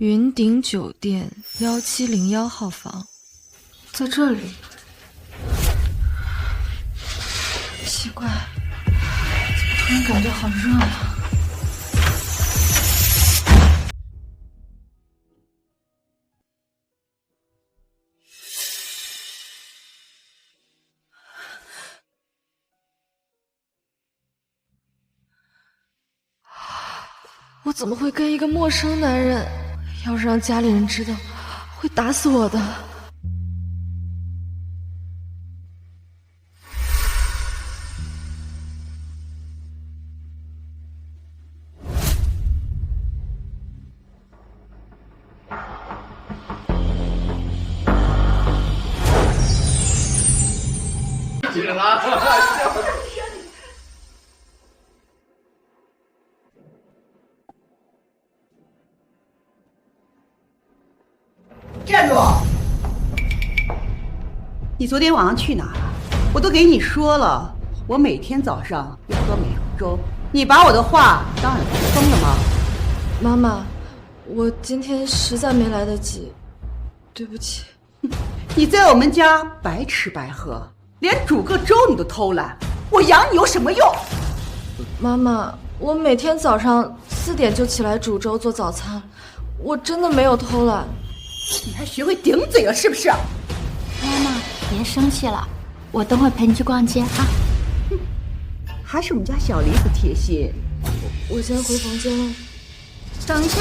云顶酒店1701号房，在这里。奇怪，怎么突然感觉好热呀？我怎么会跟一个陌生男人？要是让家里人知道，会打死我的。起来！站住！你昨天晚上去哪儿了？我都给你说了，我每天早上要喝美馥粥。你把我的话当耳边风了吗？妈妈，我今天实在没来得及，对不起。你在我们家白吃白喝，连煮个粥你都偷懒，我养你有什么用？妈妈，我每天早上4点就起来煮粥做早餐，我真的没有偷懒。你还学会顶嘴了是不是？妈妈，别生气了，我等会陪你去逛街啊。还是我们家小梨子贴心。我先回房间了。等一下，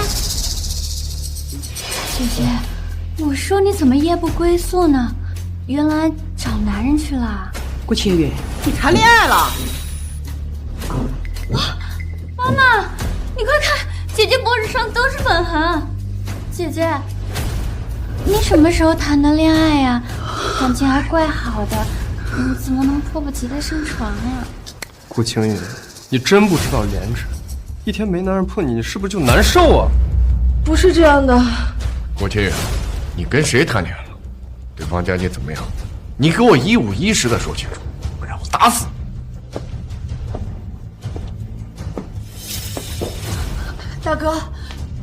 姐姐，我说你怎么夜不归宿呢？原来找男人去了。顾清云，你谈恋爱了？妈妈，你快看，姐姐脖子上都是粉痕。姐姐，你什么时候谈的恋爱呀？感情还怪好的，你怎么能迫不及待上床呀？顾青云，你真不知道颜值，一天没男人碰你，你是不是就难受啊？不是这样的。顾青云，你跟谁谈恋爱了？对方家境怎么样？你给我一五一十的说清楚，不然我打死你！大哥，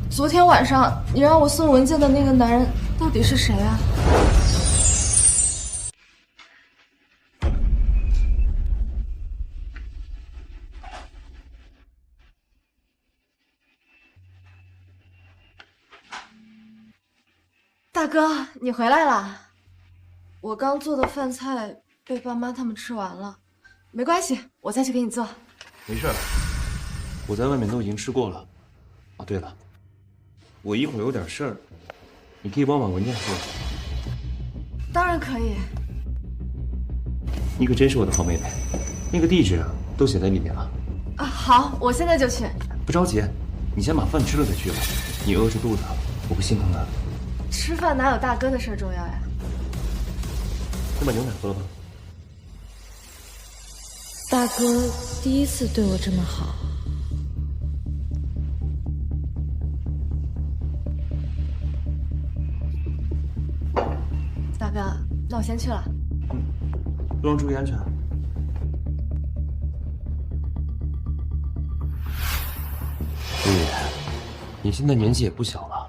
昨天晚上你让我送文件的那个男人到底是谁啊？大哥，你回来了。我刚做的饭菜被爸妈他们吃完了，没关系，我再去给你做。没事，我在外面都已经吃过了。哦，对了，我一会儿有点事儿，你可以帮我把文件做。当然可以。你可真是我的好妹妹，那个地址啊都写在里面了。啊，好，我现在就去。不着急，你先把饭吃了再去吧。你饿着肚子，我会心疼的。吃饭哪有大哥的事重要呀？先把牛奶喝了吧。大哥第一次对我这么好。大哥，那我先去了。路上注意安全。青云，你现在年纪也不小了，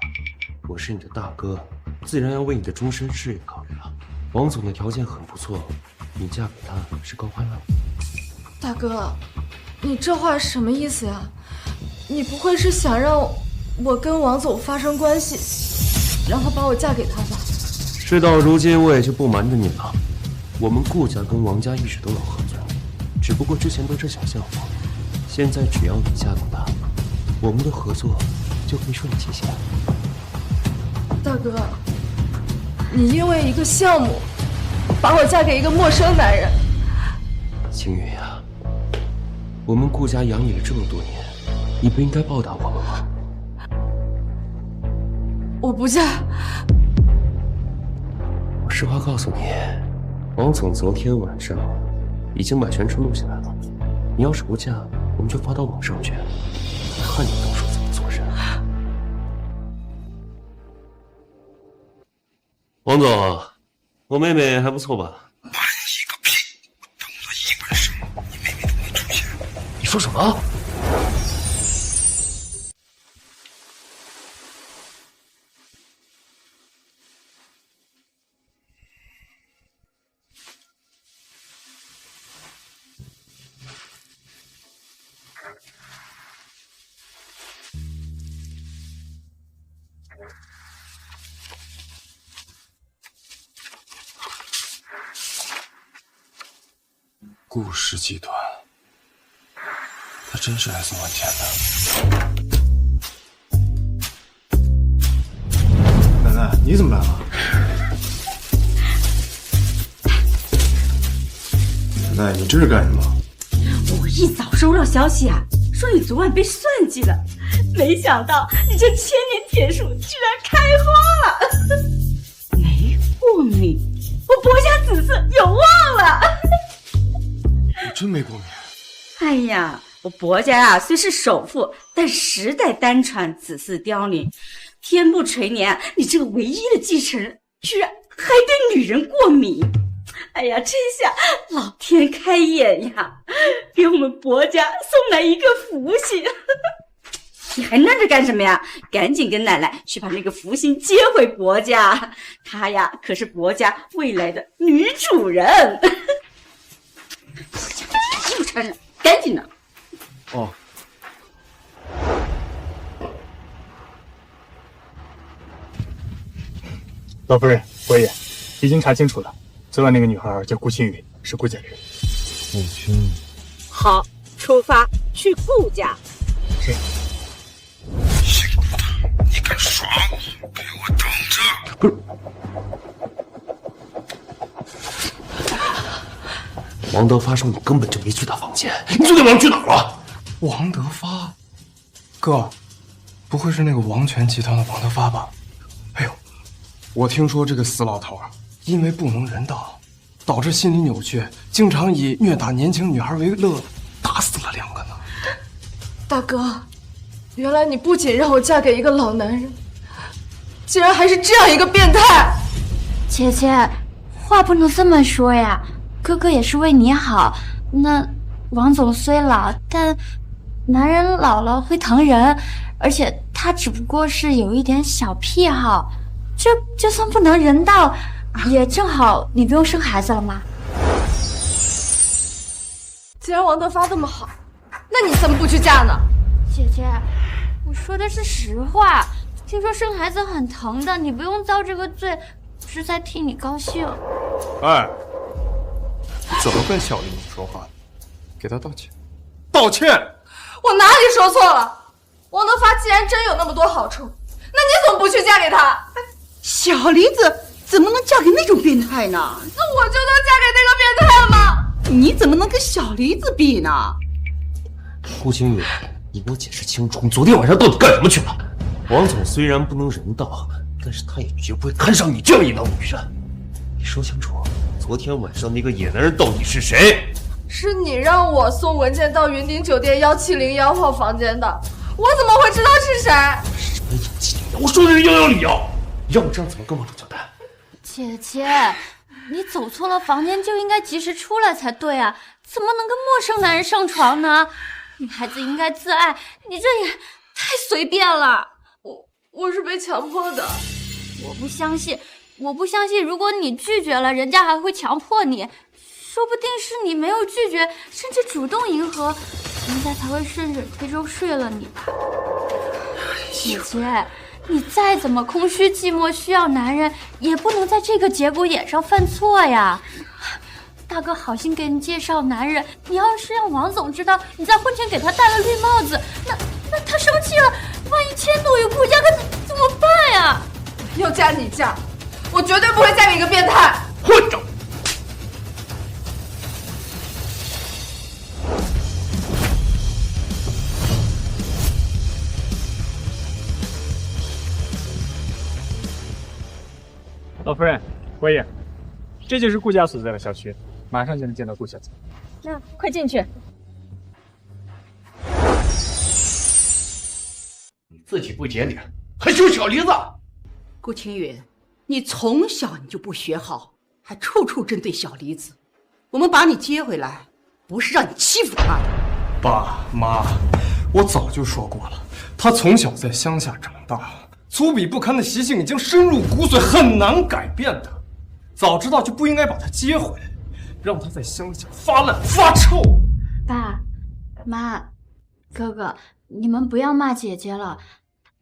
我是你的大哥，自然要为你的终身事业考虑了。王总的条件很不错，你嫁给他是高攀了。大哥，你这话什么意思呀？你不会是想让我跟王总发生关系，然后把我嫁给他吧？事到如今，我也就不瞒着你了。我们顾家跟王家一直都有合作，只不过之前都是小项目，现在只要你嫁给他，我们的合作就可以顺利进行。大哥，你因为一个项目把我嫁给一个陌生男人。青云呀，我们顾家养你了这么多年，你不应该报答我们吗？我不嫁。我实话告诉你，王总昨天晚上已经把全程录下来了。你要是不嫁，我们就发到网上去，看你到时候怎么做人。王总，我妹妹还不错吧？满意个屁！等了1晚上，你妹妹都没出现。你说什么？顾氏集团，他真是来送我钱的。奶奶，你怎么来了？奶奶，你这是干什么？我一早收到消息啊，说你昨晚被算计了，没想到你这千年铁树居然开花了。没过敏，我薄家子嗣有望了。我真没过敏。哎呀，我薄家啊虽是首富，但10代单传，子嗣凋零，天不垂年，你这个唯一的继承人居然还对女人过敏。哎呀，这下老天开眼呀，给我们薄家送来一个福星。你还愣着干什么呀？赶紧跟奶奶去把那个福星接回薄家，她呀可是薄家未来的女主人。又穿上，赶紧的。哦，老夫人、伯爷，已经查清楚了，昨晚那个女孩叫顾青雨，是顾家人。顾青雨，好，出发去顾家。是。你敢耍我？给我等着！王德发说你根本就没去他房间，你昨天晚上去哪儿了？王德发，哥，不会是那个王权集团的王德发吧？哎呦，我听说这个死老头因为不能人道，导致心理扭曲，经常以虐打年轻女孩为乐，打死了2个呢。大哥，原来你不仅让我嫁给一个老男人，竟然还是这样一个变态！姐姐，话不能这么说呀，哥哥也是为你好。那王总虽老，但男人老了会疼人，而且他只不过是有一点小癖好，这就算不能人道，也正好你不用生孩子了吗？既然王德发这么好，那你怎么不去嫁呢？姐姐，我说的是实话。听说生孩子很疼的，你不用遭这个罪，是在替你高兴。哎，怎么跟小林说话？给他道歉，道歉！我哪里说错了？王德发既然真有那么多好处，那你怎么不去嫁给他？小梨子怎么能嫁给那种变态呢？那我就能嫁给那个变态吗？你怎么能跟小梨子比呢？顾青雨，你给我解释清楚，你昨天晚上到底干什么去了？王总虽然不能人道，但是他也绝不会看上你这样一个女人。你说清楚，昨天晚上那个野男人到底是谁？是你让我送文件到云顶酒店1701号房间的，我怎么会知道是谁？什么1701？我说的是110幺，要不这样怎么跟王总交代？姐姐，你走错了房间就应该及时出来才对啊，怎么能跟陌生男人上床呢？女孩子应该自爱，你这也太随便了。我是被强迫的。我不相信，如果你拒绝了，人家还会强迫你。说不定是你没有拒绝，甚至主动迎合，人家才会顺水推舟睡了你吧。姐姐，你再怎么空虚寂寞需要男人，也不能在这个节骨眼上犯错呀。大哥好心给你介绍男人，你要是让王总知道你在婚前给他戴了绿帽子，那他生气了，万一迁怒于顾家，可怎么办呀？要嫁你嫁，我绝对不会嫁给一个变态。混账！老夫人、伯爷，这就是顾家所在的小区，马上就能见到顾小姐。那快进去。你自己不检点，还羞小梨子？顾青云，你从小你就不学好，还处处针对小梨子。我们把你接回来，不是让你欺负她的。爸妈，我早就说过了，他从小在乡下长大，粗鄙不堪的习性已经深入骨髓，很难改变的。早知道就不应该把他接回来，让他在乡下发烂发臭。爸妈，哥哥，你们不要骂姐姐了，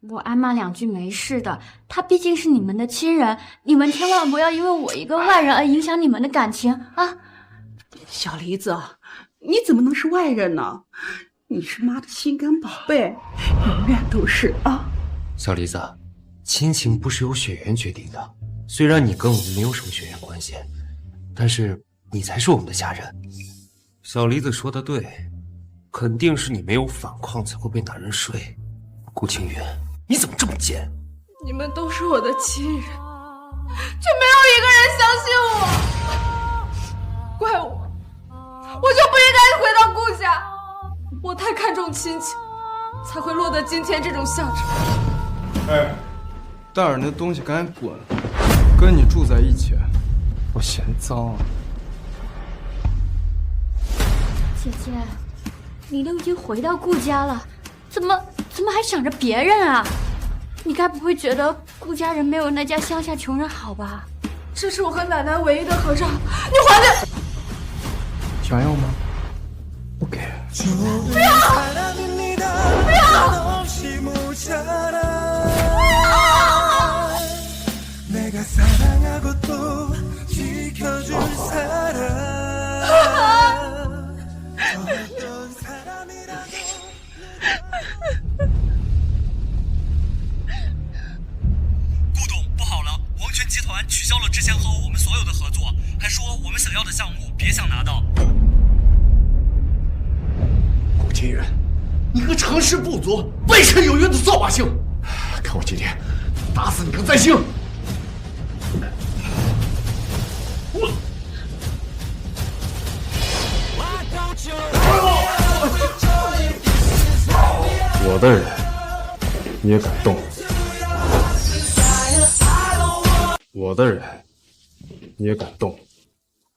我挨骂2句没事的。她毕竟是你们的亲人，你们千万不要因为我一个外人而影响你们的感情啊！小梨子，你怎么能是外人呢？你是妈的心肝宝贝，永远都是啊！小梨子，亲情不是由血缘决定的。虽然你跟我们没有什么血缘关系，但是你才是我们的家人。小梨子说的对，肯定是你没有反抗才会被男人睡。顾青云，你怎么这么贱？你们都是我的亲人，却没有一个人相信我，怪我，我就不应该回到顾家。我太看重亲情，才会落得今天这种下场。哎，带着那东西赶紧滚！跟你住在一起，我嫌脏。姐姐，你都已经回到顾家了，怎么还想着别人啊？你该不会觉得顾家人没有那家乡下穷人好吧？这是我和奶奶唯一的合照，你还给。想要吗？不给。不要！不要！顾董，不好了！王权集团取消了之前和我们所有的合作，还说我们想要的项目别想拿到。顾金远，你个成事不足、败事有余的扫把星！看我今天打死你个灾星！我的人，你也敢动？我的人，你也敢动？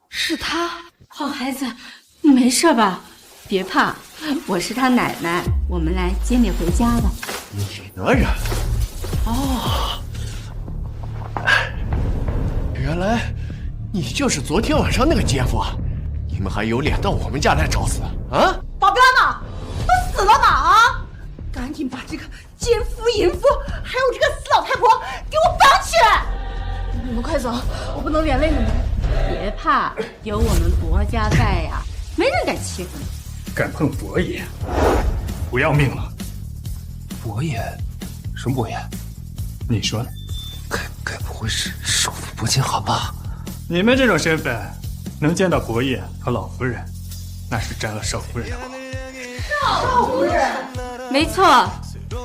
是他，好孩子，你没事吧？别怕，我是他奶奶，我们来接你回家的。你的人？哦，原来你就是昨天晚上那个奸夫啊！你们还有脸到我们家来找死啊？保镖呢？他死了哪啊？赶紧把这个奸夫、淫妇，还有这个死老太婆给我绑起来！你们快走，我不能连累你们。别怕，有我们薄家在呀，没人敢欺负你。敢碰伯爷，不要命了！伯爷？什么伯爷？你说呢？该不会是首富薄金寒吧？你们这种身份，能见到伯爷和老夫人，那是沾了少夫人的光。少夫人？没错，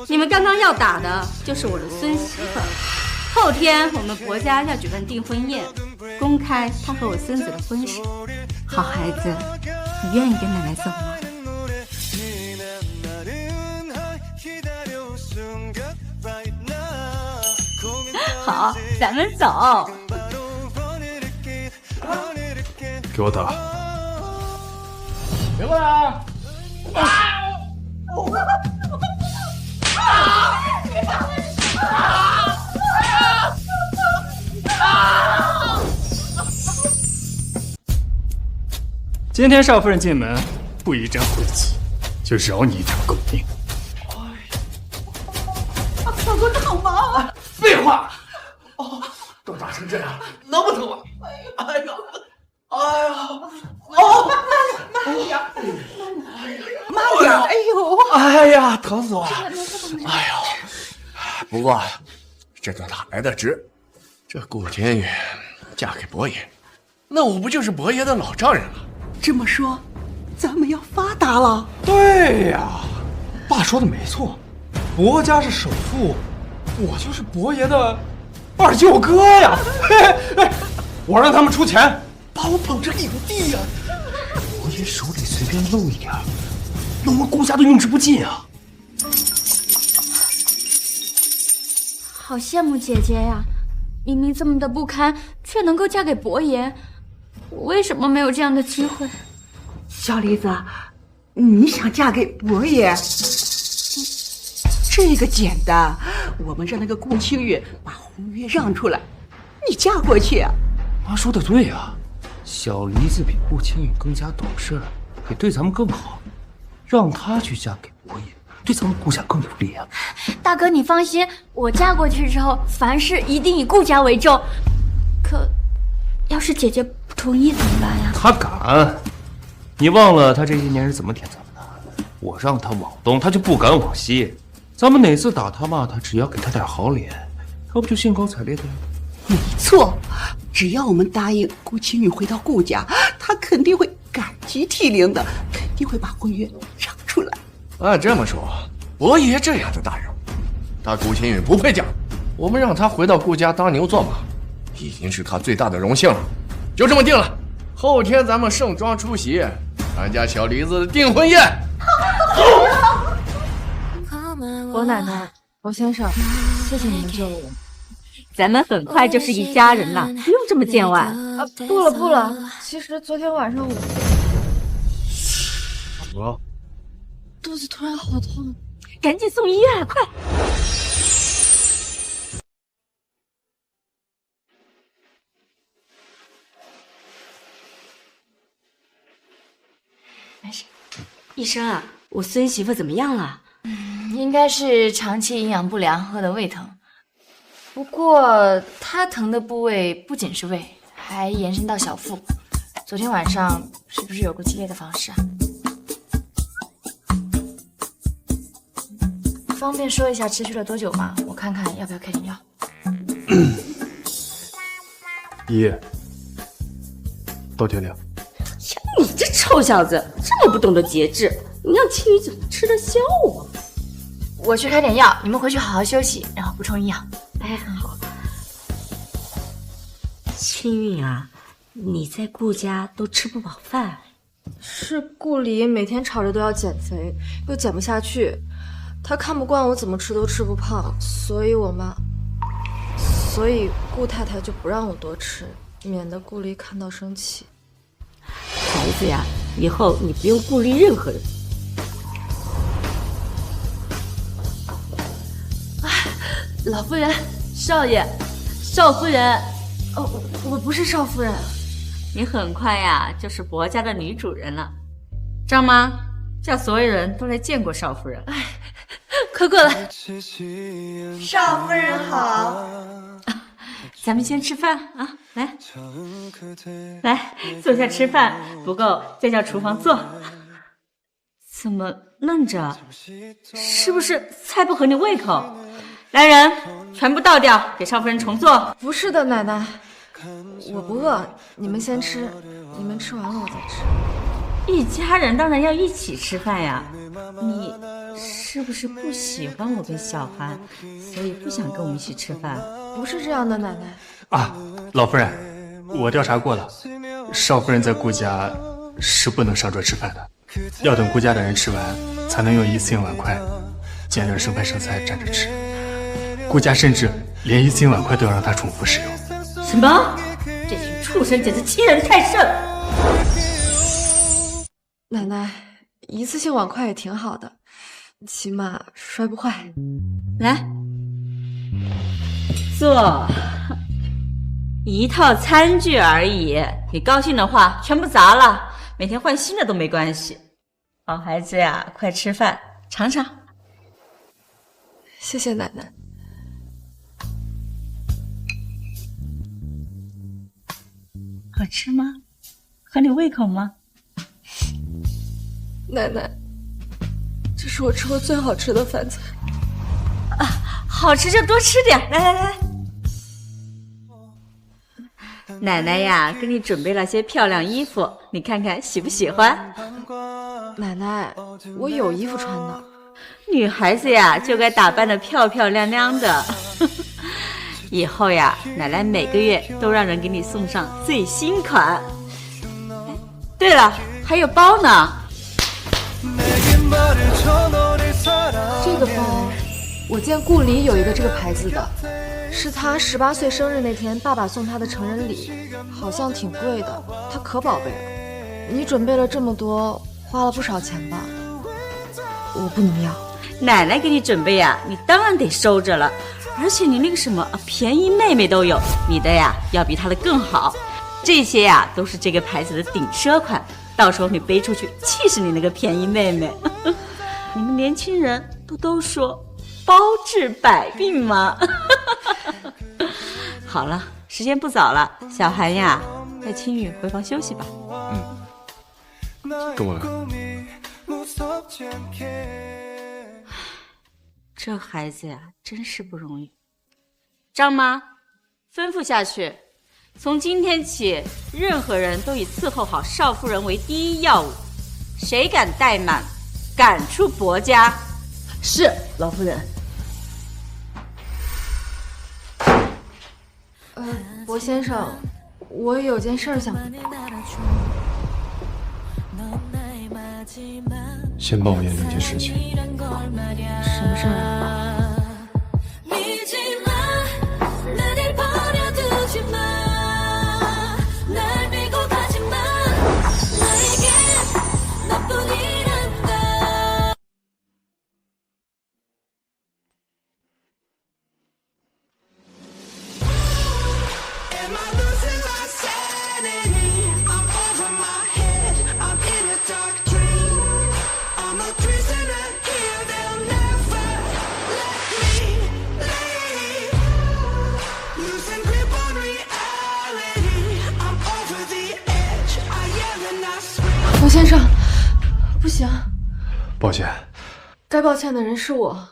你们刚刚要打的就是我的孙媳妇。后天我们薄家要举办订婚宴，公开她和我孙子的婚事。好孩子，你愿意跟奶奶走吗？好，咱们走。给我打！别过来！今天少夫人进门，不一针晦气，就饶你一条狗命。老公，这好吗？废话！哦，都打成这样，能不疼吗？哎呀！哦，慢点！哎呦！哎呀，疼死我了！哎呦！不过这段打来的值。这顾千羽嫁给伯爷，那我不就是伯爷的老丈人了？这么说，咱们要发达了？对呀，爸说的没错，伯家是首富，我就是伯爷的二舅哥呀！我让他们出钱，把我捧成影帝呀！伯爷手里随便露一点，那我们顾家都用之不尽啊！好羡慕姐姐呀！明明这么的不堪，却能够嫁给伯爷，我为什么没有这样的机会？小梨子，你想嫁给伯爷？这个简单，我们让那个顾青云把红约让出来，你嫁过去。妈说的对啊，小梨子比顾青云更加懂事，也对咱们更好，让她去嫁给伯爷，对咱们顾家更有利啊！大哥，你放心，我嫁过去之后，凡事一定以顾家为重。可，要是姐姐不同意怎么办呀？他敢？你忘了他这些年是怎么舔咱们的？我让他往东，他就不敢往西。咱们哪次打他骂他，只要给他点好脸，他不就兴高采烈的呀？没错，只要我们答应顾青雨回到顾家，他肯定会感激涕零的，肯定会把婚约让出来。按这么说，伯爷这样的大人物，他顾青雨不配嫁，我们让他回到顾家当牛做马，已经是他最大的荣幸了。就这么定了，后天咱们盛装出席，参加小梨子的订婚宴。伯奶奶，伯先生，谢谢你们救了我。咱们很快就是一家人了，不用这么见外。不了，其实昨天晚上我怎么了？肚子突然好痛，赶紧送医院，快！没事，医生啊，我孙媳妇怎么样了？应该是长期营养不良，喝的胃疼。不过她疼的部位不仅是胃，还延伸到小腹。昨天晚上是不是有过激烈的房事啊？方便说一下持续了多久吗？我看看要不要开点药。一夜到天亮。你这臭小子，这么不懂得节制，你让青雨怎么吃得消啊？我去开点药，你们回去好好休息，然后补充营养。哎，好。青雨啊，你在顾家都吃不饱饭。是顾里每天吵着都要减肥，又减不下去，他看不惯我怎么吃都吃不胖，所以顾太太就不让我多吃，免得顾里看到生气。孩子呀，以后你不用顾虑任何人。老夫人，少爷，少夫人。哦，我不是少夫人。你很快呀就是伯家的女主人了。张妈，叫所有人都来见过少夫人。哎，快过来。少夫人好。咱们先吃饭啊，来，坐下吃饭。不够再叫厨房做。怎么愣着？是不是菜不合你胃口？来人，全部倒掉，给少夫人重做。不是的，奶奶，我不饿，你们先吃，你们吃完了我再吃。一家人当然要一起吃饭呀。你是不是不喜欢我跟小韩，所以不想跟我们一起吃饭？不是这样的，奶奶。啊，老夫人，我调查过了，少夫人在顾家是不能上桌吃饭的，要等顾家的人吃完，才能用一次性碗筷捡点剩饭剩菜蘸着吃。顾家甚至连一次性碗筷都要让她重复使用。什么？这群畜生简直欺人太甚！奶奶，一次性碗筷也挺好的，起码摔不坏。来，坐。一套餐具而已，你高兴的话全部砸了，每天换新的都没关系。好孩子呀，快吃饭，尝尝。谢谢奶奶。好吃吗？合你胃口吗？奶奶，这是我吃过最好吃的饭菜。啊，好吃就多吃点，来。奶奶呀，给你准备了些漂亮衣服，你看看喜不喜欢？奶奶，我有衣服穿的。女孩子呀，就该打扮得漂漂亮亮的。以后呀，奶奶每个月都让人给你送上最新款。对了，还有包呢。这个包，我见顾里有一个这个牌子的，是他18岁生日那天爸爸送他的成人礼，好像挺贵的，他可宝贝了。你准备了这么多，花了不少钱吧？我不能要。奶奶给你准备呀，你当然得收着了。而且你那个什么便宜妹妹都有，你的呀要比她的更好。这些呀都是这个牌子的顶奢款，到时候你背出去气死你那个便宜妹妹。你们年轻人都说包治百病嘛。好了，时间不早了，小韩呀，带青雨回房休息吧。跟我来。这孩子呀，真是不容易。张妈，吩咐下去，从今天起，任何人都以伺候好少夫人为第一要务，谁敢怠慢，赶出薄家。是，老夫人。薄先生，我有件事想。先帮我验证件事情。什么事儿啊？薄先生，不行，抱歉。该抱歉的人是我，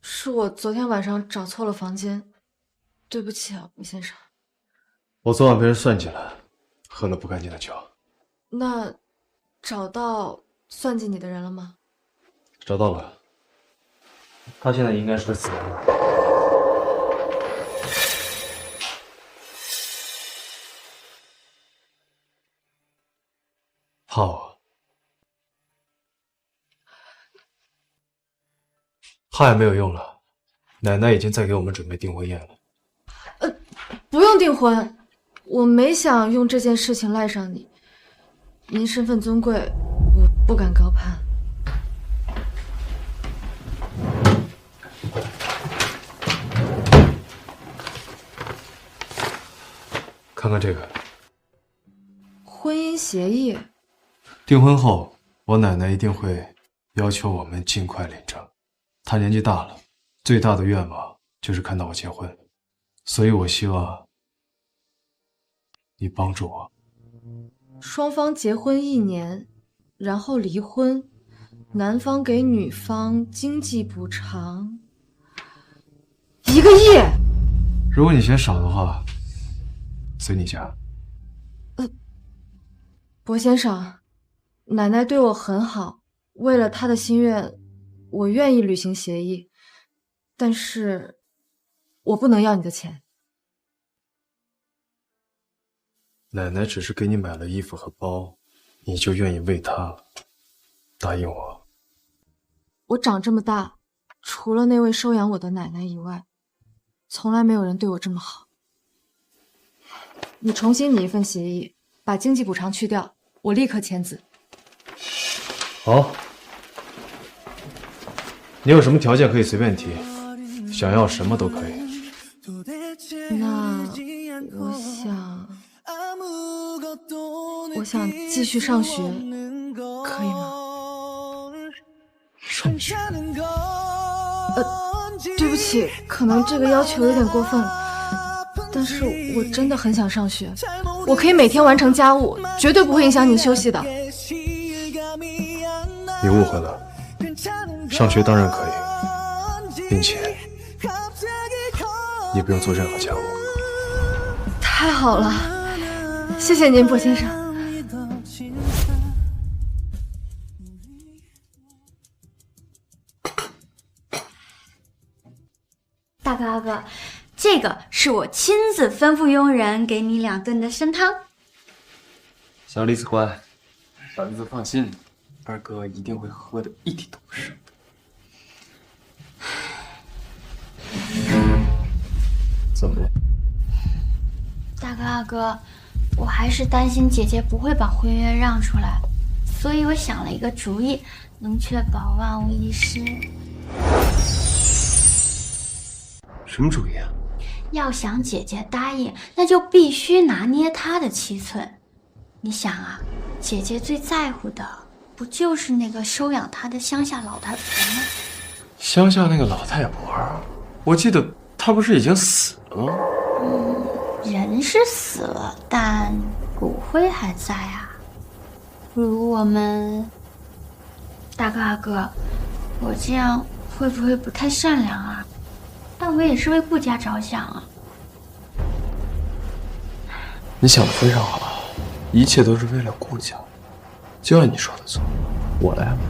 是我昨天晚上找错了房间，对不起啊，薄先生。我昨晚被人算计了，喝了不干净的酒。那找到算计你的人了吗？找到了，他现在应该是个死人了。怕我？怕也没有用了，奶奶已经在给我们准备订婚宴了。不用订婚，我没想用这件事情赖上你。您身份尊贵，我不敢高攀。看看这个，婚姻协议。订婚后，我奶奶一定会要求我们尽快领证。她年纪大了，最大的愿望就是看到我结婚，所以我希望你帮助我。双方结婚1年，然后离婚，男方给女方经济补偿1个亿。如果你嫌少的话，随你家。薄先生，奶奶对我很好，为了她的心愿，我愿意履行协议，但是我不能要你的钱。奶奶只是给你买了衣服和包，你就愿意为她答应我？我长这么大，除了那位收养我的奶奶以外，从来没有人对我这么好。你重新拟一份协议，把经济补偿去掉，我立刻签字。好，你有什么条件可以随便提，想要什么都可以。那我想继续上学，可以吗？上学？对不起，可能这个要求有点过分，但是我真的很想上学，我可以每天完成家务，绝对不会影响你休息的。你误会了，上学当然可以，并且你不用做任何家务。太好了，谢谢您，薄先生。大哥阿哥，这个是我亲自吩咐佣人给你2顿的参汤。小李子乖，小李子放心，二哥一定会喝得一滴都不剩。怎么了？大哥阿哥，我还是担心姐姐不会把婚约让出来，所以我想了一个主意，能确保万无一失。什么主意啊？要想姐姐答应，那就必须拿捏她的7寸。你想啊，姐姐最在乎的不就是那个收养她的乡下老太婆吗？乡下那个老太婆，我记得她不是已经死了吗？人是死了，但骨灰还在啊。不如我们……大哥二哥，我这样会不会不太善良啊？但我也是为顾家着想啊。你想的非常好，一切都是为了顾家，就按你说的做，我来安排。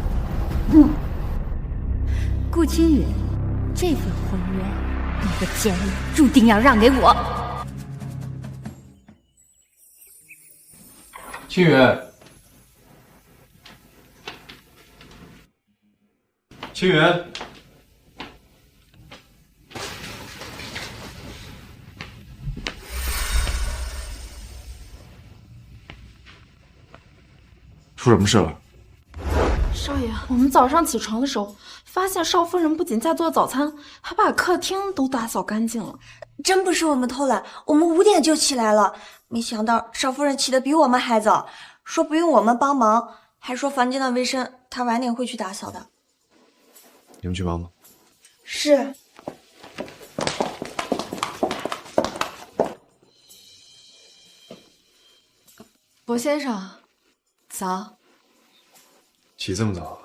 顾青云，这份婚约，你个贱人注定要让给我。青云，青云，出什么事了？少爷，我们早上起床的时候，发现少夫人不仅在做早餐，还把客厅都打扫干净了。真不是我们偷懒，我们5点就起来了。没想到少夫人起得比我们还早，说不用我们帮忙，还说房间的卫生她晚点会去打扫的。你们去帮忙。是。薄先生，早。起这么早？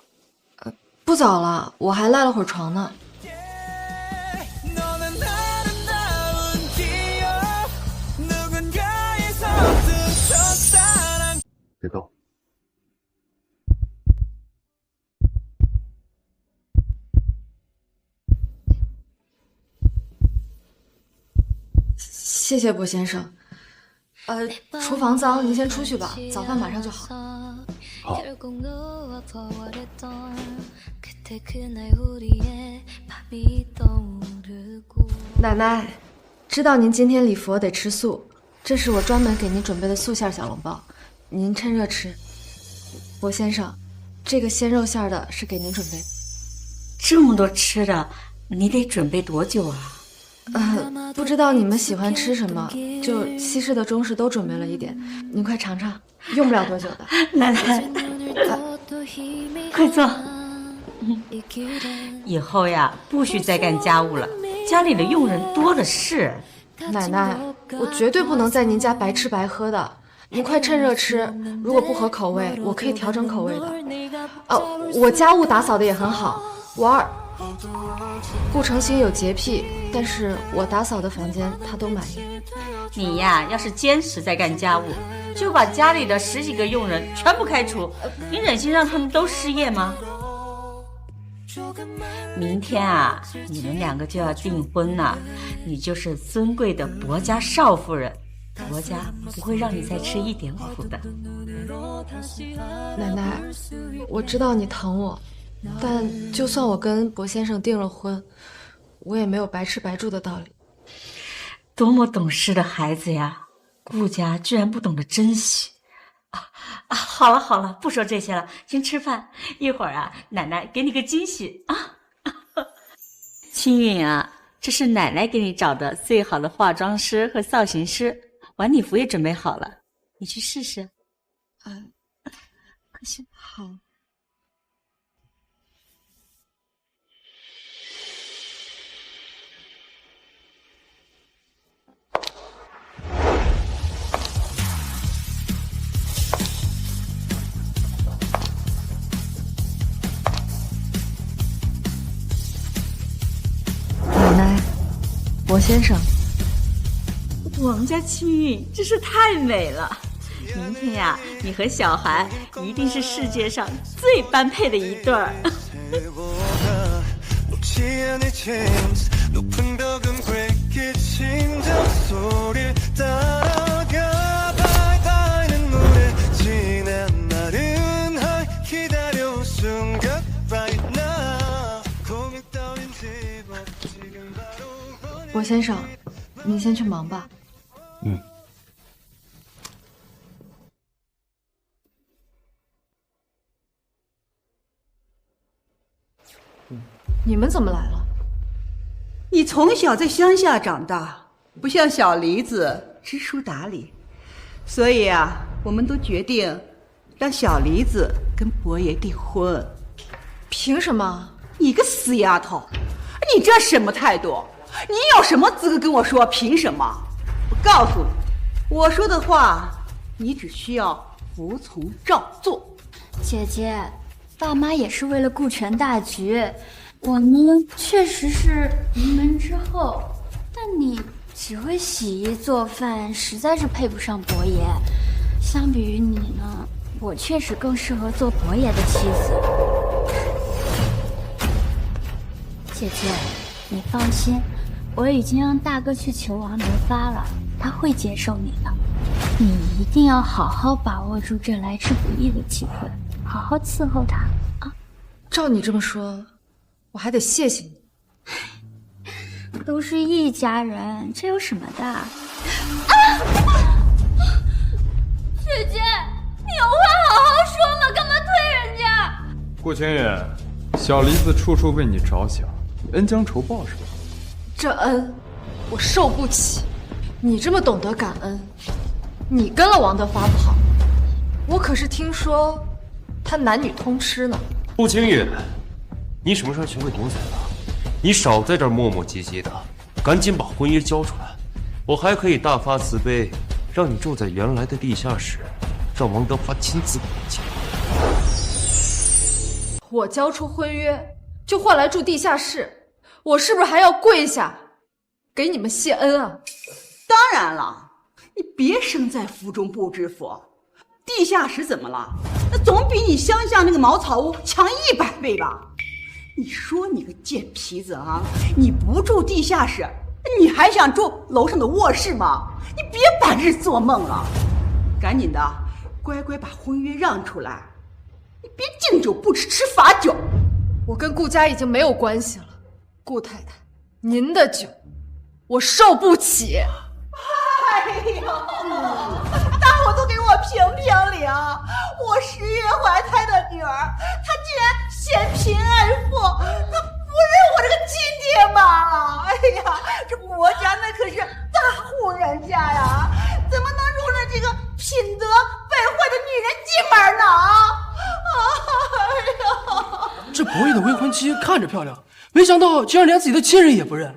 不早了，我还赖了会儿床呢。别动。谢谢薄先生。厨房脏，您先出去吧，早饭马上就好。好。奶奶，知道您今天礼佛得吃素，这是我专门给您准备的素馅小笼包，您趁热吃。薄先生，这个鲜肉馅的是给您准备的。这么多吃的，你得准备多久啊？不知道你们喜欢吃什么，就西式的、中式都准备了一点，您快尝尝，用不了多久的。奶奶，快坐。以后呀，不许再干家务了，家里的佣人多的是。奶奶，我绝对不能在您家白吃白喝的，您快趁热吃，如果不合口味，我可以调整口味的。我家务打扫的也很好，顾成新有洁癖，但是我打扫的房间他都满意。你呀，要是坚持在干家务，就把家里的10几个佣人全部开除，你忍心让他们都失业吗？明天啊，你们2个就要订婚了，你就是尊贵的薄家少夫人，薄家不会让你再吃一点苦的。奶奶，我知道你疼我，但就算我跟薄先生订了婚，我也没有白吃白住的道理。多么懂事的孩子呀，顾家居然不懂得珍惜。好了好了，不说这些了，先吃饭，一会儿啊，奶奶给你个惊喜啊。青云啊，这是奶奶给你找的最好的化妆师和造型师，晚礼服也准备好了，你去试试。快去。好。奶奶，薄先生，王家青云真是太美了。明天呀，你和小韩一定是世界上最般配的一对儿。薄先生，您先去忙吧。你们怎么来了？你从小在乡下长大，不像小梨子知书达理，所以啊，我们都决定让小梨子跟伯爷订婚。凭什么？你个死丫头，你这什么态度？你有什么资格跟我说凭什么？我告诉你，我说的话你只需要服从照做。姐姐，爸妈也是为了顾全大局。我呢，确实是名门之后，但你只会洗衣做饭，实在是配不上伯爷。相比于你呢，我确实更适合做伯爷的妻子。姐姐，你放心，我已经让大哥去求王德发了，他会接受你的。你一定要好好把握住这来之不易的机会，好好伺候他啊！照你这么说，我还得谢谢你。都是一家人，这有什么的？啊！姐姐，你有话好好说嘛，干嘛推人家？顾千远，小梨子处处为你着想，你恩将仇报是吧？这恩，我受不起。你这么懂得感恩，你跟了王德发不好，我可是听说他男女通吃呢。顾千远，你什么事全会懂仔了？你少在这儿磨磨唧唧的，赶紧把婚约交出来。我还可以大发慈悲，让你住在原来的地下室，让王德发亲自给你见。我交出婚约，就换来住地下室，我是不是还要跪下给你们谢恩啊？当然了，你别身在福中不知福。地下室怎么了？那总比你乡下那个茅草屋强100倍吧？你说你个贱皮子啊！你不住地下室，你还想住楼上的卧室吗？你别白日做梦了，赶紧的，乖乖把婚约让出来。你别敬酒不吃吃罚酒。我跟顾家已经没有关系了，顾太太，您的酒我受不起。哎呦，大伙都给我评评理啊！我10月怀胎的女儿，她竟然嫌贫爱富，她不认我这个亲爹妈了！哎呀，这国家那可是大户人家呀，怎么能容忍这个品德败坏的女人进门呢？哎呀，这伯爷的未婚妻看着漂亮，没想到竟然连自己的亲人也不认，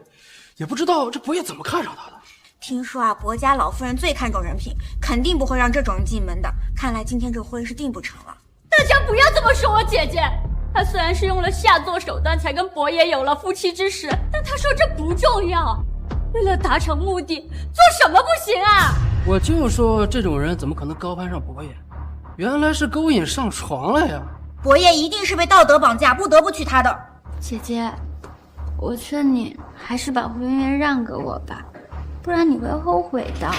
也不知道这伯爷怎么看上她的。听说啊，伯家老夫人最看重人品，肯定不会让这种人进门的。看来今天这婚是定不成了。大家不要这么说我姐姐，她虽然是用了下作手段才跟伯爷有了夫妻之实，但她说这不重要。为了达成目的，做什么不行啊？我就说这种人怎么可能高攀上伯爷？原来是勾引上床了呀！伯爷一定是被道德绑架，不得不娶她的。姐姐，我劝你还是把婚约让给我吧，不然你会后悔的。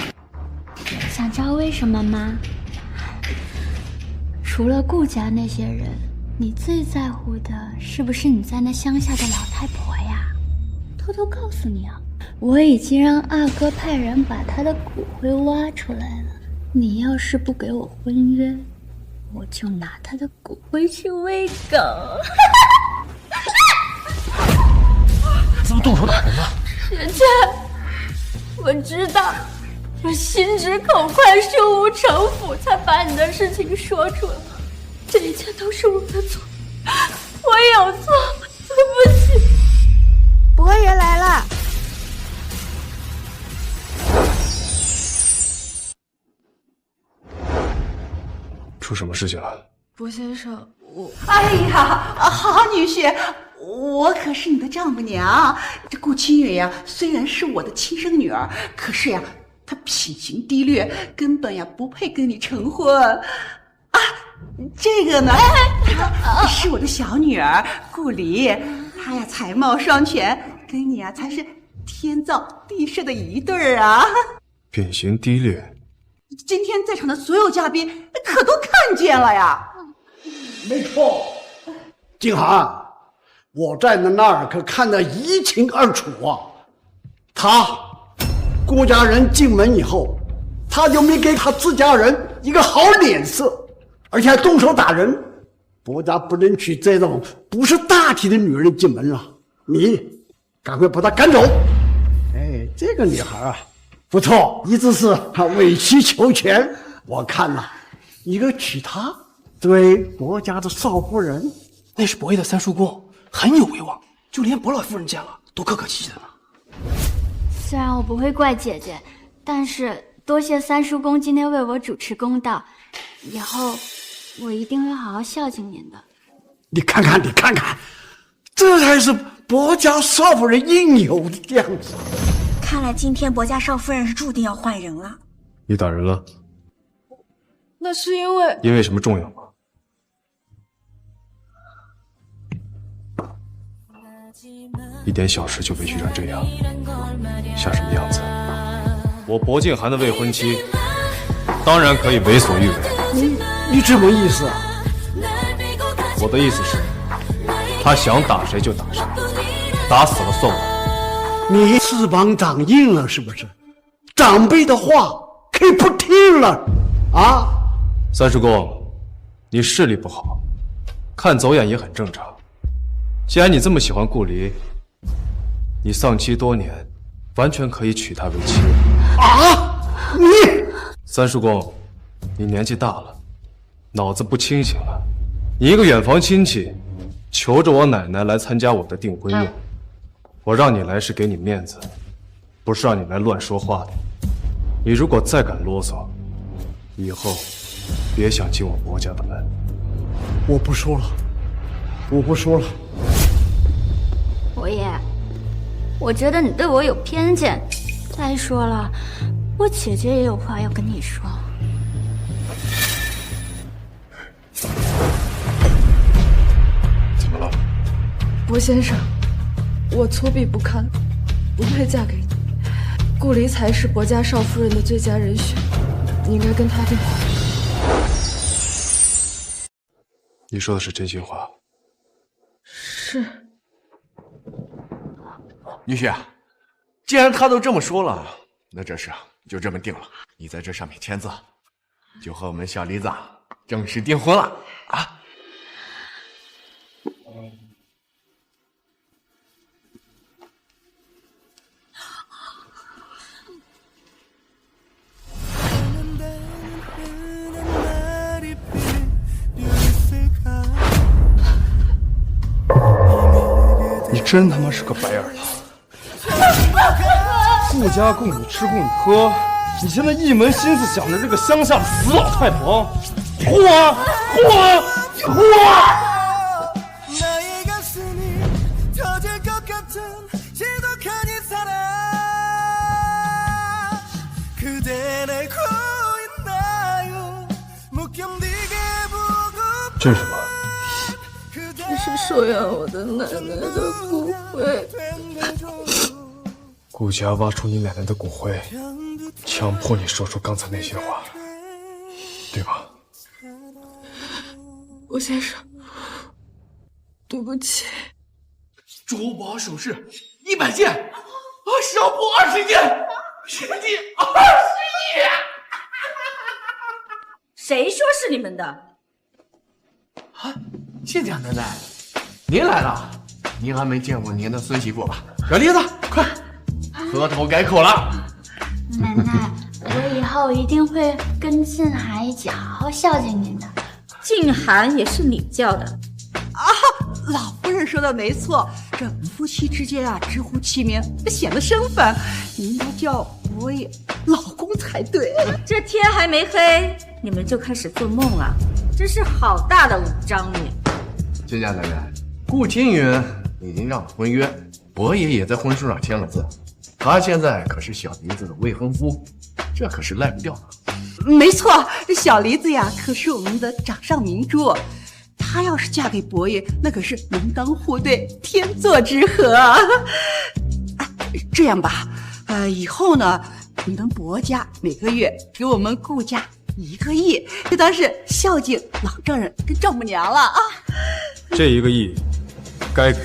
想知道为什么吗？除了顾家那些人，你最在乎的是不是你在那乡下的老太婆呀？偷偷告诉你啊，我已经让二哥派人把她的骨灰挖出来了。你要是不给我婚约，我就拿她的骨灰去喂狗。怎么动手打人了？姐姐，我知道，我心直口快，胸无城府，才把你的事情说出来。这一切都是我的错，我有错，对不起。伯爷来了。出什么事情了？伯先生，我……哎呀，好女婿，我可是你的丈母娘。这顾清远呀，虽然是我的亲生女儿，可是呀，她品行低劣，根本呀不配跟你成婚。啊，这个呢，是我的小女儿顾离，她呀才貌双全，跟你呀才是天造地设的一对儿啊。品行低劣。今天在场的所有嘉宾可都看见了呀。没错，静涵，我在那儿可看得一清二楚啊。顾家人进门以后，他就没给他自家人一个好脸色，而且还动手打人。伯家不能娶这种不是大体的女人进门啊！你赶快把她赶走。哎，这个女孩啊，不错，一直是委曲求全。我看呐，你可娶她，作为伯家的少夫人，那是伯爷的三叔公，很有威望，就连伯老夫人见了都客客气气的呢。虽然我不会怪姐姐，但是多谢三叔公今天为我主持公道，以后我一定会好好孝敬您的。你看看，这才是薄家少夫人应有的样子。看来今天薄家少夫人是注定要换人了。你打人了？那是因为因为什么重要吗？一点小事就委屈成这样，像什么样子？我薄静涵的未婚妻，当然可以为所欲为。你什么意思啊？我的意思是，他想打谁就打谁，打死了算我。你翅膀长硬了是不是？长辈的话可以不听了啊？三叔公，你视力不好，看走眼也很正常。既然你这么喜欢顾离，你丧妻多年，完全可以娶她为妻。啊！你三叔公，你年纪大了，脑子不清醒了。你一个远房亲戚，求着我奶奶来参加我的订婚宴，我让你来是给你面子，不是让你来乱说话的。你如果再敢啰嗦，以后别想进我薄家的门。我不说了。伯爷，我觉得你对我有偏见。再说了，我姐姐也有话要跟你说。怎么了？薄先生，我粗鄙不堪，不配嫁给你。顾离才是薄家少夫人的最佳人选，你应该跟他订婚。你说的是真心话？是。女婿，既然他都这么说了，那这事就这么定了。你在这上面签字，就和我们小梨子正式订婚了啊！你真他妈是个白眼狼！顾家供你吃供你喝，你现在一门心思想着这个乡下的死老太婆，呼啊呼啊呼啊！这是什么？这是收养我的奶奶的骨灰。顾家挖出你奶奶的骨灰，强迫你说出刚才那些话，对吧？薄先生，对不起。珠宝首饰100件，少布20件，10件20亿。谁说是你们的？啊，谢家奶奶，您来了。您还没见过您的孙媳妇吧？小梨子，快，磕头改口了。奶奶，我以后一定会跟静涵一起好好孝敬您的。静涵也是你叫的啊？老夫人说的没错，这夫妻之间啊，直呼其名，显得生分。你应该叫伯爷老公才对。这天还没黑，你们就开始做梦了，真是好大的五张脸。谢家奶奶，顾青云已经让了婚约，伯爷也在婚书上签了字。他现在可是小梨子的未婚夫，这可是赖不掉的。没错，这小梨子呀，可是我们的掌上明珠。她要是嫁给伯爷，那可是门当户对，天作之合啊！这样吧，以后呢，你们薄家每个月给我们顾家1个亿，就当是孝敬老丈人跟丈母娘了啊！这1个亿，该给。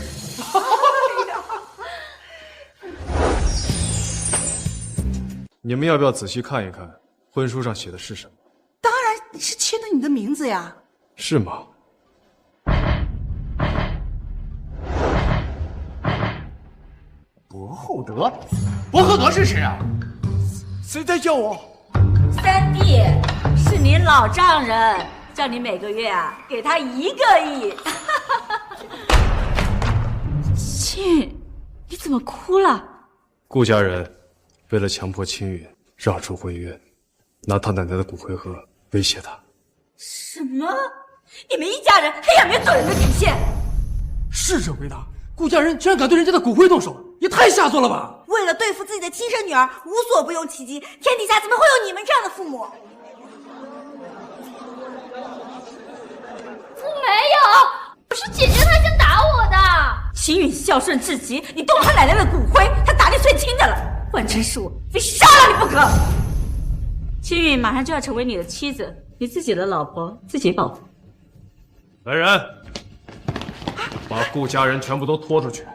你们要不要仔细看一看婚书上写的是什么？当然是签的你的名字呀。是吗？薄厚德，薄厚德是谁啊？谁在叫我？三弟，是您老丈人，叫你每个月啊给他1个亿。庆，你怎么哭了？顾家人为了强迫青云让出婚约，拿他奶奶的骨灰盒威胁他。什么？你们一家人还有没有做人的底线？是这回大，顾家人居然敢对人家的骨灰动手，也太下作了吧！为了对付自己的亲生女儿，无所不用其极，天底下怎么会有你们这样的父母？没有，是姐姐她先打我的。秦允孝顺至极，你动了他奶奶的骨灰，他打你最亲的了。换成是我，非杀了你不可。秦允马上就要成为你的妻子，你自己的老婆自己保护。来人，把顾家人全部都拖出去，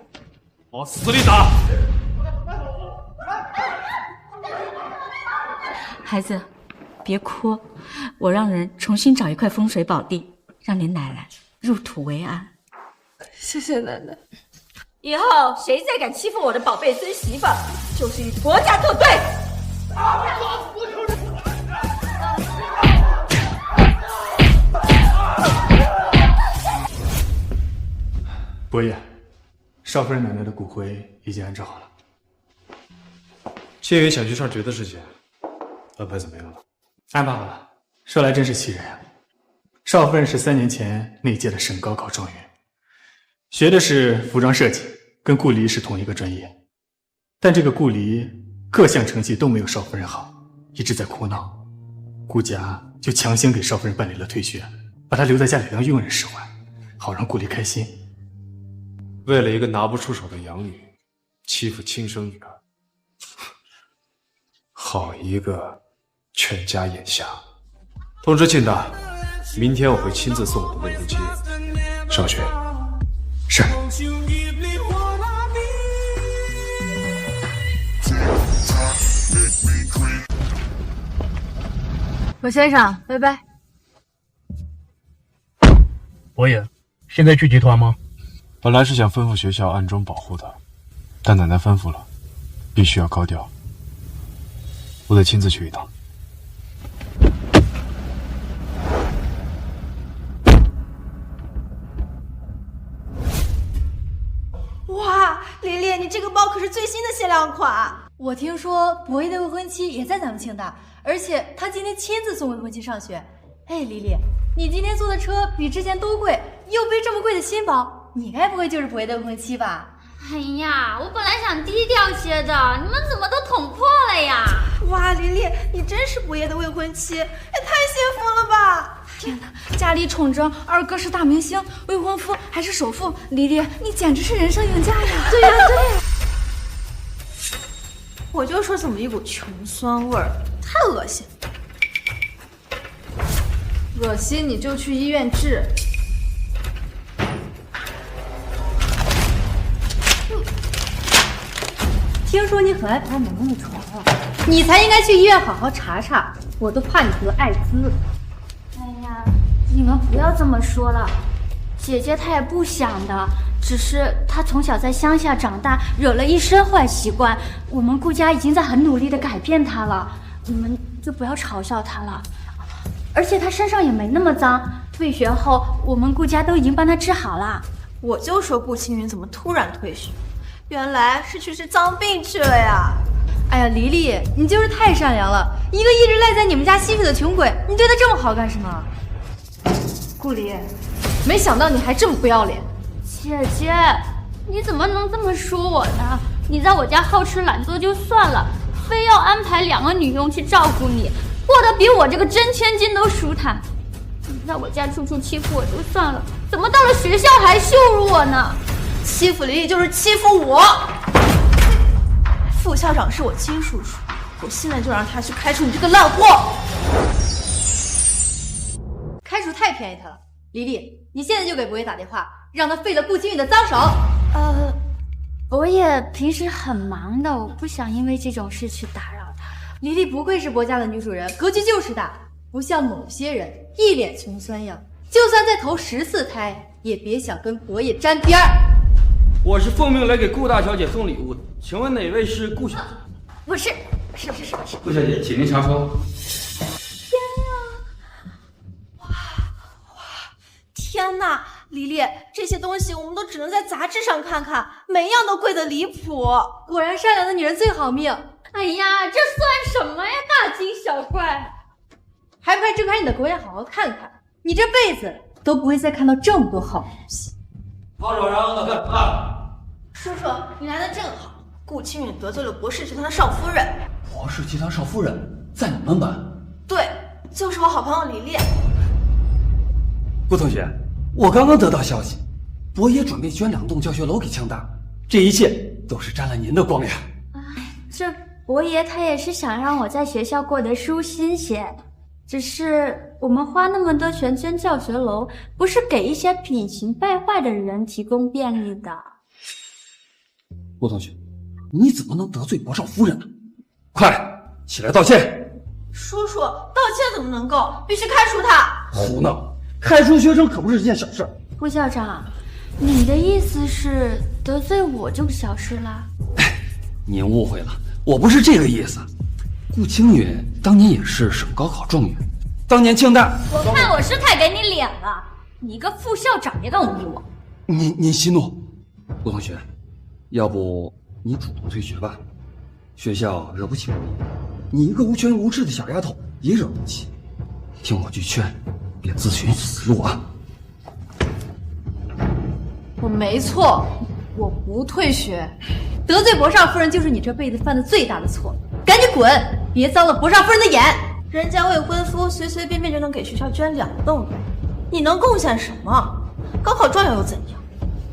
往死里打！孩子，别哭，我让人重新找一块风水宝地，让你奶奶入土为安。谢谢奶奶。以后谁再敢欺负我的宝贝孙媳妇，就是与国家作对。伯爷，少夫人奶奶的骨灰已经安置好了。谢云想去上学的事情，安排怎么样了？安排好了。说来真是气人啊！少夫人是3年前那届的省高考状元，学的是服装设计，跟顾离是同一个专业。但这个顾离各项成绩都没有少夫人好，一直在哭闹。顾家就强行给少夫人办理了退学，把她留在家里当佣人使唤，好让顾离开心。为了一个拿不出手的养女，欺负亲生女儿，好一个全家眼瞎！通知庆大，明天我会亲自送我的未婚妻上学。是。罗先生，拜拜。伯爷，现在去集团吗？本来是想吩咐学校暗中保护他，但奶奶吩咐了，必须要高调。我得亲自去一趟。哇，琳琳，你这个包可是最新的限量款。我听说伯爷的未婚妻也在咱们庆大，而且他今天亲自送未婚妻上学。哎，丽丽，你今天坐的车比之前都贵，又背这么贵的新包，你该不会就是伯爷的未婚妻吧？哎呀，我本来想低调些的，你们怎么都捅破了呀？哇，琳琳，你真是伯爷的未婚妻，也太幸福了吧！天哪，家里宠着二哥是大明星，未婚夫还是首富，丽丽，你简直是人生赢家呀！对呀，对呀。我就说怎么一股穷酸味儿，太恶心。恶心你就去医院治。听说你很爱爬萌萌的床啊，你才应该去医院好好查查，我都怕你得艾滋。哎呀，你们不要这么说了，姐姐她也不想的，只是她从小在乡下长大，惹了一身坏习惯。我们顾家已经在很努力的改变她了，你们就不要嘲笑她了。而且她身上也没那么脏，退学后我们顾家都已经帮她治好了。我就说顾青云怎么突然退学，原来是去治脏病去了呀！哎呀，黎黎，你就是太善良了，一个一直赖在你们家吸血的穷鬼，你对他这么好干什么？顾离，没想到你还这么不要脸。姐姐，你怎么能这么说我呢？你在我家好吃懒做就算了，非要安排2个女佣去照顾你，过得比我这个真千金都舒坦。你在我家处处欺负我就算了，怎么到了学校还羞辱我呢？欺负黎黎就是欺负我。副校长是我亲叔叔，我现在就让他去开除你这个烂货。开除太便宜他了，黎黎，你现在就给伯爷打电话，让他废了顾青云的脏手。伯爷平时很忙的，我不想因为这种事去打扰他。黎黎不愧是伯家的女主人，格局就是大，不像某些人一脸穷酸样，就算再投10次胎，也别想跟伯爷沾边儿。我是奉命来给顾大小姐送礼物的，请问哪位是顾小姐？我是。顾小姐，请您查收。天哪，黎黎，这些东西我们都只能在杂志上看看，每样都贵得离谱。果然善良的女人最好命。哎呀，这算什么呀，大惊小怪！还不快睁开你的狗眼好好看看，你这辈子都不会再看到这么多好东西。好手让我看看。叔叔，你来的正好。顾青允得罪了博氏集团的少夫人。博氏集团少夫人在你们班？对，就是我好朋友李烈。顾同学，我刚刚得到消息，博爷准备捐2栋教学楼给庆大，这一切都是沾了您的光呀。这博爷他也是想让我在学校过得舒心些，只是我们花那么多钱捐教学楼，不是给一些品行败坏的人提供便利的。顾同学，你怎么能得罪博少夫人呢？快起来道歉！叔叔，道歉怎么能够？必须开除他！胡闹！开除学生可不是件小事。顾校长，你的意思是得罪我就小事啦？您误会了，我不是这个意思。顾青允当年也是省高考状元，当年庆大……我看我是太给你脸了，你个副校长别敢忤逆我！您息怒，顾同学，要不你主动退学吧？学校惹不起博爷，你一个无权无势的小丫头也惹不起。听我句劝，别自寻死路啊！我没错，我不退学。得罪博少夫人就是你这辈子犯的最大的错，赶紧滚，别脏了博少夫人的眼。人家未婚夫随随便便就能给学校捐2栋楼，你能贡献什么？高考状元又怎样？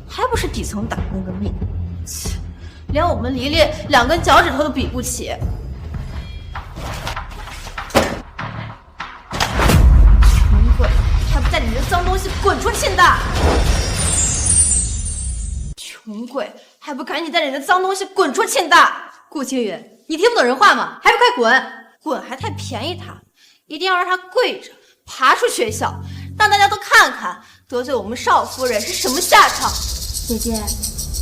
还不是底层打工的命？切，连我们黎黎2根脚趾头都比不起。穷鬼，还不带你这脏东西滚出庆大！穷鬼，还不赶紧带你的脏东西滚出庆大！顾青允，你听不懂人话吗？还不快滚！滚还太便宜他，一定要让他跪着爬出学校，让大家都看看得罪我们少夫人是什么下场。姐姐，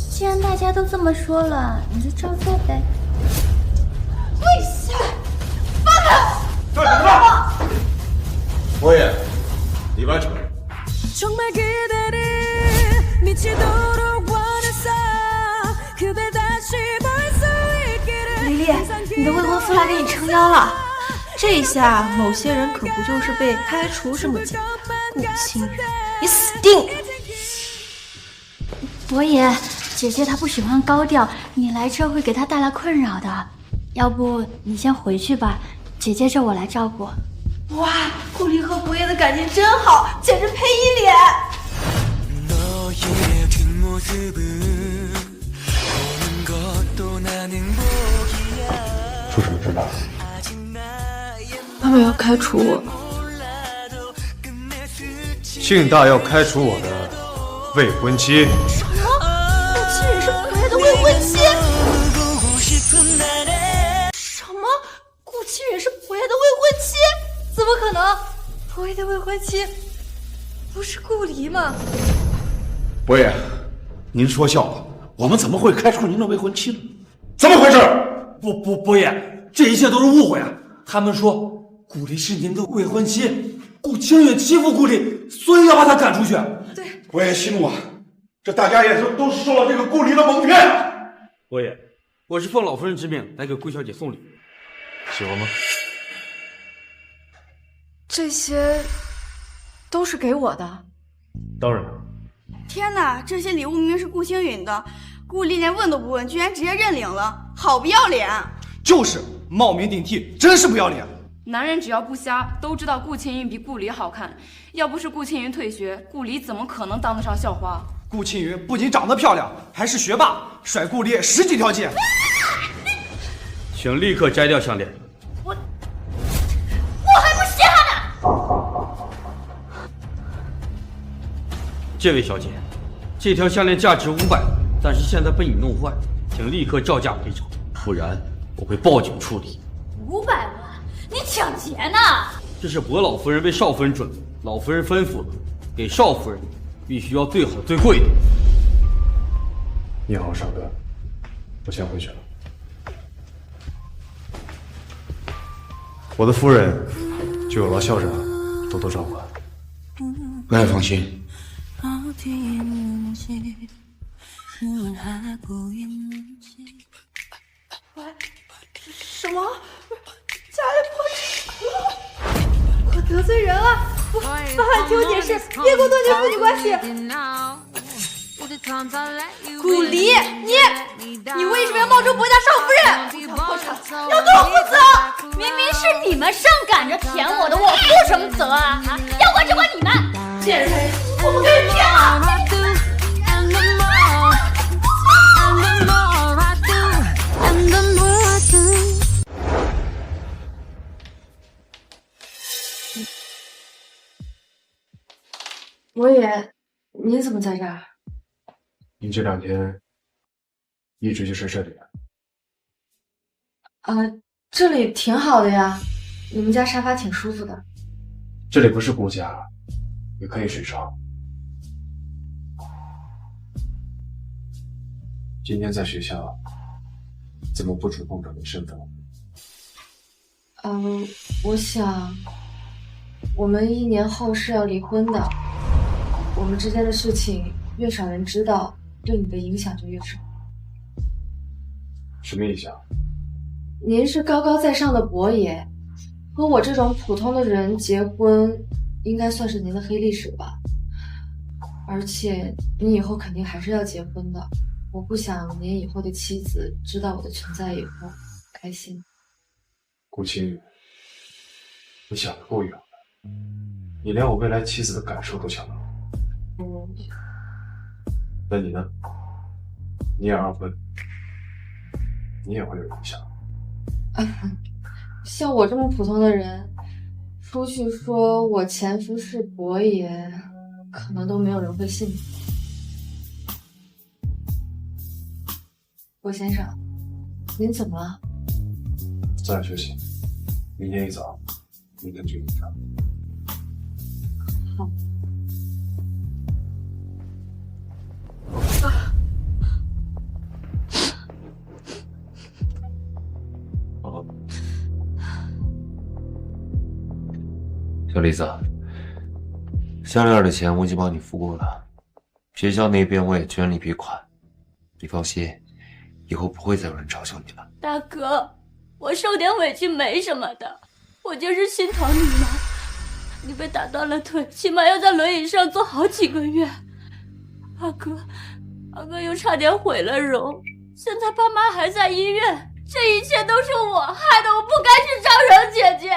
既然大家都这么说了，你就照做呗。跪下！放开！干什么？博爷，里边请。黎黎，你的未婚夫来给你撑腰了，这下某些人可不就是被开除这么简单？顾青允，你死定了！博爷，姐姐她不喜欢高调，你来这会给她带来困扰的。要不你先回去吧，姐姐这我来照顾。哇，顾离和博爷的感情真好，简直配一脸。出什么事了？爸爸要开除我。庆大要开除我的未婚妻。什么？顾青允是博爷的未婚妻？什么？顾青允是博爷的未婚妻？怎么可能？博爷的未婚妻不是顾离吗？博爷，您说笑了，我们怎么会开除您的未婚妻呢？怎么回事？博爷，这一切都是误会啊！他们说顾离是您的未婚妻，顾青允欺负顾离，所以要把他赶出去。对，博爷息怒啊！这大家也都受了这个顾离的蒙骗。博爷，我是奉老夫人之命来给顾小姐送礼，喜欢吗？这些都是给我的。当然了。天哪，这些礼物明明是顾青允的，顾离连问都不问，居然直接认领了，好不要脸！就是冒名顶替，真是不要脸。男人只要不瞎，都知道顾青云比顾离好看。要不是顾青云退学，顾离怎么可能当得上校花？顾青云不仅长得漂亮，还是学霸，甩顾离10几条街。请立刻摘掉项链。我还不稀罕呢！这位小姐，这条项链价值500，但是现在被你弄坏，请立刻照价赔偿，不然我会报警处理。500万，你抢劫呢？这是博老夫人为少夫人准备，老夫人吩咐了，给少夫人必须要最好最贵的。你好，少哥，我先回去了。我的夫人就有劳校长多多照顾。不要放心。什么？家里破产了？我得罪人了！范范，听我解释，别给我断绝父女关系。古离，你为什么要冒充薄家少夫人？破产要对我负责！明明是你们上赶着舔我的，我负什么责啊？要管就管你们！贱人，我不跟你骗了！伯爷，您怎么在这儿？你这2天一直就睡这里了？这里挺好的呀，你们家沙发挺舒服的。这里不是顾家，也可以睡床。今天在学校，怎么不主动表明身份？我想，我们1年后是要离婚的。我们之间的事情越少人知道，对你的影响就越少。什么影响？您是高高在上的伯爷，和我这种普通的人结婚，应该算是您的黑历史吧。而且您以后肯定还是要结婚的，我不想您以后的妻子知道我的存在以后开心。顾青雨，你想的够远了，你连我未来妻子的感受都想到了。那你呢？你也2婚，你也会有影响。像我这么普通的人，出去说我前夫是伯爷，可能都没有人会信。郭先生，您怎么了？早点休息，明天一早，明天就离开。好。小李子，项链的钱我已经帮你付过了，学校那边我也捐了一笔款，你放心，以后不会再有人嘲笑你了。大哥，我受点委屈没什么的，我就是心疼你嘛。你被打断了腿，起码要在轮椅上坐好几个月。阿哥又差点毁了容，现在爸妈还在医院，这一切都是我害的，我不该去招惹姐姐。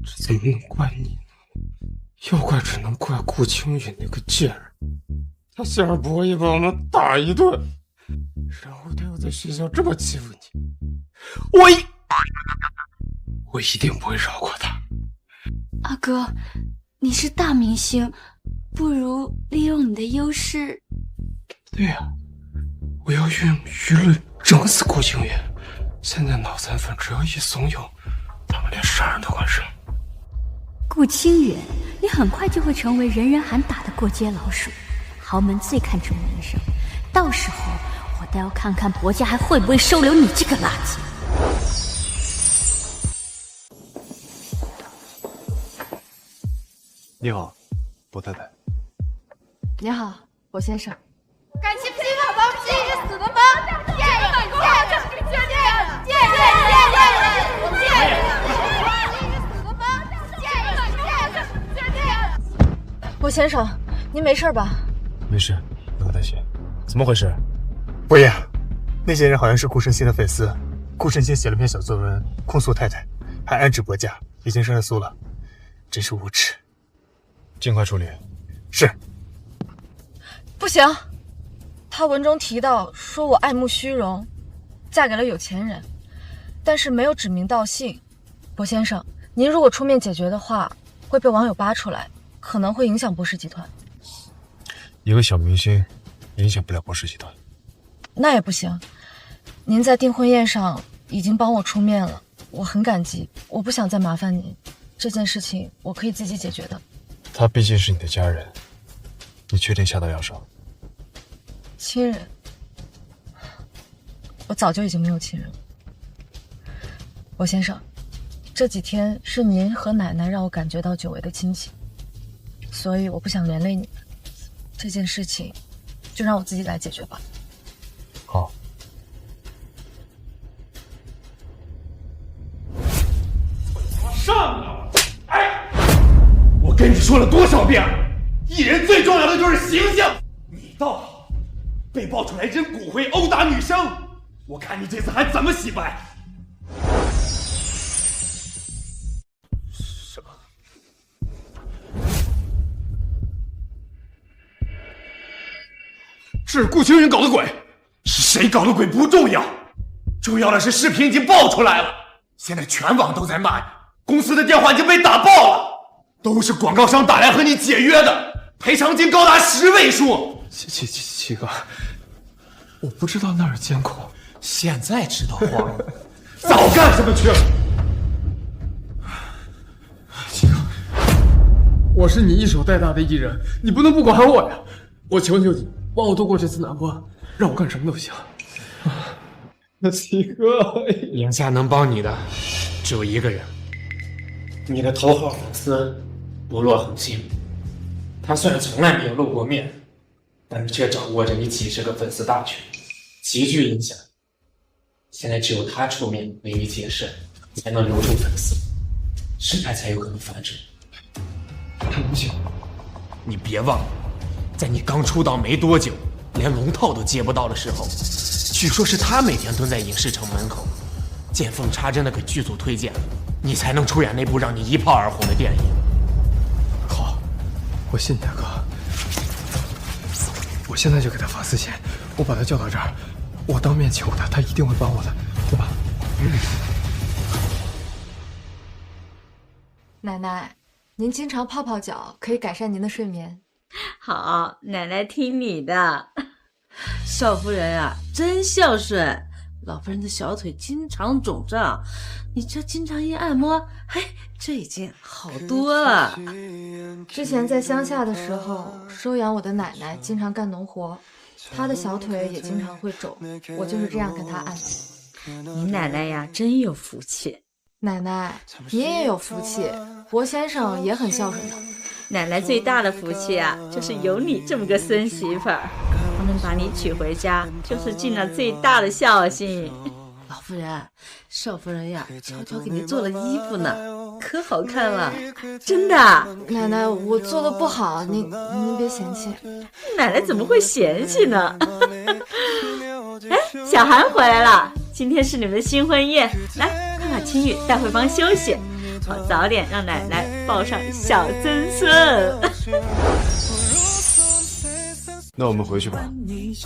这怎么能怪你呢？要怪只能怪顾青雨那个贱人，他想让伯爷把我们打一顿，然后他又在学校这么欺负你，我一定不会饶过他。阿哥，你是大明星，不如利用你的优势。对呀，我要用舆论整死顾青雨。现在脑残粉只要一怂恿，他们连杀人都敢上。顾青远，你很快就会成为人人喊打的过街老鼠，豪门最看重名声，到时候我倒要看看薄家还会不会收留你这个垃圾。你好，薄太太。你好，薄先生。感情不好吗？是一个死的吗？贱薄先生，您没事吧？没事，不用担心。怎么回事？伯爷，那些人好像是顾胜新的粉丝。顾胜新写了篇小作文控诉太太，还暗指薄家，已经上诉了，真是无耻。尽快处理。是。不行，他文中提到说我爱慕虚荣，嫁给了有钱人，但是没有指名道姓。薄先生，您如果出面解决的话，会被网友扒出来，可能会影响博氏集团。一个小明星影响不了博氏集团。那也不行，您在订婚宴上已经帮我出面了，我很感激，我不想再麻烦您，这件事情我可以自己解决的。他毕竟是你的家人，你确定下到药上？亲人，我早就已经没有亲人了。薄先生，这几天是您和奶奶让我感觉到久违的亲情，所以我不想连累你们，这件事情就让我自己来解决吧。好。边，艺人最重要的就是形象。你倒好，被爆出来扔骨灰、殴打女生，我看你这次还怎么洗白？什么？这是顾青云搞的鬼，是谁搞的鬼不重要，重要的是视频已经爆出来了，现在全网都在骂你，公司的电话已经被打爆了，都是广告商打来和你解约的，赔偿金高达10位数。七哥，我不知道那儿有监控，现在知道慌了，早干什么去了？七哥，我是你一手带大的艺人，你不能不管我呀！我求求你，帮我度过这次难关，让我干什么都行。七哥，眼下能帮你的只有一个人，你的头号粉丝不落恒星。他虽然从来没有露过面，但是却掌握着你几十个粉丝大群，极具影响。现在只有他出面为你解释，才能留住粉丝，事态才有可能反转。不行，你别忘了，在你刚出道没多久，连龙套都接不到的时候，据说是他每天蹲在影视城门口，见缝插针的给剧组推荐，你才能出演那部让你一炮而红的电影。好，我信你，哥。我现在就给他发私信，我把他叫到这儿，我当面求他，他一定会帮我的，对吧？奶奶，您经常泡泡脚，可以改善您的睡眠。好，奶奶听你的。少夫人啊，真孝顺。老夫人的小腿经常肿胀，你这经常一按摩，嘿，这已经好多了。之前在乡下的时候，收养我的奶奶经常干农活，她的小腿也经常会肿，我就是这样跟她按的。你奶奶呀，真有福气。奶奶，您也有福气，博先生也很孝顺的。奶奶最大的福气啊，就是有你这么个孙媳妇儿，我能把你娶回家，就是尽了最大的孝心。老夫人，少夫人呀，悄悄给您做了衣服呢，可好看了，真的。奶奶，我做的不好，您别嫌弃。奶奶怎么会嫌弃呢？哎，小韩回来了，今天是你们的新婚宴，来，快把青雨带回房休息。好，早点让奶奶抱上小曾孙。那我们回去吧。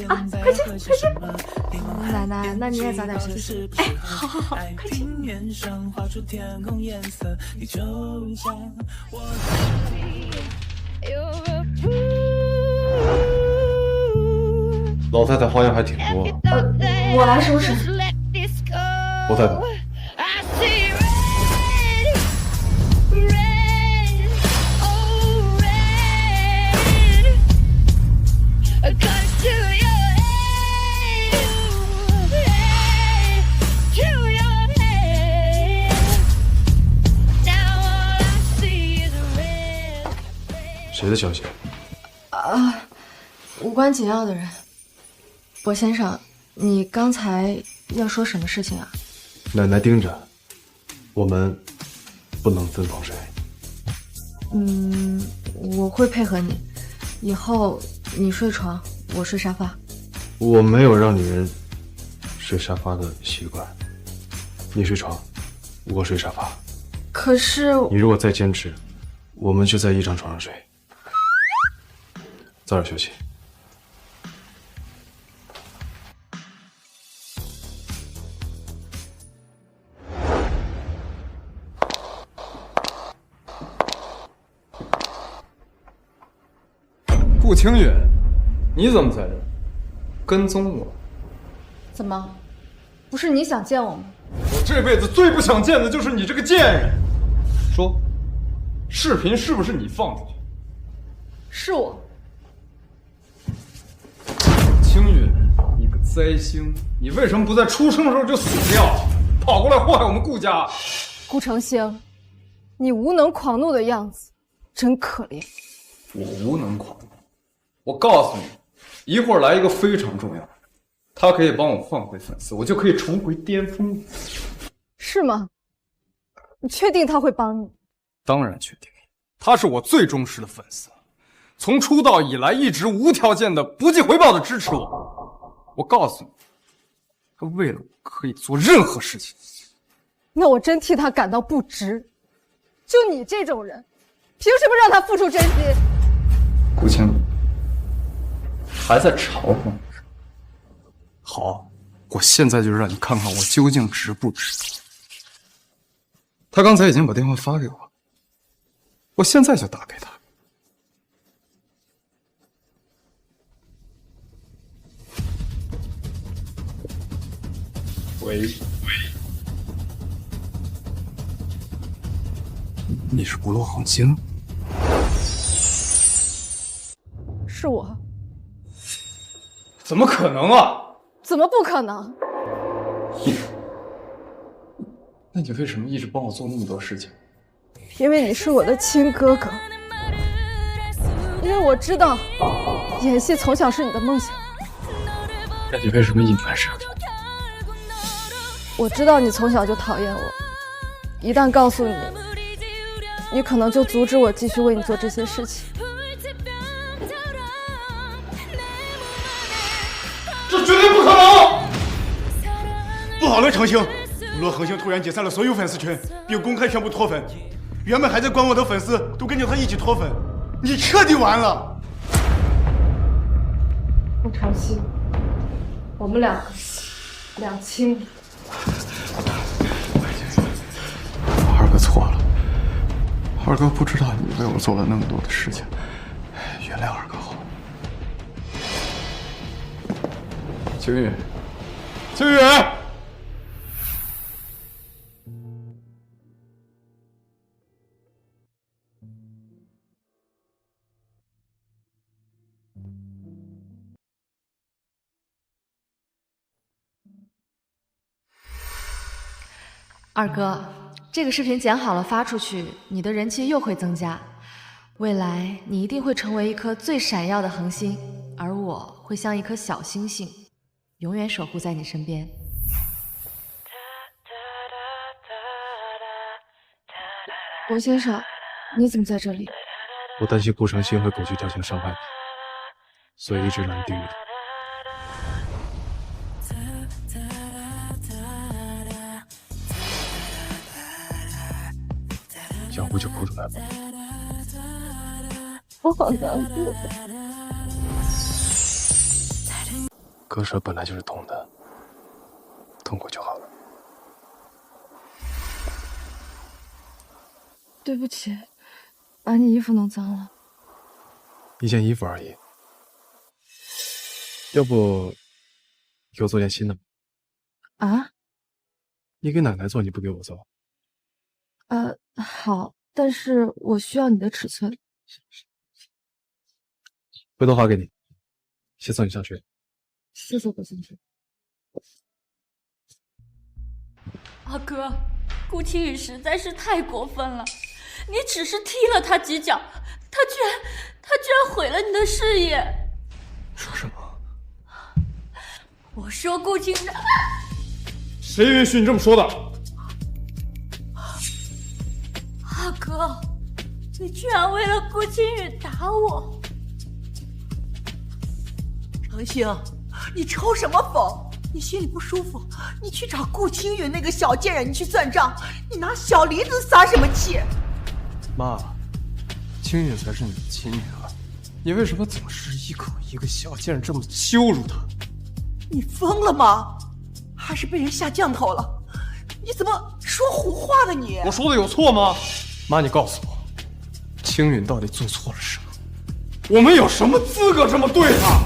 啊，快去快去！奶奶，那你也早点休息。哎，好好好，快去。老太太花样还挺多。我来收拾。老太太。谁的消息？无关紧要的人。博先生，你刚才要说什么事情啊？奶奶盯着，我们不能分房睡。我会配合你，以后你睡床，我睡沙发。我没有让女人睡沙发的习惯，你睡床，我睡沙发。可是你如果再坚持，我们就在一张床上睡。早点休息。顾青云，你怎么在这儿？跟踪我？怎么？不是你想见我吗？我这辈子最不想见的就是你这个贱人。说，视频是不是你放出去？是我。青云，你个灾星，你为什么不在出生的时候就死掉，跑过来祸害我们顾家？顾成星，你无能狂怒的样子真可怜。我无能狂怒，我告诉你，一会儿来一个非常重要的，他可以帮我换回粉丝，我就可以重回巅峰。是吗？你确定他会帮你？当然确定，他是我最忠实的粉丝。从出道以来一直无条件的、不计回报的支持我。我告诉你，他为了我可以做任何事情。那我真替他感到不值。就你这种人，凭什么让他付出真心？顾青，还在嘲讽我？好，我现在就让你看看我究竟值不值。他刚才已经把电话发给我，我现在就打给他。喂，你是不落红星？是我？怎么可能啊？怎么不可能？那你为什么一直帮我做那么多事情？因为你是我的亲哥哥，因为我知道演戏从小是你的梦想。那你为什么隐瞒着？我知道你从小就讨厌我，一旦告诉你，你可能就阻止我继续为你做这些事情。这绝对不可能！不好了，程星，罗恒星突然解散了所有粉丝群，并公开宣布脱粉。原本还在观望的粉丝都跟着他一起脱粉，你彻底完了。顾长熙，我们两清。二哥错了，二哥不知道你为我做了那么多的事情，原谅二哥好。青雨，青雨，二哥，这个视频剪好了发出去，你的人气又会增加。未来你一定会成为一颗最闪耀的恒星，而我会像一颗小星星，永远守护在你身边。罗先生，你怎么在这里？我担心顾长兴会狗急跳墙伤害你，所以一直让你盯着他。想哭就哭出来吧。我好难过。割舍本来就是痛的，痛过就好了。对不起，把你衣服弄脏了。一件衣服而已，要不给我做件新的吧？啊？你给奶奶做，你不给我做？好，但是我需要你的尺寸。回头发给你，先送你上学。谢谢顾先生。阿哥，顾青雨实在是太过分了，你只是踢了他几脚，他居然毁了你的事业。说什么？我说顾青雨，谁允许你这么说的？阿哥，你居然为了顾青雨打我！程星，你抽什么风？你心里不舒服，你去找顾青雨那个小贱人，你去算账。你拿小梨子撒什么气？妈，青雨才是你的亲女儿，你为什么总是一口一个小贱人这么羞辱她？你疯了吗？还是被人下降头了？你怎么说胡话呢你？我说的有错吗？妈，你告诉我，青允到底做错了什么？我们有什么资格这么对她？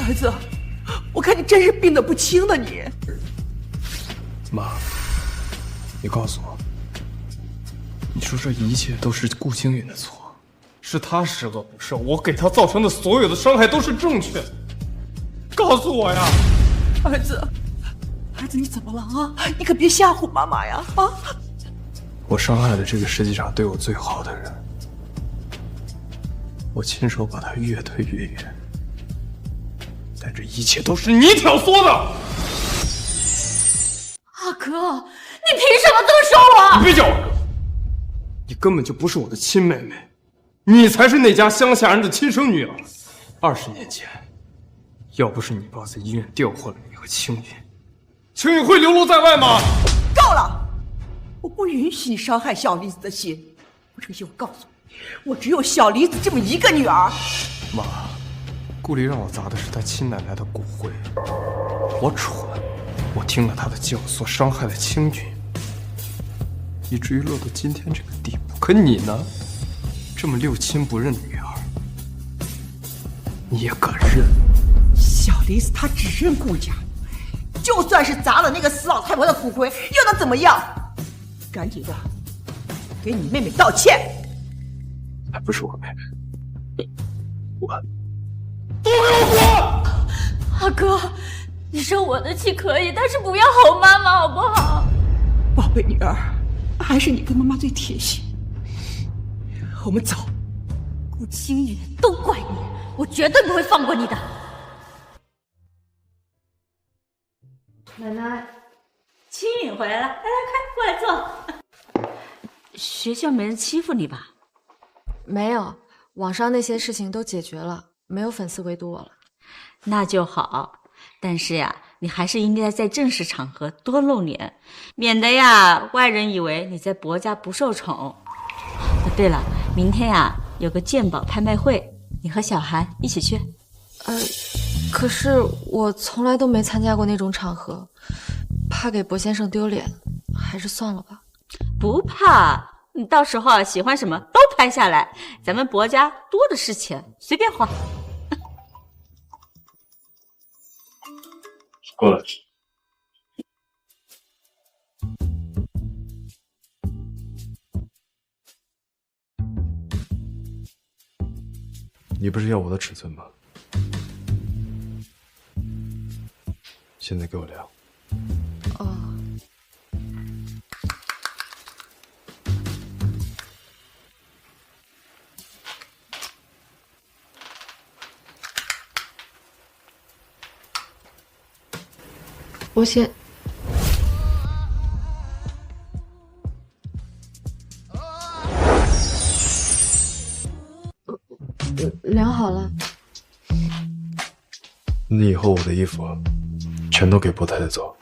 儿子，我看你真是病得不轻呢你。妈，你告诉我，你说这一切都是顾青允的错，是她十恶不赦，我给她造成的所有的伤害都是正确的，告诉我呀！儿子，你怎么了啊？你可别吓唬妈妈呀！啊！我伤害了这个世界上对我最好的人，我亲手把他越推越远，但这一切都是你挑唆的。阿哥，你凭什么这么说我？你别叫我哥，你根本就不是我的亲妹妹，你才是那家乡下人的亲生女儿。20年前，要不是你爸在医院调获了你和青云，青云会流落在外吗？够了！我不允许你伤害小梨子的心。程曦，我告诉你，我只有小梨子这么一个女儿。妈，顾里让我砸的是他亲奶奶的骨灰，我蠢，我听了他的教唆，伤害了青云，以至于落到今天这个地步。可你呢？这么六亲不认的女儿，你也敢认？小梨子她只认顾家，就算是砸了那个死老太婆的骨灰，又能怎么样？赶紧的，给你妹妹道歉。还不是我妹妹，我都给我滚！阿哥，你生我的气可以，但是不要吼妈妈好不好？宝贝女儿，还是你跟妈妈最贴心。我们走。顾青云，都怪你，我绝对不会放过你的。奶奶，青云回来了，来来，快过来坐。学校没人欺负你吧？没有，网上那些事情都解决了，没有粉丝围堵我了。那就好，但是呀，你还是应该在正式场合多露脸，免得呀外人以为你在薄家不受宠。对了，明天呀有个鉴宝拍卖会，你和小韩一起去。可是我从来都没参加过那种场合，怕给薄先生丢脸，还是算了吧。不怕，你到时候喜欢什么都拍下来，咱们薄家多的是钱，随便花。够了。你不是要我的尺寸吗？现在给我量。哦。我先。量好了。你以后我的衣服全都给薄太太做。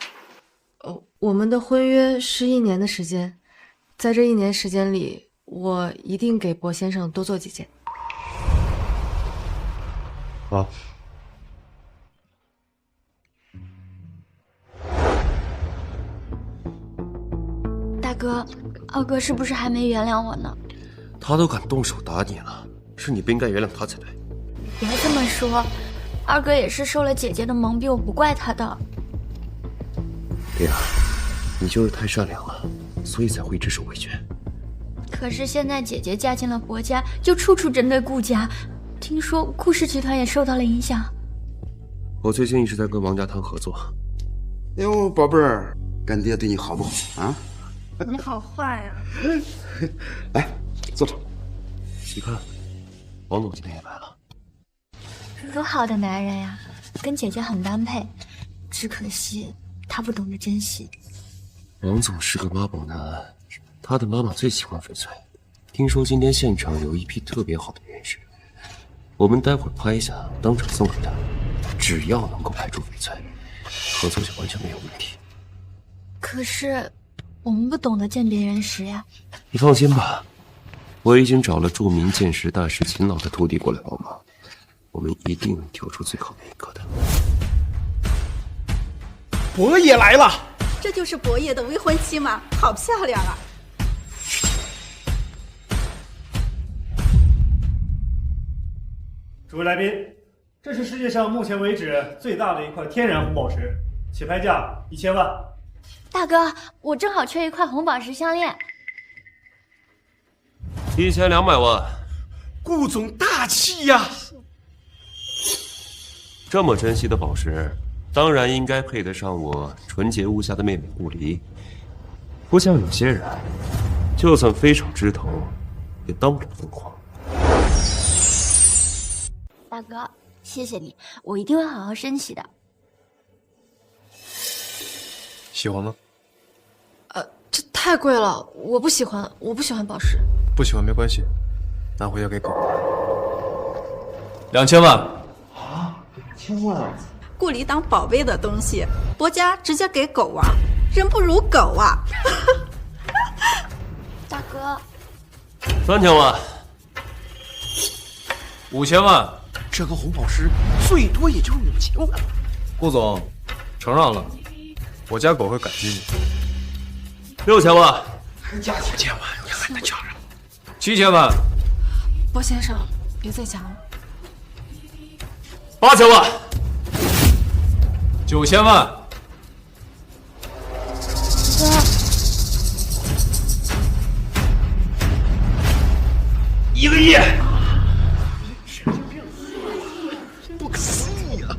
我们的婚约是1年的时间，在这1年时间里，我一定给薄先生多做几件。好。大哥，二哥是不是还没原谅我呢？他都敢动手打你了，是你不应该原谅他才对。别这么说，二哥也是受了姐姐的蒙蔽，我不怪他的。对呀，你就是太善良了，所以才会一直受委屈。可是现在姐姐嫁进了薄家，就处处针对顾家，听说顾氏集团也受到了影响。我最近一直在跟王家谈合作。哎呦，宝贝儿，干爹对你好不好啊？你好坏呀！来，坐着。你看，王总今天也来了。多好的男人呀，跟姐姐很般配，只可惜他不懂得珍惜。王总是个妈宝男，他的妈妈最喜欢翡翠。听说今天现场有一批特别好的原石，我们待会儿拍下，当场送给他。只要能够拍出翡翠，合作就完全没有问题。可是我们不懂得鉴别人石呀。你放心吧，我已经找了著名鉴石大师秦老的徒弟过来帮忙，我们一定能挑出最好的一个的。伯爷来了，这就是伯爷的未婚妻吗？好漂亮啊！诸位来宾，这是世界上目前为止最大的一块天然红宝石，起拍价1000万。大哥，我正好缺一块红宝石项链。1200万。顾总大气呀！这么珍惜的宝石，当然应该配得上我纯洁无瑕的妹妹顾离。不像有些人，就算飞手指头，也当不了凤凰。大哥，谢谢你，我一定会好好珍惜的。喜欢吗？这太贵了，我不喜欢，我不喜欢宝石。不喜欢没关系，那回要给狗玩。2000万。啊，2000万！顾里当宝贝的东西，伯家直接给狗玩，人不如狗啊！大哥，3000万，5000万。这个红宝石最多也就5000万。顾总，承让了，我家狗会感激你。6000万，还加5000万，你还能加上？7000万。薄先生，别再讲了。8000万，9000万。哥，1个亿！不可思议啊！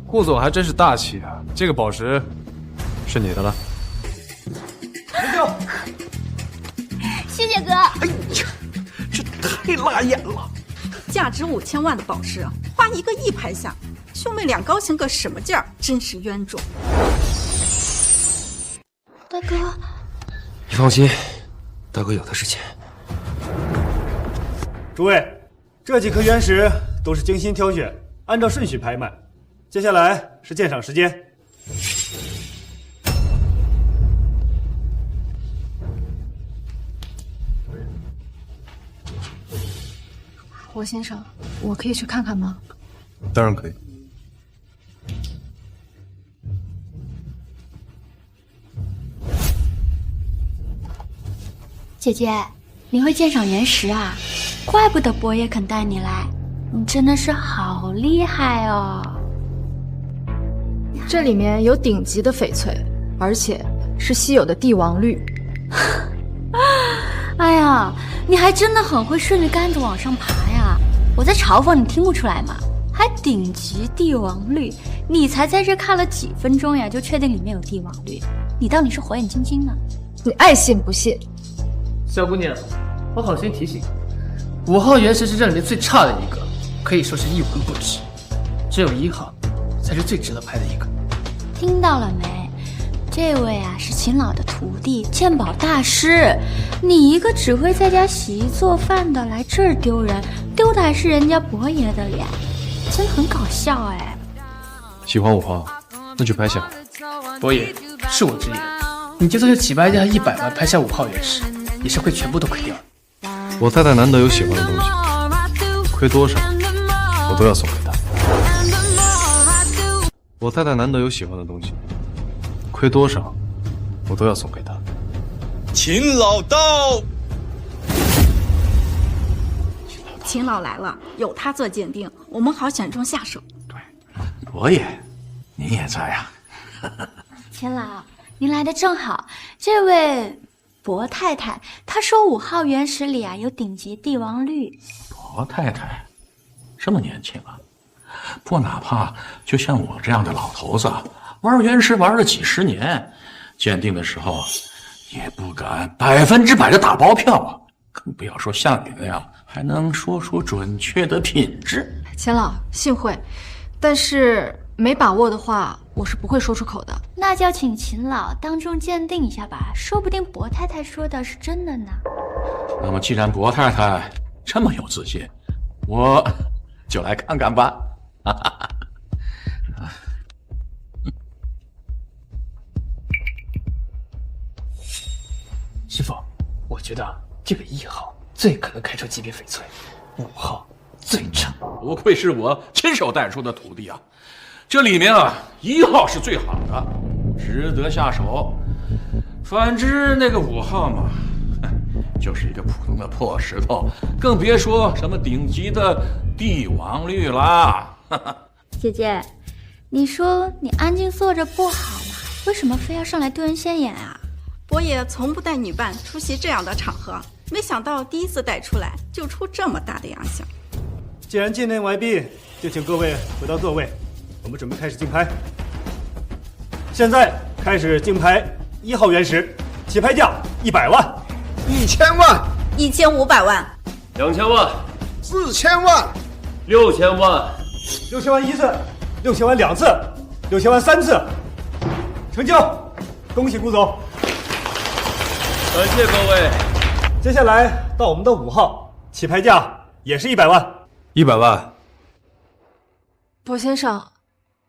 顾总还真是大气啊！这个宝石是你的了。谢谢哥。哎呀，这太辣眼了！价值5000万的宝石，花1个亿拍下，兄妹俩高兴个什么劲儿？真是冤种！大哥，你放心，大哥有的是钱。诸位，这几颗原石都是精心挑选，按照顺序拍卖。接下来是鉴赏时间。薄先生，我可以去看看吗？当然可以。姐姐，你会鉴赏原石啊？怪不得伯爷肯带你来，你真的是好厉害哦！这里面有顶级的翡翠，而且是稀有的帝王绿。哎呀，你还真的很会顺着杆子往上爬呀！我在嘲讽你，听不出来吗？还顶级帝王绿，你才在这看了几分钟呀，就确定里面有帝王绿？你当你是火眼金睛呢？你爱信不信。小姑娘，我好心提醒，5号原石是这里面最差的一个，可以说是一文不值，只有1号才是最值得拍的一个。听到了没？这位啊是秦老的徒弟，鉴宝大师。你一个只会在家洗衣做饭的，来这儿丢人，丢的还是人家伯爷的脸，真的很搞笑哎。喜欢5号，那就拍下。伯爷，恕我直言，你就算是起拍价100万拍下5号原石，也是会全部都亏掉的。我太太难得有喜欢的东西，亏多少我都要送给她。我太太难得有喜欢的东西，亏多少我都要送给她。秦老到，秦老来了，有他做鉴定，我们好险中下手。伯爷，您也在呀？秦老，您来的正好。这位薄太太，她说5号原石里啊有顶级帝王绿。薄太太，这么年轻啊？不过哪怕就像我这样的老头子，玩原石玩了几十年，鉴定的时候也不敢100%的打包票啊，更不要说像你那样还能说出准确的品质。秦老，幸会，但是没把握的话，我是不会说出口的。那就请秦老当众鉴定一下吧，说不定薄太太说的是真的呢。那么既然薄太太这么有自信，我就来看看吧。师傅，我觉得这个1号最可能开出级别翡翠，5号最差。不愧是我亲手带出的徒弟啊！这里面啊，1号是最好的，值得下手。反之那个5号嘛，就是一个普通的破石头，更别说什么顶级的帝王绿啦。姐姐，你说你安静坐着不好吗？为什么非要上来丢人现眼啊？伯爷从不带女伴出席这样的场合，没想到第一次带出来就出这么大的洋相。既然鉴定完毕，就请各位回到座位，我们准备开始竞拍。现在开始竞拍1号原石，起拍价100万、1000万、 1500万、2000万、4000万、 6000万、6000万1次、6000万2次、6000万3次，成交！恭喜顾总，感谢各位。接下来到我们的5号，起拍价也是100万。100万。薄先生，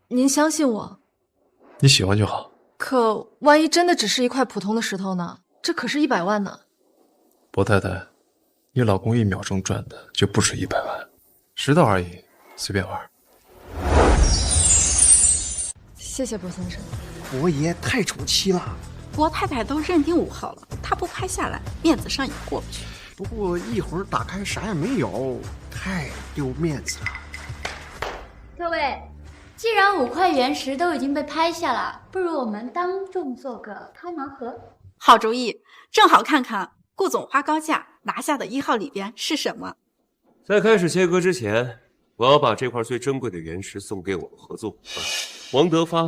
您相信我。你喜欢就好。可万一真的只是一块普通的石头呢？这可是100万呢。薄太太，你老公1秒钟赚的就不止100万，石头而已，随便玩。谢谢薄先生。伯爷太宠妻了，薄太太都认定5号了，他不拍下来，面子上也过不去。不过一会儿打开啥也没有，太丢面子了。各位，既然5块原石都已经被拍下了，不如我们当众做个开盲盒。好主意，正好看看顾总花高价拿下的1号里边是什么。在开始切割之前，我要把这块最珍贵的原石送给我们合作伙伴王德发，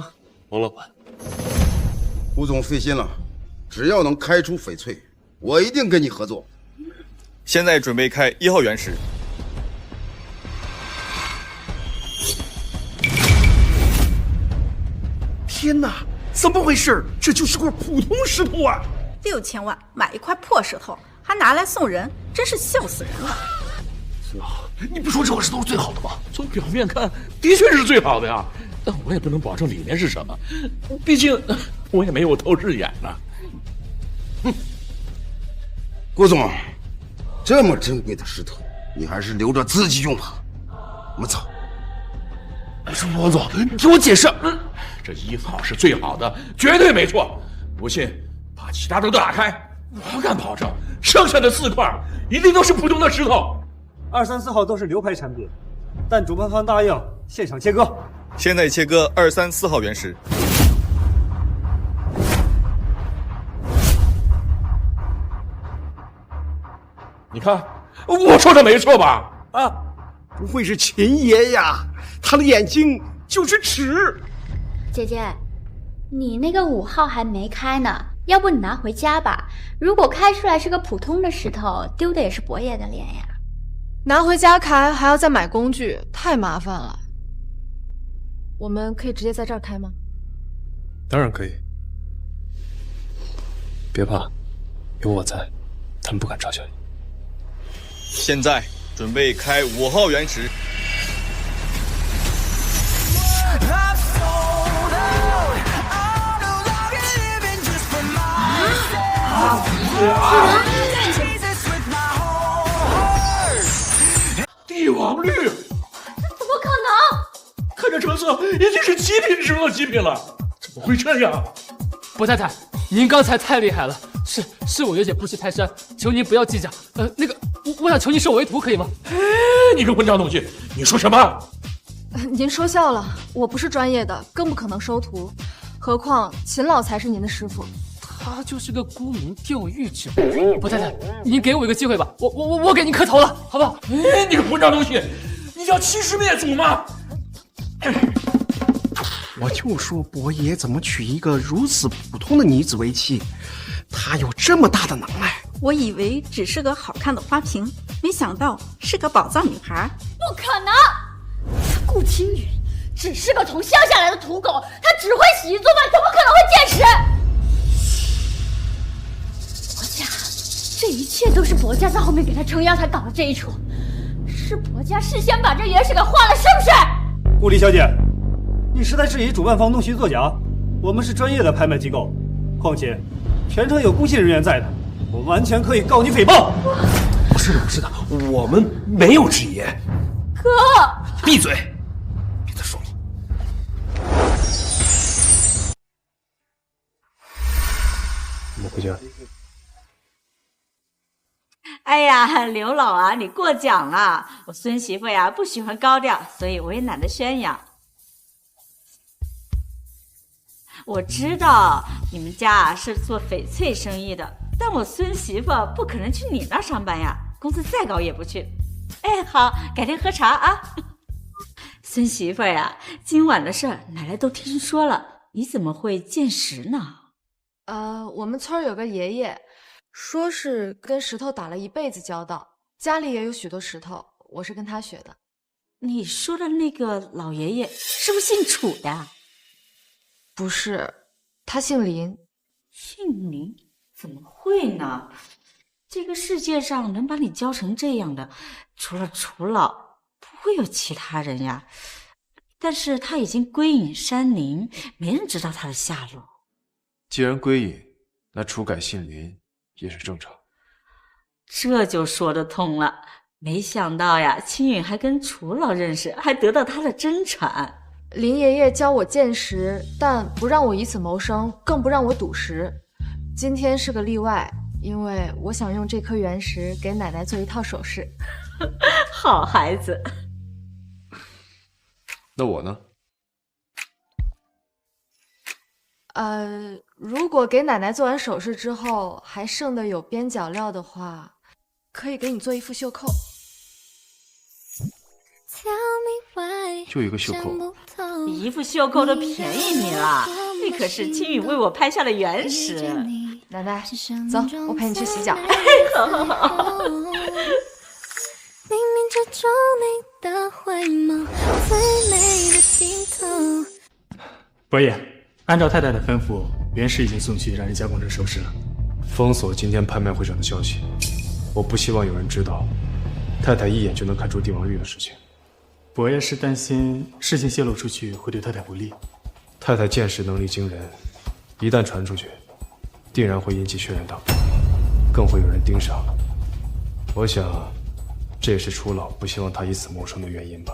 王老板。顾总费心了，只要能开出翡翠，我一定跟你合作。现在准备开1号原石。天哪，怎么回事？这就是块普通石头啊！6000万买一块破石头，还拿来送人，真是笑死人了。是啊，你不说这块石头是最好的吗？从表面看，的确是最好的呀。但我也不能保证里面是什么，毕竟我也没有透视眼呢。哼，顾总，这么珍贵的石头，你还是留着自己用吧。我们走。是王总，你听我解释。这1号是最好的，绝对没错。不信，把其他都打开，我敢保证，剩下的4块一定都是普通的石头。2、3、4号都是流拍产品，但主办方答应现场切割。现在切割2、3、4号原石。你看，我说的没错吧？啊，不会是秦爷呀？他的眼睛就是尺。姐姐，你那个5号还没开呢，要不你拿回家吧？如果开出来是个普通的石头，丢的也是伯爷的脸呀。拿回家开还要再买工具，太麻烦了。我们可以直接在这儿开吗？当然可以。别怕，有我在，他们不敢嘲笑你。现在准备开5号原石。帝王绿，怎么可能？看这成色，已经是极品中的极品了，怎么会这样？薄太太，您刚才太厉害了，是我有点不识泰山，求您不要计较。那个，我想求您收我为徒，可以吗？你个混账东西，你说什么？您说笑了，我不是专业的，更不可能收徒，何况秦老才是您的师傅。他就是个沽名钓誉之人。薄太太，您给我一个机会吧，我给您磕头了，好不好？你个混账东西，你要欺师灭祖吗？我就说伯爷怎么娶一个如此普通的女子为妻，她有这么大的能耐。我以为只是个好看的花瓶，没想到是个宝藏女孩。不可能，她顾青云只是个从乡下来的土狗，她只会洗衣做饭，怎么可能会见识？薄家，这一切都是薄家在后面给他撑腰才搞的这一出，是薄家事先把这原石给换了，是不是？顾丽小姐，你是在质疑主办方弄虚作假？我们是专业的拍卖机构，况且全程有公信人员在的，我完全可以告你诽谤。不是的，我们没有质疑。哥，闭嘴，别再说了。我们回家。哎呀，刘老啊，你过奖了。我孙媳妇呀不喜欢高调，所以我也懒得宣扬。我知道你们家是做翡翠生意的，但我孙媳妇不可能去你那儿上班呀，工资再高也不去。哎，好，改天喝茶啊。孙媳妇呀，今晚的事儿奶奶都听说了，你怎么会见识呢？我们村有个爷爷，说是跟石头打了一辈子交道，家里也有许多石头，我是跟他学的。你说的那个老爷爷是不是姓楚的？不是，他姓林。姓林？怎么会呢？这个世界上能把你教成这样的，除了楚老，不会有其他人呀。但是他已经归隐山林，没人知道他的下落。既然归隐，那楚改姓林也是正常。这就说得通了。没想到呀，青允还跟楚老认识，还得到他的真传。林爷爷教我剑识，但不让我以此谋生，更不让我赌石。今天是个例外，因为我想用这颗原石给奶奶做一套首饰。好孩子。那我呢？如果给奶奶做完首饰之后还剩的有边角料的话，可以给你做一副袖扣。就一个袖扣，一副袖扣都便宜你了，那可是青允为我拍下的原石。奶奶，走，我陪你去洗脚。好好好。冥冥之中你的回眸，最美的镜头。伯爷，按照太太的吩咐，原石已经送去让人加工成首饰了。封锁今天拍卖会上的消息，我不希望有人知道太太一眼就能看出帝王绿的事情。伯爷是担心事情泄露出去会对太太不利。太太见识能力惊人，一旦传出去，定然会引起轩然大波，更会有人盯上。我想，这也是楚老不希望他以此谋生的原因吧。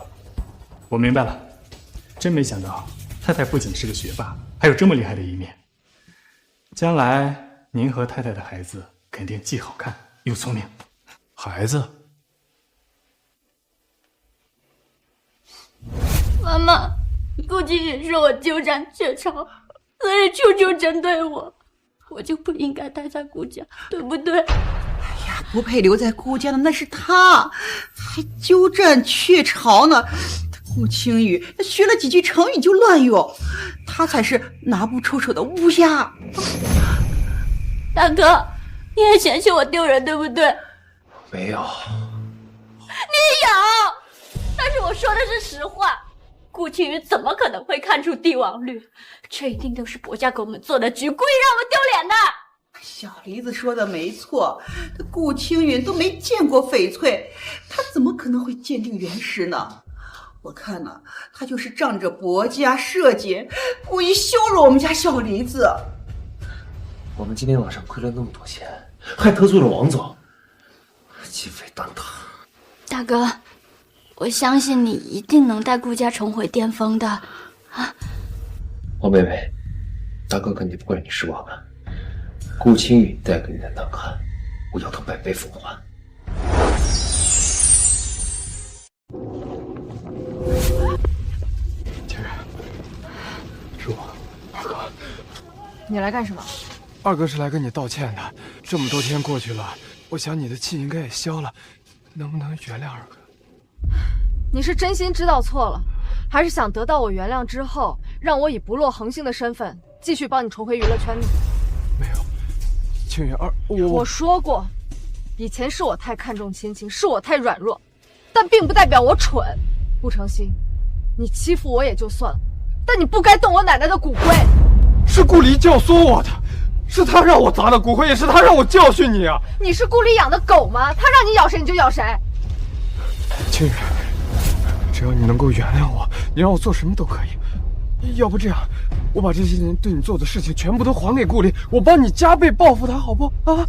我明白了，真没想到太太不仅是个学霸，还有这么厉害的一面。将来您和太太的孩子肯定既好看又聪明。孩子？妈妈，顾青允是我鸠占鹊巢，所以处处针对我，我就不应该待在顾家，对不对？哎呀，不配留在顾家的那是他，还鸠占鹊巢呢。顾青允那学了几句成语就乱用，他才是拿不出手的乌鸦。大哥，你也嫌弃我丢人，对不对？没有。你有，但是我说的是实话。顾青允怎么可能会看出帝王绿？这一定都是薄家狗们做的局，故意让我们丢脸的。小梨子说的没错，顾青允都没见过翡翠，他怎么可能会鉴定原石呢？我看呢，他就是仗着薄家社稷，故意羞辱我们家小梨子。我们今天晚上亏了那么多钱，还得罪了王总，鸡飞蛋打。大哥，我相信你一定能带顾家重回巅峰的啊！王妹妹，大哥肯定不会让你失望的。顾青允带给你的难堪，我要他百倍奉还。青允，是我，二哥。你来干什么？二哥是来跟你道歉的。这么多天过去了，我想你的气应该也消了，能不能原谅二哥？你是真心知道错了，还是想得到我原谅之后，让我以不落恒星的身份继续帮你重回娱乐圈呢？没有，青允我说过，以前是我太看重亲情，是我太软弱，但并不代表我蠢。顾成心，你欺负我也就算了，但你不该动我奶奶的骨灰。是顾离教唆我的，是他让我砸的骨灰，也是他让我教训你啊！你是顾离养的狗吗？他让你咬谁你就咬谁。青允，只要你能够原谅我，你让我做什么都可以。要不这样，我把这些年对你做的事情全部都还给顾离，我帮你加倍报复他，好不？啊！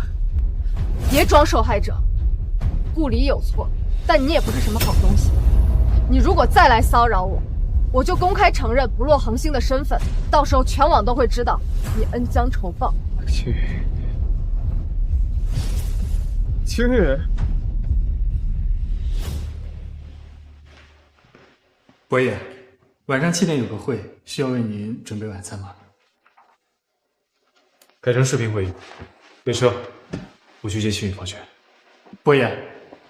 别装受害者，顾离有错，但你也不是什么好东西。你如果再来骚扰我，我就公开承认不落恒星的身份，到时候全网都会知道你恩将仇报。青允，青允。伯爷，晚上7点有个会，需要为您准备晚餐吗？改成视频会议。列车，我去接青允放学。伯爷，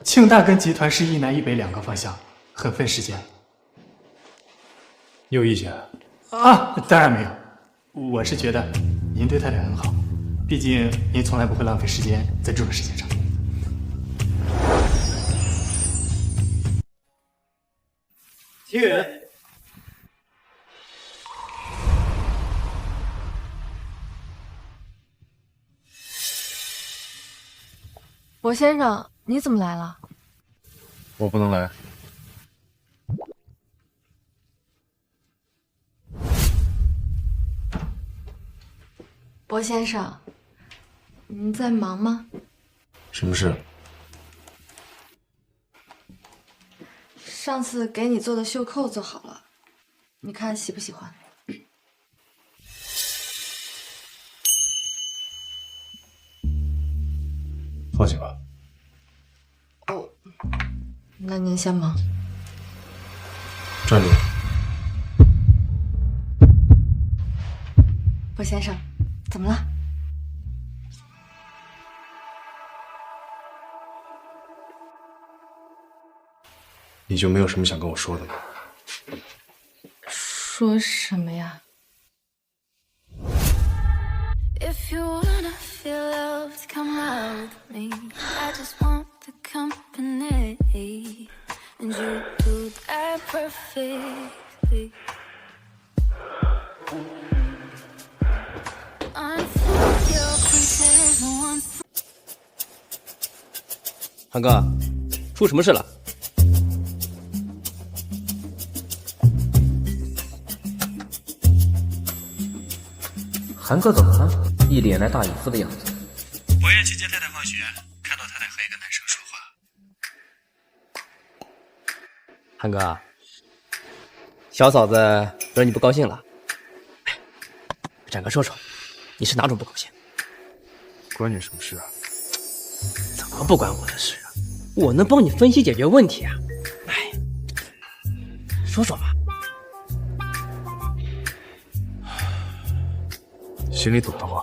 庆大跟集团是一南一北2个方向，很费时间。你有意见？啊，当然没有。我是觉得您对太太很好，毕竟您从来不会浪费时间在这种事情上。青允，薄先生，你怎么来了？我不能来。薄先生，你在忙吗？什么事？上次给你做的袖扣做好了，你看喜不喜欢？放心吧。哦，那您先忙。站住！薄先生，怎么了？你就没有什么想跟我说的吗？说什么呀？If you wanna feel loved, come out with me. I just want the company, and you do that perfectly. Unfold your pieces one. 韩哥，出什么事了？韩哥怎么了？一脸来大姨夫的样子。博彦去接太太放学，看到太太和一个男生说话。韩哥，小嫂子惹你不高兴了？展哥说说，你是哪种不高兴？关你什么事啊？怎么不关我的事啊？我能帮你分析解决问题啊！哎，说说嘛。心里懂得慌，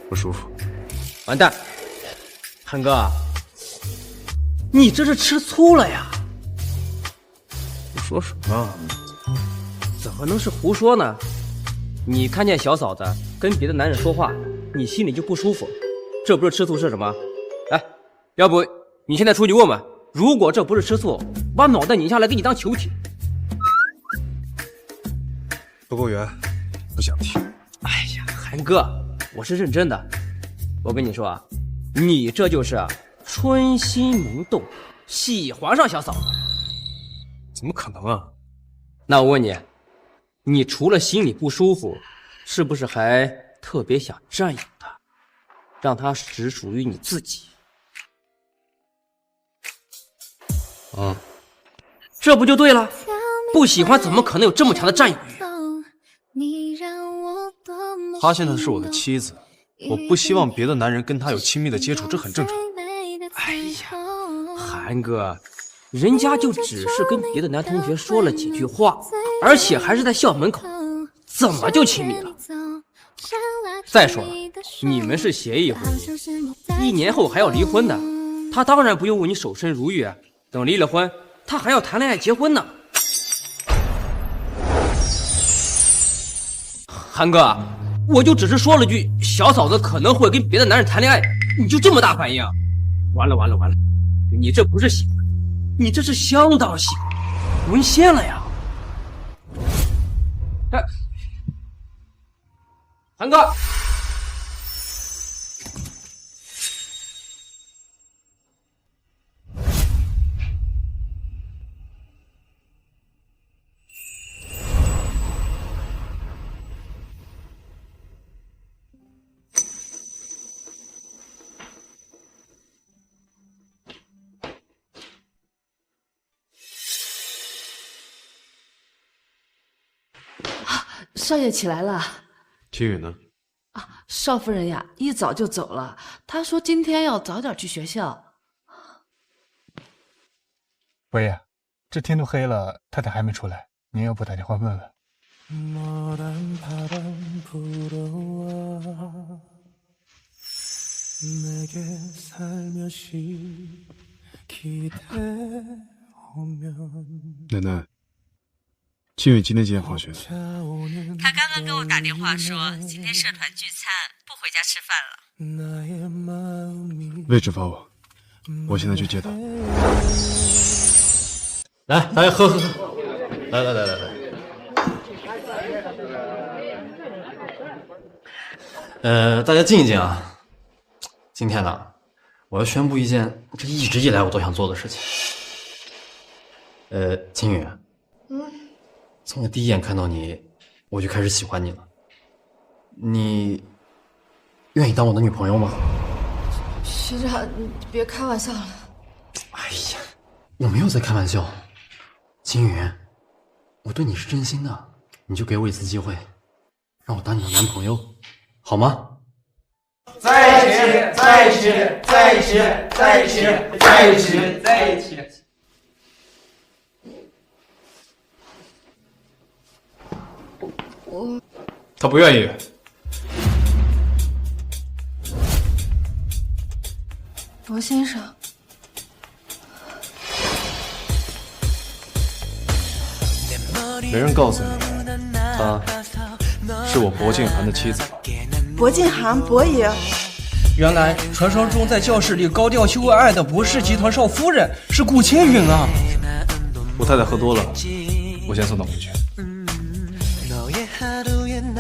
不舒服。完蛋，韩哥，你这是吃醋了呀？你说什么？怎么能是胡说呢？你看见小嫂子跟别的男人说话，你心里就不舒服，这不是吃醋是什么？哎，要不你现在出去问问，如果这不是吃醋，把脑袋拧下来给你当球体。不够圆，不想听。哎呀，韩哥，我是认真的。我跟你说啊，你这就是春心萌动，喜欢上小嫂子。怎么可能啊？那我问你，你除了心里不舒服，是不是还特别想占有她，让她只属于你自己？这不就对了？不喜欢怎么可能有这么强的占有欲？她现在是我的妻子，我不希望别的男人跟她有亲密的接触，这很正常。哎呀，韩哥，人家就只是跟别的男同学说了几句话，而且还是在校门口，怎么就亲密了？再说了，你们是协议婚姻，1年后还要离婚的，他当然不用为你守身如玉，等离了婚，他还要谈恋爱结婚呢。韩哥，我就只是说了句小嫂子可能会跟别的男人谈恋爱，你就这么大反应？完了完了完了，你这不是喜欢，你这是相当喜欢，沦陷了呀！哎，韩哥，少爷起来了。青雨呢？少夫人呀，一早就走了。她说今天要早点去学校。伯爷，这天都黑了，太太还没出来，您要不打电话问问？奶奶，青雨今天几点放学？他刚刚跟我打电话说，今天社团聚餐，不回家吃饭了。位置发我，我现在去接他。来，大家喝，来。大家静一静啊。今天呢，我要宣布一件这一直以来我都想做的事情。金宇，从我第一眼看到你，我就开始喜欢你了。你愿意当我的女朋友吗？学长，你别开玩笑了。哎呀，我没有在开玩笑。金宇，我对你是真心的，你就给我一次机会，让我当你的男朋友，好吗？在一起，在一起，在一起，在一起，在一起，在一起。他不愿意。罗先生，没人告诉你，她是我薄静涵的妻子吧？薄静涵，薄爷。原来传说中在教室里高调秀恩爱的博氏集团少夫人是顾青云啊！我太太喝多了，我先送她回去。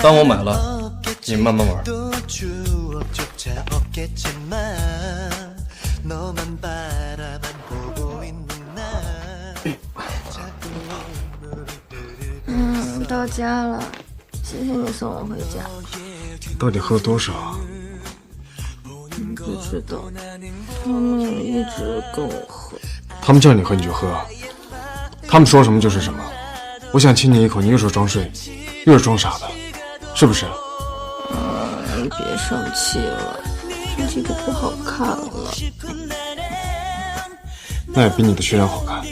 单我买了，你们慢慢玩。到家了，谢谢你送我回家。到底喝了多少？不知道，他们一直跟我喝。他们叫你喝你就喝，他们说什么就是什么。我想亲你一口，你又说装睡，又是装傻的，是不是？你别生气了，生气就不好看了。那也比你的学长好看。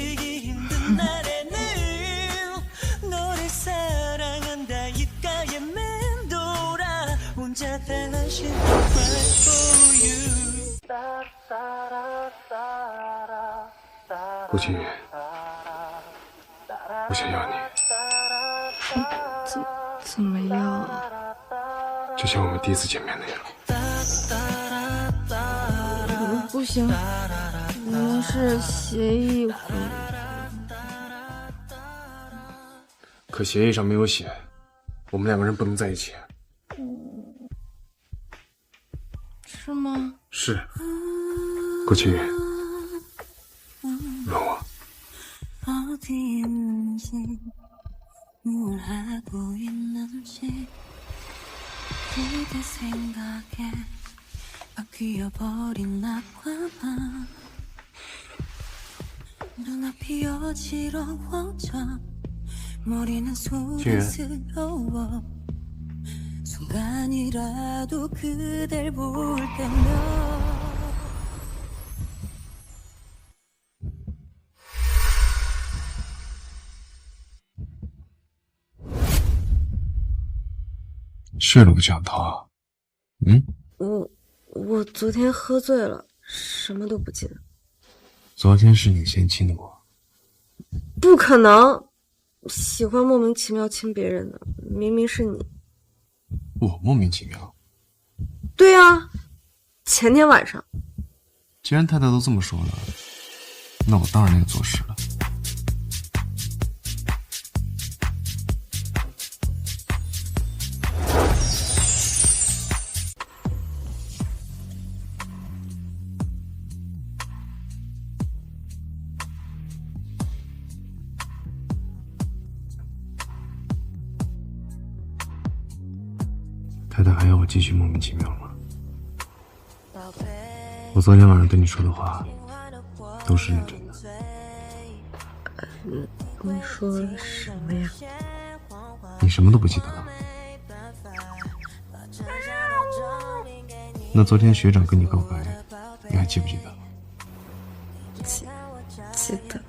顾青云，我想要你。怎么样？就像我们第一次见面那样。不行，我们是协议婚。可协议上没有写，我们两个人不能在一起。是吗？是。顾青云，吻我。 어디 있는지 뭘 하고 있는지 그대 생각에 바뀌어버린 낮과밤 눈앞이 어지러워져 머리는 소란스러워 순간이라도 그댈 볼 때면睡了个觉他，我昨天喝醉了，什么都不记得。昨天是你先亲的我，不可能，喜欢莫名其妙亲别人的，明明是你。我莫名其妙。对啊，前天晚上。既然太太都这么说了，那我当然要做事了。 太太还要我继续莫名其妙吗？我昨天晚上对你说的话，都是认真的。你说什么呀？你什么都不记得了？那昨天学长跟你告白，你还记不记得？记得。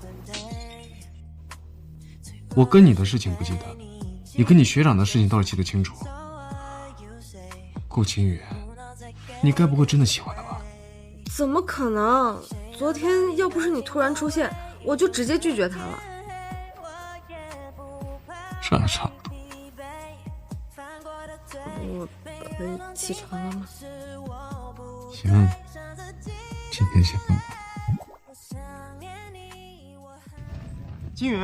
我跟你的事情不记得，你跟你学长的事情倒是记得清楚。 顾青雨，你该不会真的喜欢他吧？怎么可能？昨天要不是你突然出现，我就直接拒绝他了。这还差不多。我可以起床了吗？行，今天先放过。金宇，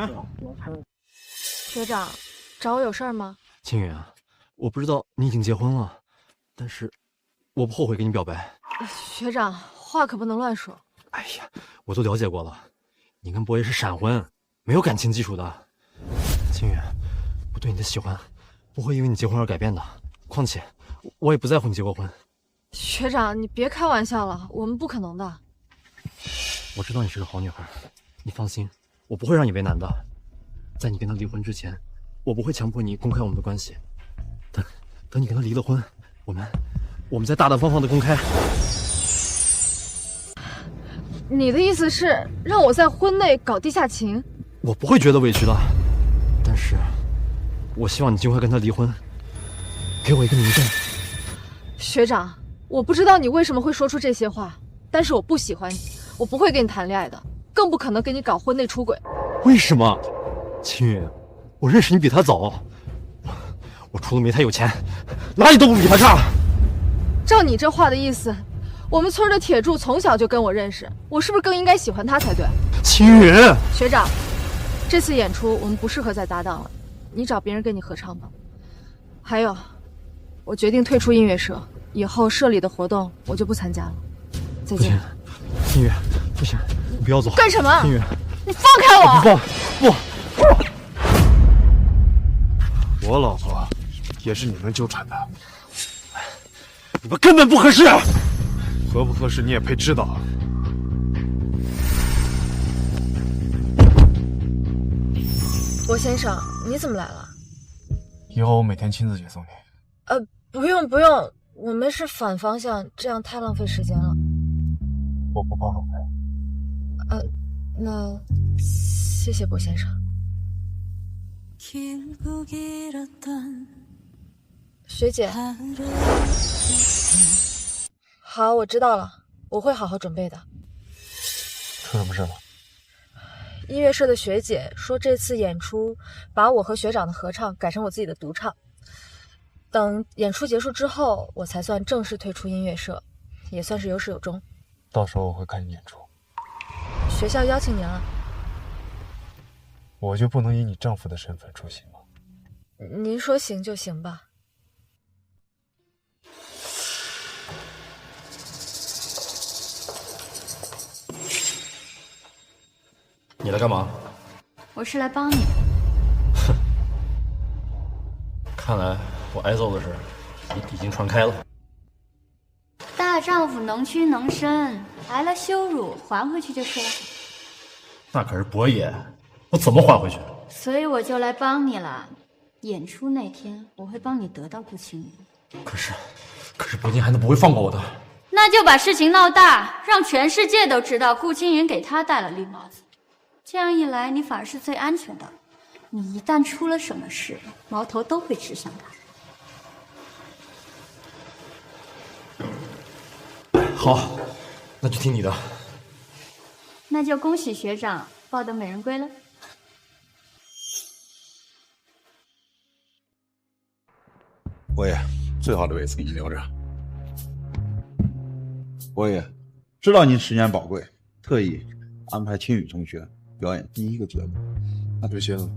学长，找我有事儿吗？青雨啊，我不知道你已经结婚了。 但是，我不后悔给你表白。学长，话可不能乱说。哎呀，我都了解过了，你跟博爷是闪婚，没有感情基础的。青雨，我对你的喜欢不会因为你结婚而改变的。况且，我也不在乎你结过婚。学长，你别开玩笑了，我们不可能的。我知道你是个好女孩，你放心，我不会让你为难的。在你跟他离婚之前，我不会强迫你公开我们的关系。等你跟他离了婚，我们再大大方方的公开。你的意思是让我在婚内搞地下情？我不会觉得委屈的，但是，我希望你尽快跟他离婚，给我一个名分。学长，我不知道你为什么会说出这些话，但是我不喜欢你，我不会跟你谈恋爱的，更不可能跟你搞婚内出轨。为什么？青雨，我认识你比他早，我除了没他有钱，哪里都不比他差。照你这话的意思，我们村的铁柱从小就跟我认识，我是不是更应该喜欢他才对？青雨，学长，这次演出我们不适合再搭档了，你找别人跟你合唱吧。还有，我决定退出音乐社，以后社里的活动我就不参加了。再见。青雨，不行，你不要走。干什么？青雨，你放开我！不放，不。我老婆也是你们纠缠的，你们根本不合适。合不合适你也配知道？博先生，你怎么来了？以后我每天亲自接送你。不用不用，我们是反方向，这样太浪费时间了。我不报路费。那谢谢博先生。学姐，好，我知道了，我会好好准备的。出什么事了？音乐社的学姐说，这次演出把我和学长的合唱改成我自己的独唱。等演出结束之后，我才算正式退出音乐社，也算是有始有终。到时候我会看你演出。学校邀请您了。我就不能以你丈夫的身份出席吗？您说行就行吧。你来干嘛？我是来帮你。看来我挨揍的事已经传开了。大丈夫能屈能伸，挨了羞辱还回去就是了。那可是伯爷，我怎么还回去？所以我就来帮你了。演出那天，我会帮你得到顾青云。可是伯金还能不会放过我的？那就把事情闹大，让全世界都知道顾青云给他戴了绿帽子。这样一来，你反而是最安全的。你一旦出了什么事，矛头都会指向他。好，那就听你的。那就恭喜学长抱得美人归了。伯爷，最好的位置给你留着。伯爷，知道您时间宝贵，特意安排青雨同学表演第一个角色。那这些呢？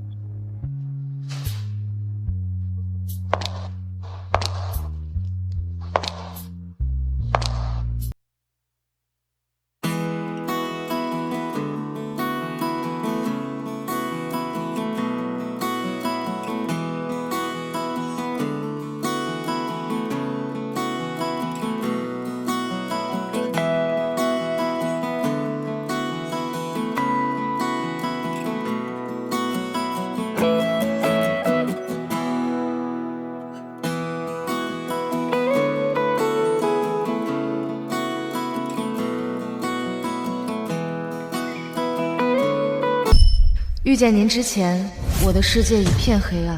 遇见您之前，我的世界一片黑暗；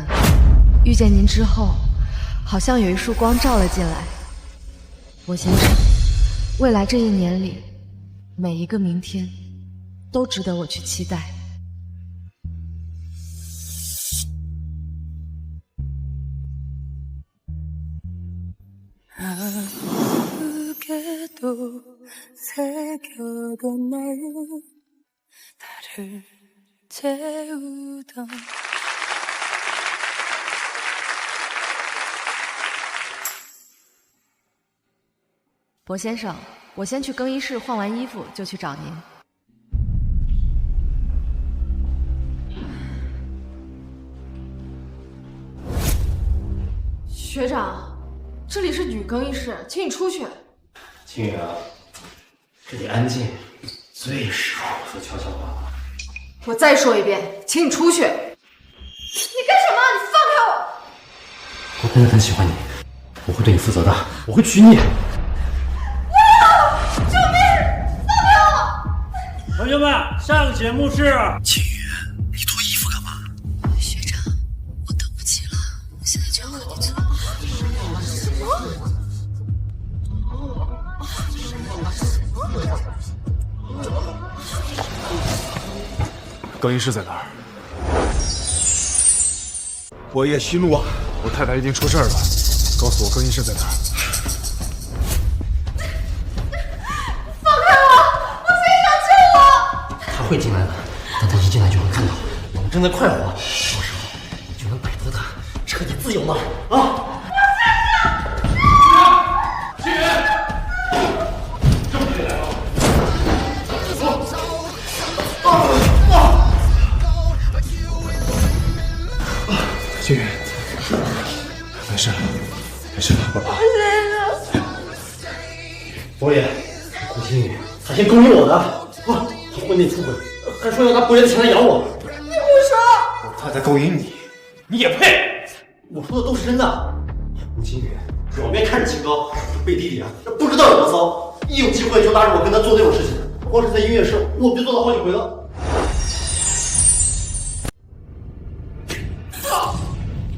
遇见您之后，好像有一束光照了进来。我先生，未来这一年里，每一个明天，都值得我去期待。博先生，我先去更衣室换完衣服就去找您。学长，这里是女更衣室，请你出去。青雨啊，这里安静，最适合我说悄悄话了。我再说一遍，请你出去。你干什么？你放开我！我真的很喜欢你，我会对你负责的，我会娶你。救命！放开我！同学们，上节目是。青雨，你脱衣服干嘛？学长，我等不及了，我现在就要和你做。什么？更衣室在哪儿？伯爷息怒啊！我太太一定出事了，告诉我更衣室在哪儿。放开我！我非常救我！他会进来的，但他一进来就会看到我们正在快活，到时候你就能摆脱他，彻底自由了啊！青雨，没事了，没事了，宝宝。伯爷，顾青雨，他先勾引我的啊！他婚内出轨，还说要拿伯爷的钱来养我。你胡说！我太太勾引你，你也配？我说的都是真的。顾青雨表面看着清高，背地里啊不知道有多骚，一有机会就拉着我跟他做那种事情。光是在音乐社，我别做了好几回了。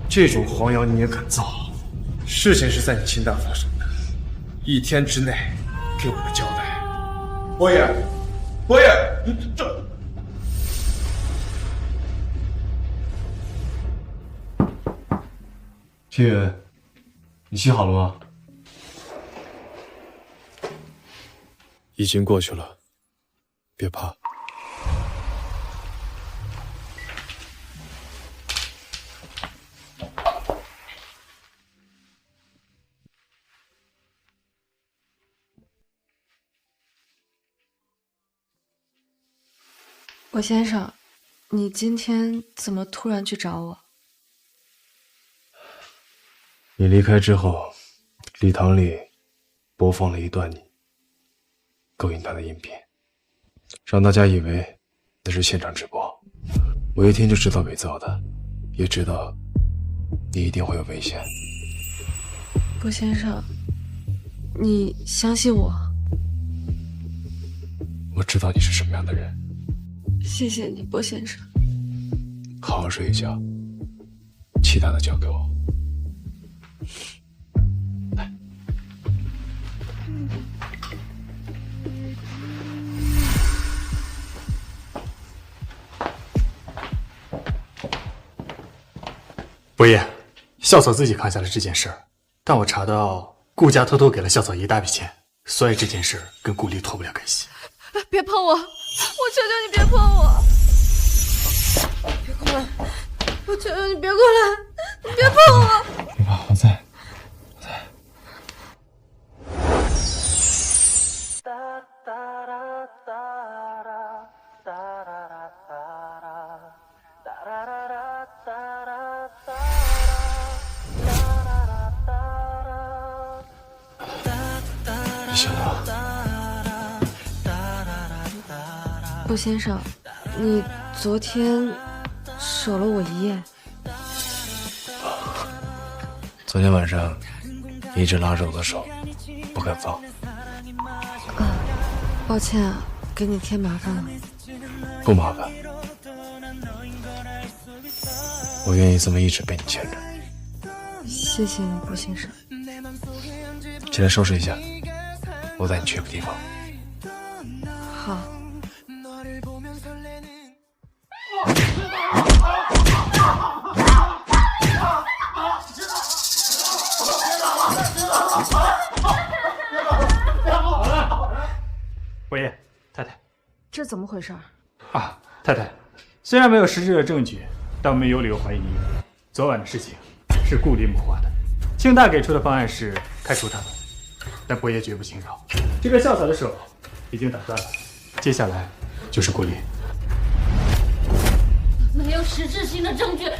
这种黄谣你也敢造？事情是在你清大发生的，1天之内给我个交代。伯爷，伯爷，你这……青雨，你洗好了吗？已经过去了，别怕。郭先生，你今天怎么突然去找我？你离开之后，礼堂里播放了一段你勾引他的音频，让大家以为那是现场直播。我一听就知道伪造的，也知道你一定会有危险。郭先生，你相信我。我知道你是什么样的人。谢谢你，郭先生。好好睡一觉，其他的交给我。来，伯爷，校草自己扛下了这件事儿，但我查到顾家偷偷给了校草一大笔钱，所以这件事跟顾丽脱不了干系。别碰我！我求求你别碰我！别过来！我求求你别过来！你别碰我！别怕，我在。你醒了。郭先生，你昨天守了我一夜。昨天晚上你一直拉着我的手不肯放。抱歉啊，给你添麻烦了。不麻烦，我愿意这么一直被你牵着。谢谢你，郭先生。起来收拾一下，我带你去个地方。好。伯爷，太太，这怎么回事？啊，太太，虽然没有实质的证据，但我们有理由怀疑昨晚的事情是顾丽谋划的。庆大给出的方案是开除他们，但伯爷绝不轻饶。这个校草的手已经打断了，接下来就是顾里。没有实质性的证据，凭什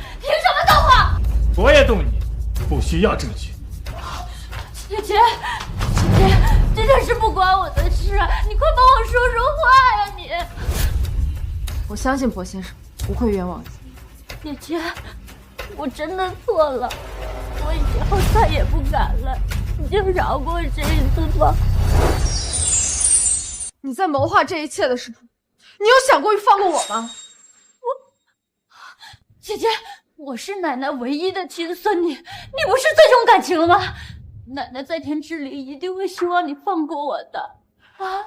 么动我？伯爷动你，不需要证据。姐姐，这件事不关我的事，你快帮我说说话呀你！我相信薄先生不会冤枉你。姐姐，我真的错了，我以后再也不敢了，你就饶过这一次吧。你在谋划这一切的时候，你有想过放过我吗？姐姐，我是奶奶唯一的亲孙女，你不是最重感情了吗？奶奶在天之灵一定会希望你放过我的啊！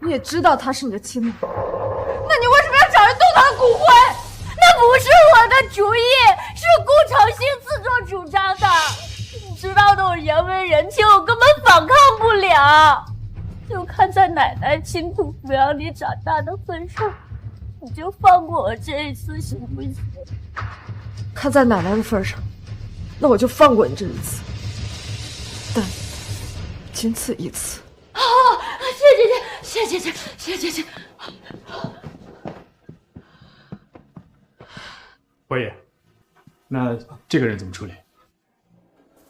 你也知道她是你的亲女，那你为什么要找人动她的骨灰？那不是我的主意，是顾长兴自作主张的。你知道的，我人微人轻，我根本反抗不了。就看在奶奶辛苦抚养你长大的份上，你就放过我这一次行不行？看在奶奶的份上，那我就放过你这一次，但仅此一次。啊！谢姐姐。伯爷，那这个人怎么处理？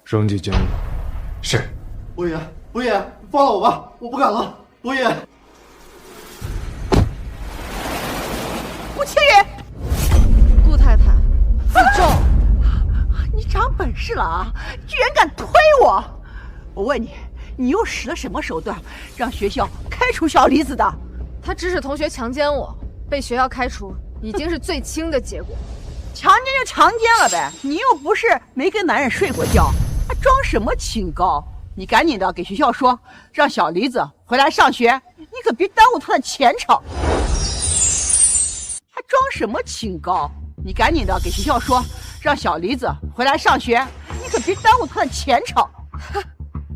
扔进监狱。是。伯爷，放了我吧，我不敢了。伯爷，顾清云，顾太太，自重。你长本事了啊！居然敢推我！我问你，你又使了什么手段，让学校开除小李子的？他指使同学强奸我，被学校开除，已经是最轻的结果。强奸就强奸了呗，你又不是没跟男人睡过觉，还装什么清高？你赶紧的给学校说，让小李子回来上学，你可别耽误他的前程。还装什么清高？你赶紧的给学校说，让小李子回来上学，你可别耽误他的前程。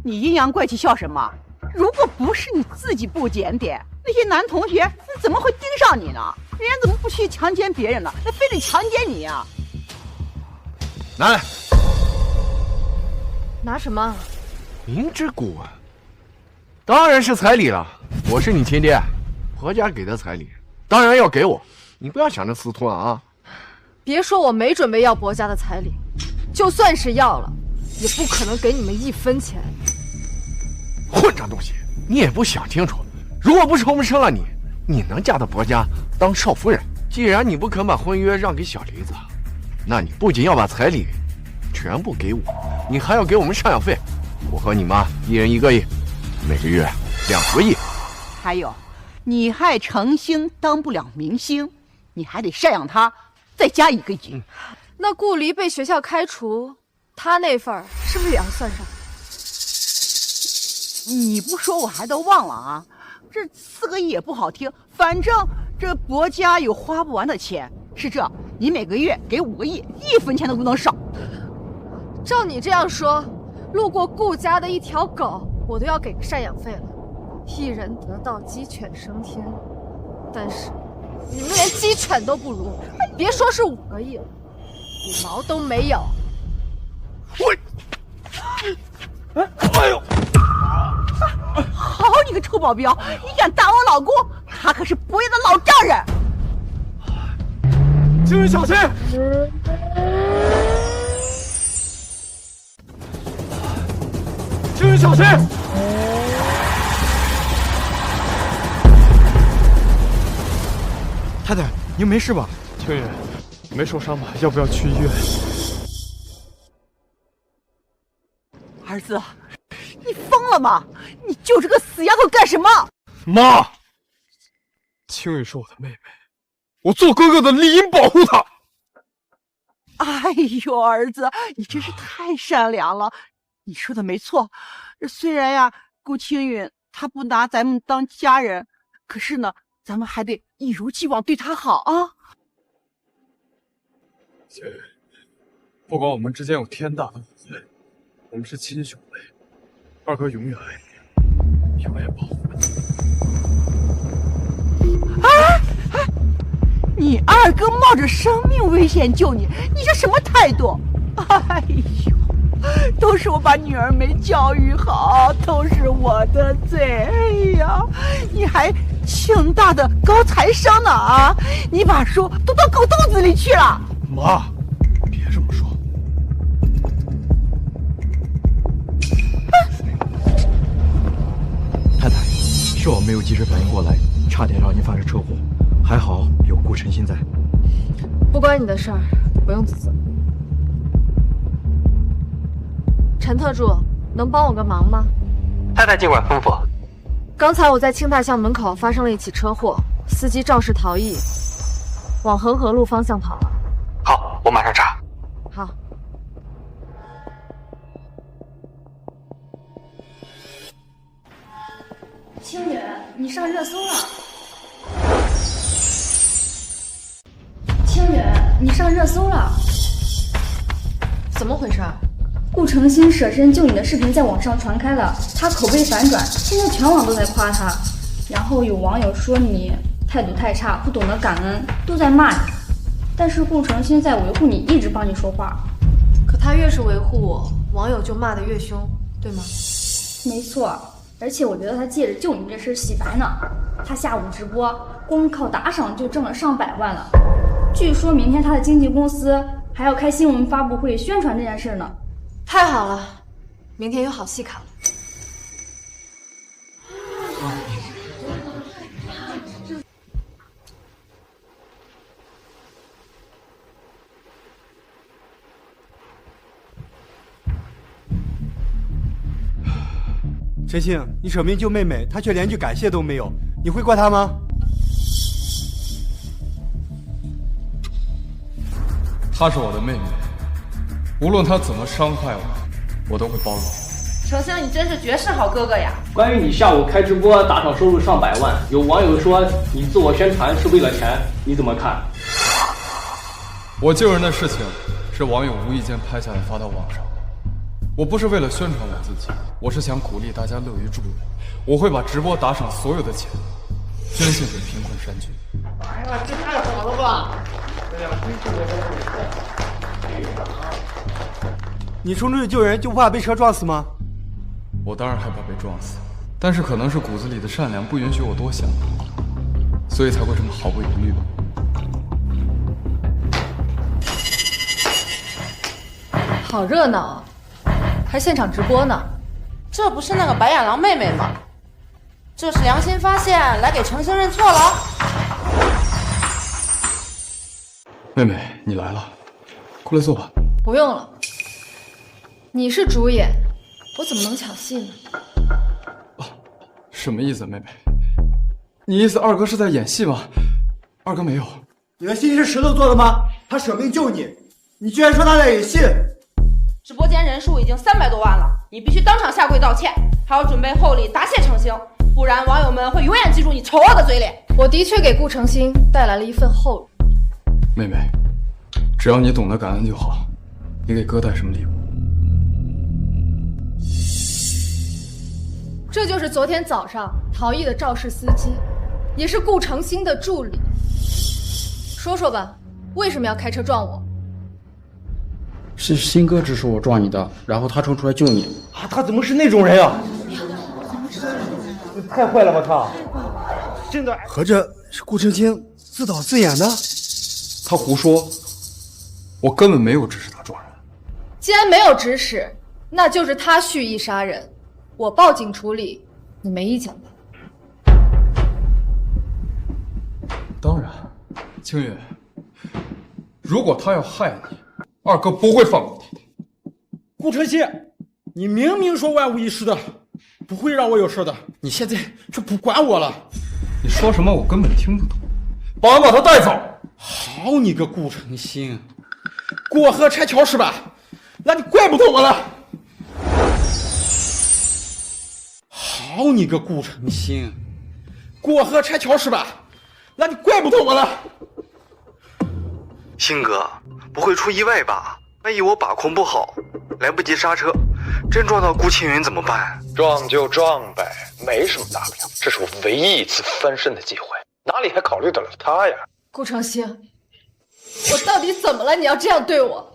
你阴阳怪气笑什么？如果不是你自己不检点，那些男同学怎么会盯上你呢？人家怎么不去强奸别人呢？那非得强奸你呀！拿来。拿什么？明知故问。当然是彩礼了。我是你亲爹，婆家给的彩礼，当然要给我。你不要想着私吞啊！别说我没准备要薄家的彩礼，就算是要了，也不可能给你们1分钱。混账东西，你也不想清楚，如果不是我们生了你，你能嫁到薄家当少夫人？既然你不肯把婚约让给小梨子，那你不仅要把彩礼全部给我，你还要给我们赡养费。我和你妈1人1个亿，每个月2个亿。还有，你害程星当不了明星，你还得赡养他，再加1个亿。那顾离被学校开除，他那份是不是也要算上？你不说我还都忘了啊！这4个亿也不好听，反正这薄家有花不完的钱。是这，你每个月给5个亿，1分钱都不能少。照你这样说，路过顾家的一条狗，我都要给个赡养费了。一人得道，鸡犬升天。但是你们连鸡犬都不如，别说是5个亿了，5毛都没有。哎呦！好你个臭保镖，你敢打我老公？他可是伯爷的老丈人。清云小心！清云小心！太太，您没事吧？清云，没受伤吧？要不要去医院？儿子，你疯了吗？你救这个死丫头干什么？妈，清云是我的妹妹，我做哥哥的理应保护她。哎呦，儿子，你真是太善良了。你说的没错，虽然呀，顾青云她不拿咱们当家人，可是呢，咱们还得一如既往对她好啊。姐，不管我们之间有天大的误会，我们是亲兄妹，二哥永远爱你，永远保护你。你二哥冒着生命危险救你，你这什么态度？哎呦，都是我把女儿没教育好，都是我的罪。哎呀，你还清大的高材生呢啊！你把书都到狗肚子里去了。妈，别这么说。太太，是我没有及时反应过来，差点让您发生车祸，还好有顾晨曦在。不关你的事儿，不用自责。陈特助，能帮我个忙吗？太太尽管吩咐。刚才我在清大校门口发生了一起车祸，司机肇事逃逸，往恒河路方向跑了。好，我马上查。好。清远，你上热搜了。清远，你上热搜了。怎么回事？顾承新舍身救你的视频在网上传开了，他口碑反转，现在全网都在夸他。然后有网友说你态度太差，不懂得感恩，都在骂你。但是顾承新在维护你，一直帮你说话。可他越是维护我，网友就骂得越凶，对吗？没错，而且我觉得他借着救你这事洗白呢。他下午直播，光靠打赏就挣了上百万了。据说明天他的经纪公司还要开新闻发布会宣传这件事呢。太好了，明天有好戏看了。陈庆，你舍命救妹妹，她却连句感谢都没有，你会怪她吗？她是我的妹妹，无论她怎么伤害我，我都会包容。程星，你真是绝世好哥哥呀！关于你下午开直播打赏收入上百万，有网友说你自我宣传是为了钱，你怎么看？我救人的事情是网友无意间拍下来发到网上，我不是为了宣传我自己，我是想鼓励大家乐于助人。我会把直播打赏所有的钱捐献给贫困山区。哎呀，这太好了吧！哎呀，你冲出去救人就不怕被车撞死吗？我当然害怕被撞死，但是可能是骨子里的善良不允许我多想，所以才会这么毫不犹豫吧。好热闹啊，还现场直播呢。这不是那个白眼狼妹妹吗？这是良心发现，来给程星认错了。妹妹，你来了，过来坐吧。不用了，你是主演，我怎么能抢戏呢？什么意思，妹妹？你意思二哥是在演戏吗？二哥没有。你的心是石头做的吗？他舍命救你，你居然说他在演戏！直播间人数已经300多万了，你必须当场下跪道歉，还要准备厚礼答谢程星，不然网友们会永远记住你丑恶的嘴脸。我的确给顾承新带来了一份厚礼。妹妹，只要你懂得感恩就好。你给哥带什么礼物？这就是昨天早上逃逸的肇事司机，也是顾承新的助理。说说吧，为什么要开车撞我？是新哥指使我撞你的，然后他冲出来救你。啊，他怎么是那种人啊？太坏了吧他！真的，合着是顾承新自导自演的？他胡说，我根本没有指使他撞人。既然没有指使，那就是他蓄意杀人。我报警处理，你没意见吧？当然，青云，如果他要害你，二哥不会放过他的。顾承曦，你明明说万无一失的，不会让我有事的，你现在却不管我了。你说什么我根本听不懂。保安把他带走。好你个顾承新，过河拆桥是吧？那你怪不得我了。好你个顾承新，过河拆桥是吧？那你怪不得我了。星哥，不会出意外吧？万一我把控不好，来不及刹车，真撞到顾青云怎么办？撞就撞呗，没什么大不了。这是我唯一一次翻身的机会，哪里还考虑得了他呀？顾承新，我到底怎么了？你要这样对我？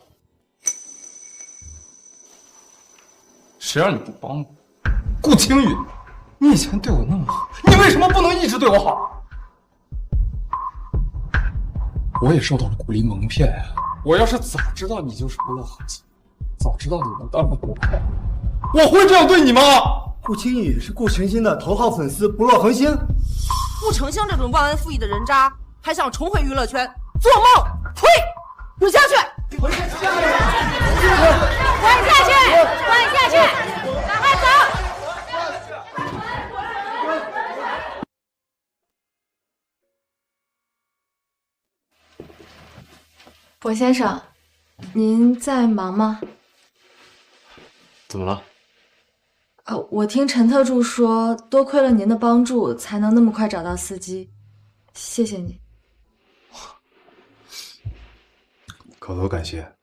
谁让你不帮我？顾青雨，你以前对我那么好，你为什么不能一直对我好？我也受到了鼓励蒙骗呀！我要是早知道你就是不落恒星，早知道你们当了不配，我会这样对你吗？顾青雨是顾晨星的头号粉丝，不落恒星。顾成星这种忘恩负义的人渣，还想重回娱乐圈，做梦！呸！滚下去！滚下去！滚下去！赶快走！博先生，您在忙吗？怎么了？我听陈特助说，多亏了您的帮助，才能那么快找到司机，谢谢你。口头感谢。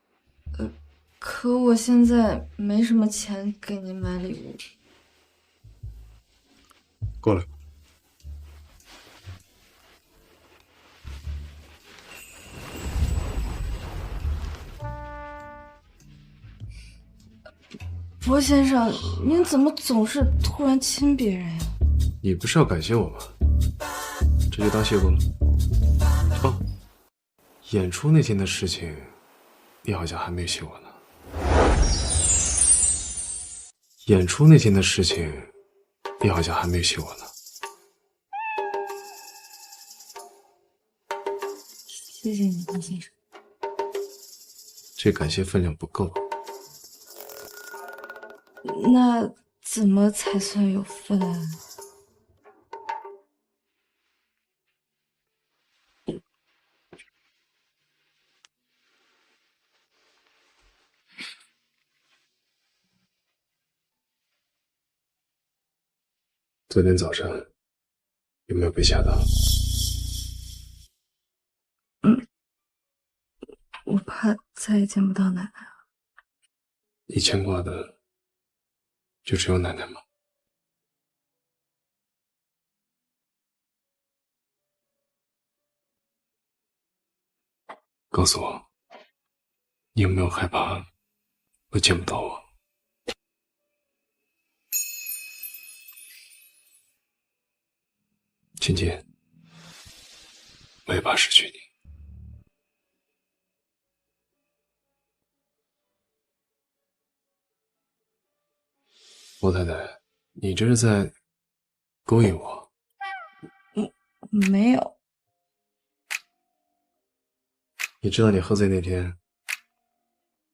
可我现在没什么钱给您买礼物。过来。博先生，您怎么总是突然亲别人呀？你不是要感谢我吗？这就当谢过了。哦，演出那天的事情，你好像还没谢我呢。演出那天的事情，你好像还没谢我呢。谢谢你，博先生。这感谢分量不够。那怎么才算有分啊？昨天早上有没有被吓到？我怕再也见不到奶奶了。你牵挂的就只有奶奶吗？告诉我，你有没有害怕会见不到我？芊芊，我也怕失去你。罗太太，你这是在勾引我？没有。你知道你喝醉那天，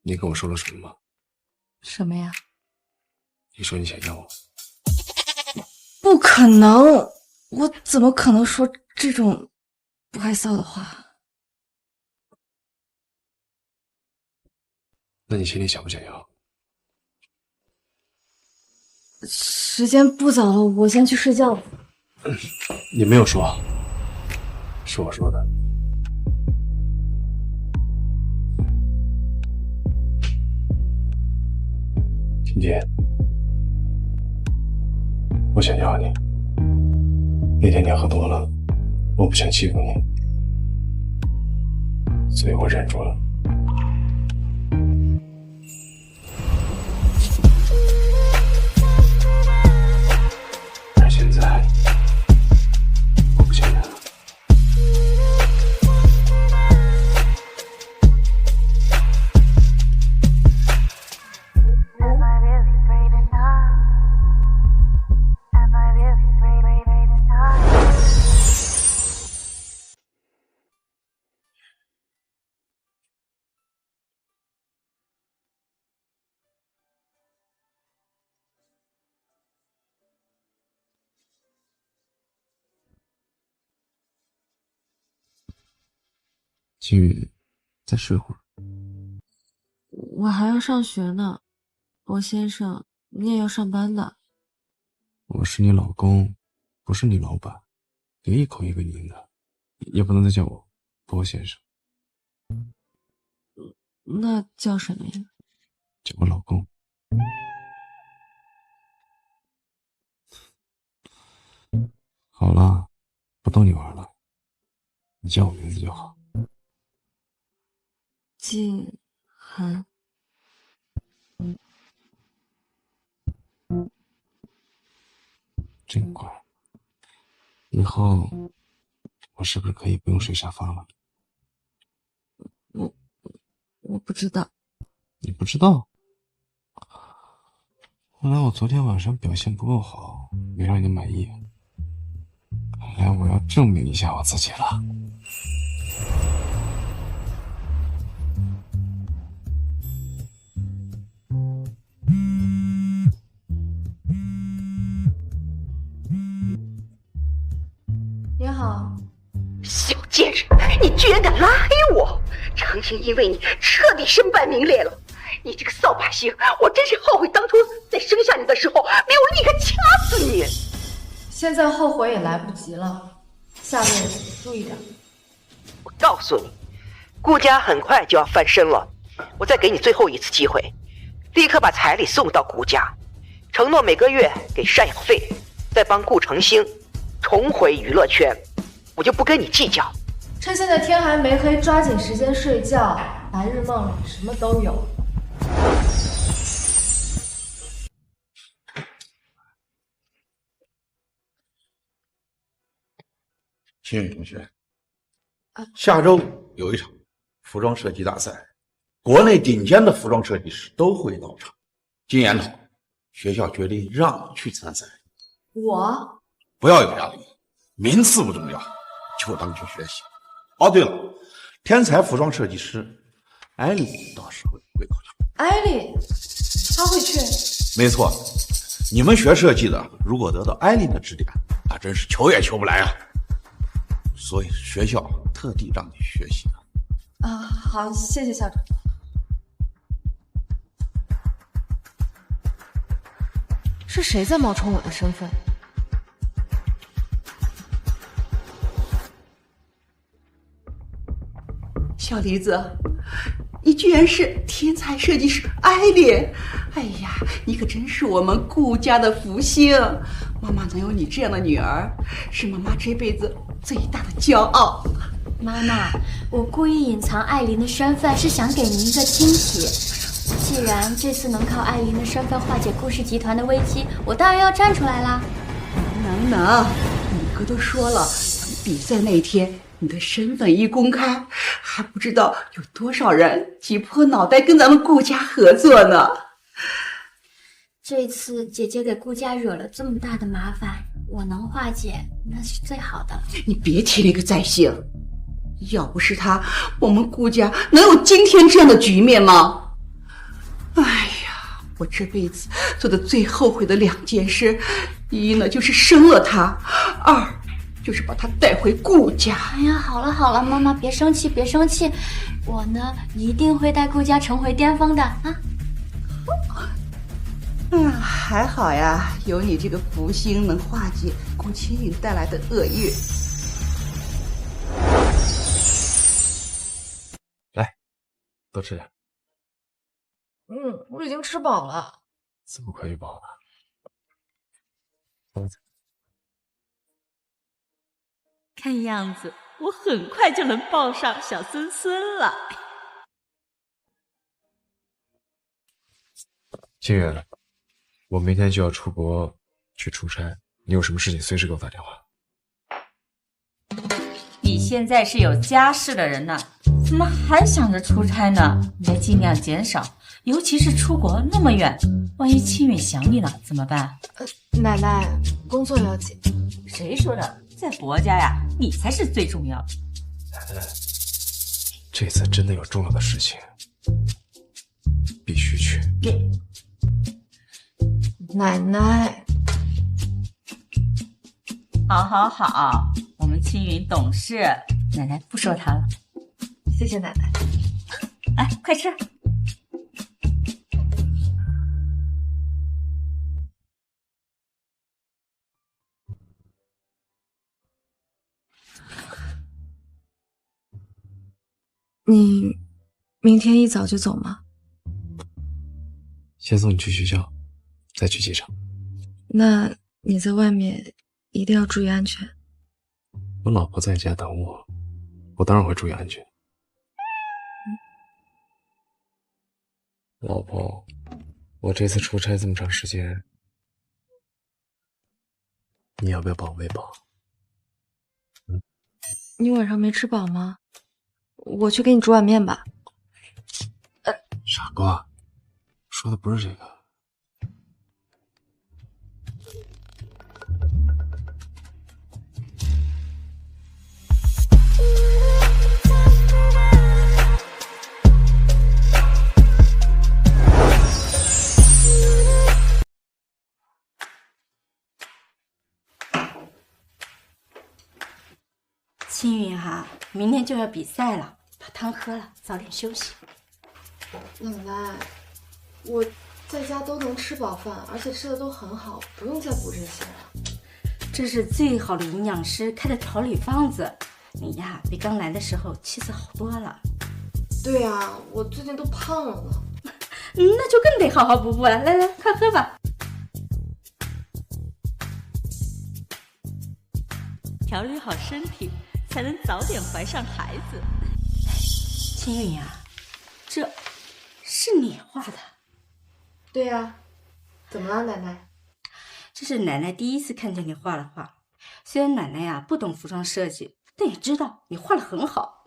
你跟我说了什么吗？什么呀？你说你想要我。不可能！我怎么可能说这种不害臊的话？那你心里想不想要？时间不早了，我先去睡觉了。你没有说，是我说的。芊芊，我想要你。那天你喝多了，我不想欺负你，所以我忍住了。而现在，我不想忍了。青雨，再睡会儿。我还要上学呢，博先生，你也要上班的。我是你老公，不是你老板，别一口一个您的，也不能再叫我博先生。那叫什么呀？叫我老公。好了，不逗你玩了，你叫我名字就好。静涵。真乖。以后我是不是可以不用睡沙发了？我不知道。你不知道？后来我昨天晚上表现不够好，没让你满意。看来我要证明一下我自己了。您好，小贱人，你居然敢拉黑我！程兴因为你彻底身败名裂了。你这个扫把星，我真是后悔当初在生下你的时候没有立刻掐死你。现在后悔也来不及了，下面注意点。我告诉你，顾家很快就要翻身了，我再给你最后一次机会，立刻把彩礼送到顾家，承诺每个月给赡养费，再帮顾程兴重回娱乐圈，我就不跟你计较。趁现在天还没黑，抓紧时间睡觉，白日梦里什么都有。青云同学，下周有一场服装设计大赛，国内顶尖的服装设计师都会到场。经研讨，学校决定让你去参赛。我不要有压力，名次不重要，就当去学习。哦，对了，天才服装设计师艾丽到时候会到场。艾丽，她会去？没错，你们学设计的，如果得到艾丽的指点，那真是求也求不来啊。所以学校特地让你学习的。好，谢谢校长。是谁在冒充我的身份？小梨子，你居然是天才设计师艾丽！哎呀，你可真是我们顾家的福星，妈妈能有你这样的女儿，是妈妈这辈子最大的骄傲。妈妈，我故意隐藏艾琳的身份，是想给您一个惊喜。既然这次能靠艾琳的身份化解顾氏集团的危机，我当然要站出来啦。能，你哥都说了，等比赛那天你的身份一公开，还不知道有多少人挤破脑袋跟咱们顾家合作呢。这次姐姐给顾家惹了这么大的麻烦，我能化解那是最好的了。你别提那个在兴，要不是他，我们顾家能有今天这样的局面吗？哎呀，我这辈子做的最后悔的2件事，一呢就是生了他，2就是把他带回顾家。哎呀，好了，妈妈别生气，我呢一定会带顾家重回巅峰的啊！还好呀，有你这个福星能化解顾青云带来的厄运。来，多吃点。我已经吃饱了。这么快就饱了？看样子我很快就能抱上小孙孙了。清远，我明天就要出国去出差，你有什么事情随时给我打电话。你现在是有家室的人呢，怎么还想着出差呢？你得尽量减少，尤其是出国那么远，万一清远想你了怎么办？奶奶，工作要紧。谁说的？在伯家呀，你才是最重要的。奶奶，这次真的有重要的事情，必须去。奶奶，好，我们青云懂事，奶奶不说他了。谢谢奶奶。来，快吃。你明天一早就走吗？先送你去学校，再去机场。那你在外面一定要注意安全。我老婆在家等我，我当然会注意安全。老婆，我这次出差这么长时间，你要不要帮我喂饱？你晚上没吃饱吗？我去给你煮碗面吧。傻瓜，说的不是这个。青云哈，明天就要比赛了，把汤喝了，早点休息。奶奶，我在家都能吃饱饭，而且吃的都很好，不用再补这些了。这是最好的营养师开的调理方子，你呀比刚来的时候气色好多了。对呀，我最近都胖了呢。那就更得好好补补了。来来，快喝吧。调理好身体，才能早点怀上孩子。青云呀，这是你画的？对呀，怎么了，奶奶？这是奶奶第一次看见你画的画。虽然奶奶呀不懂服装设计，但也知道你画的很好。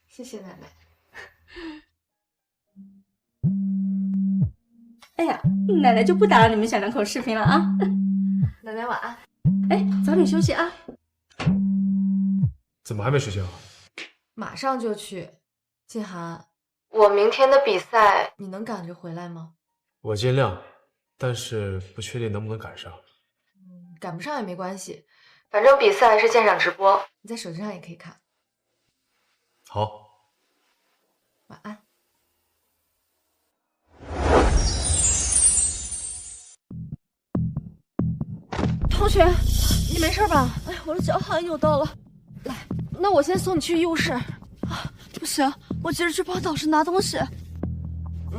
谢谢奶奶。哎呀，奶奶就不打扰你们小两口视频了啊。奶奶晚安。哎，早点休息啊。怎么还没睡觉？马上就去。静涵，我明天的比赛你能赶着回来吗？我尽量，但是不确定能不能赶上。赶不上也没关系，反正比赛是线上直播，你在手机上也可以看。好，晚安。同学，你没事吧？哎，我的脚好像扭到了。来，那我先送你去医务室。不行，我急着去帮导师拿东西。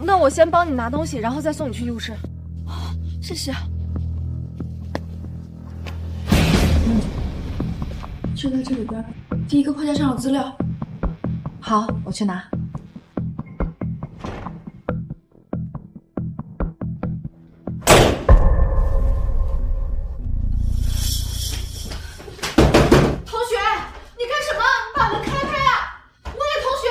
那我先帮你拿东西，然后再送你去医务室。谢谢。就在这里边，第一个框架上有资料。好，我去拿。同学，你干什么？把门开开啊！我的同学。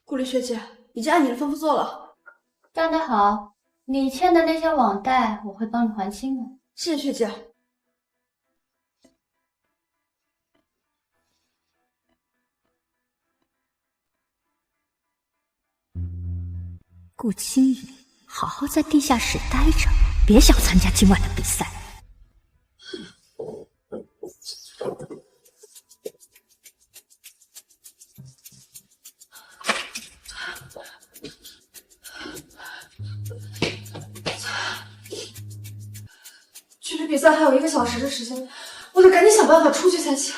顾丽学姐，已经按你的吩咐做了。干得好。你欠的那些网贷，我会帮你还清的。谢谢学姐。顾青云，好好在地下室待着，别想参加今晚的比赛。距离比赛还有1个小时的时间，我得赶紧想办法出去才行。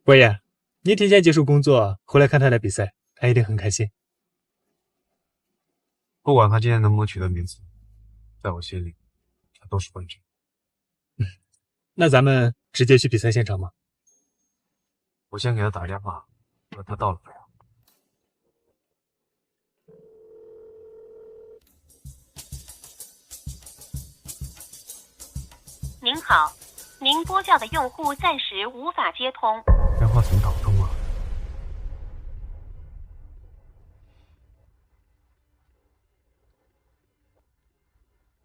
博言，你提前结束工作回来看他的比赛，他一定很开心。不管他今天能不能取得名次，在我心里，他都是冠军。那咱们直接去比赛现场吗？我先给他打个电话，问他到了没有。您好，您拨叫的用户暂时无法接通。电话怎么打不通啊？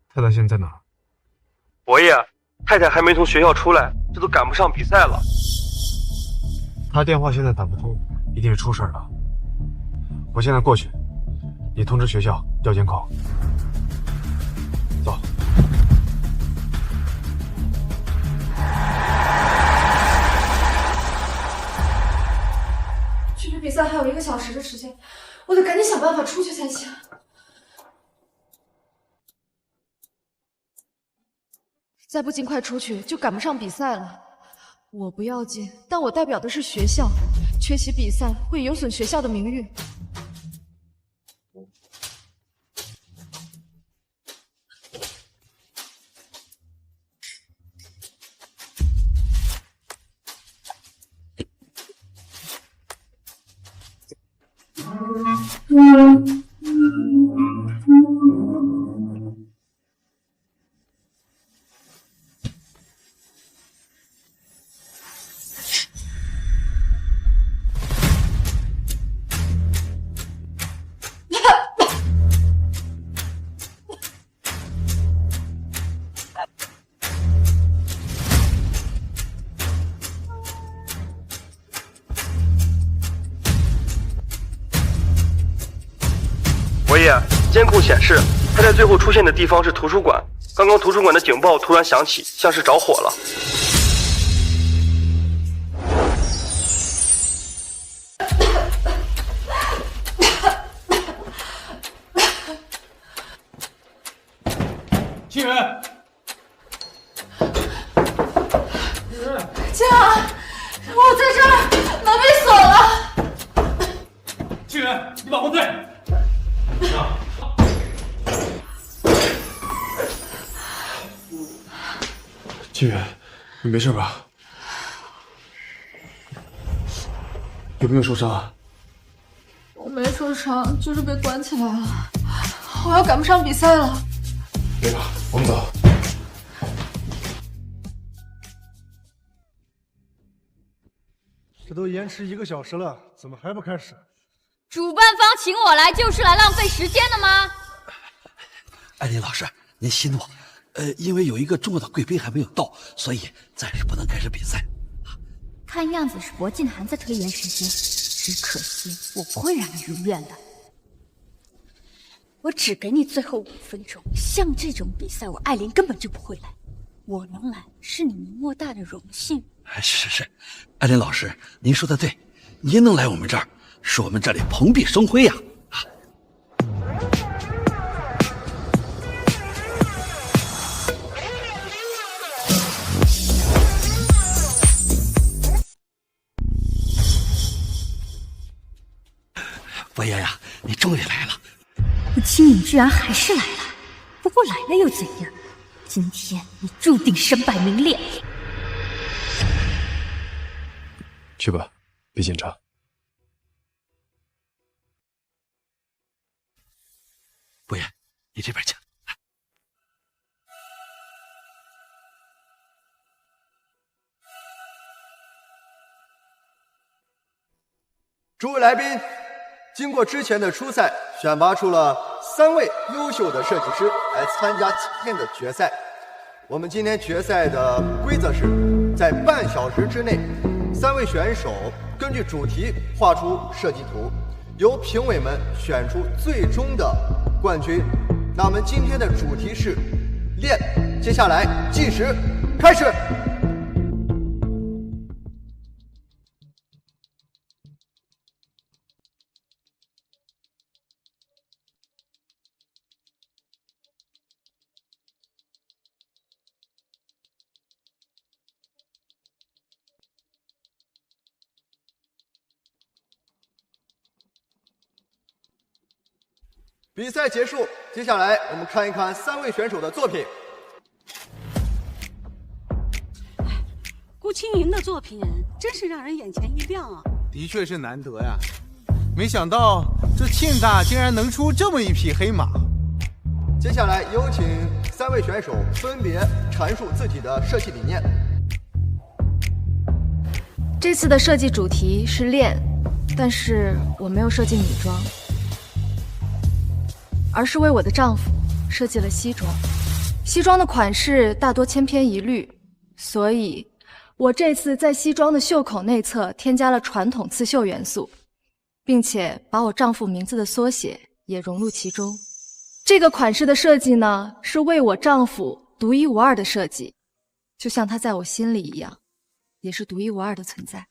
太太现在在哪儿？伯爷，太太还没从学校出来，这都赶不上比赛了。他电话现在打不通，一定是出事了。我现在过去，你通知学校调监控。走。距离比赛还有1个小时的时间，我得赶紧想办法出去才行。再不尽快出去，就赶不上比赛了。我不要紧，但我代表的是学校，缺席比赛会有损学校的名誉。伯爷，监控显示，他在最后出现的地方是图书馆。刚刚图书馆的警报突然响起，像是着火了。清源，静儿，我在这儿，门被锁了。清源，你往后退。清源，你没事吧？有没有受伤啊？我没受伤，就是被关起来了。我要赶不上比赛了。别怕，我们走。这都延迟1个小时了，怎么还不开始？主办方请我来就是来浪费时间的吗？艾琳老师，您息怒。因为有一个重要的贵宾还没有到，所以暂时不能开始比赛。看样子是博静涵在推延时间，只可惜我不会让你如愿的。我只给你最后5分钟，像这种比赛我艾琳根本就不会来，我能来是你们莫大的荣幸。是，艾琳老师，您说的对，您能来我们这儿，是我们这里蓬荜生辉呀。伯爷呀，你终于来了！顾青影居然还是来了，不过来了又怎样？今天你注定身败名裂。去吧，别紧张。伯爷，你这边请。诸位来宾，经过之前的初赛，选拔出了3位优秀的设计师来参加今天的决赛。我们今天决赛的规则是，在半小时之内，3位选手根据主题画出设计图，由评委们选出最终的冠军。那我们今天的主题是练，接下来计时开始。比赛结束，接下来我们看一看3位选手的作品。顾青云的作品真是让人眼前一亮啊！的确是难得呀，没想到这庆大竟然能出这么一匹黑马。接下来有请3位选手分别阐述自己的设计理念。这次的设计主题是练，但是我没有设计女装。而是为我的丈夫设计了西装，西装的款式大多千篇一律，所以我这次在西装的袖口内侧添加了传统刺绣元素，并且把我丈夫名字的缩写也融入其中。这个款式的设计呢，是为我丈夫独一无二的设计，就像他在我心里一样，也是独一无二的存在。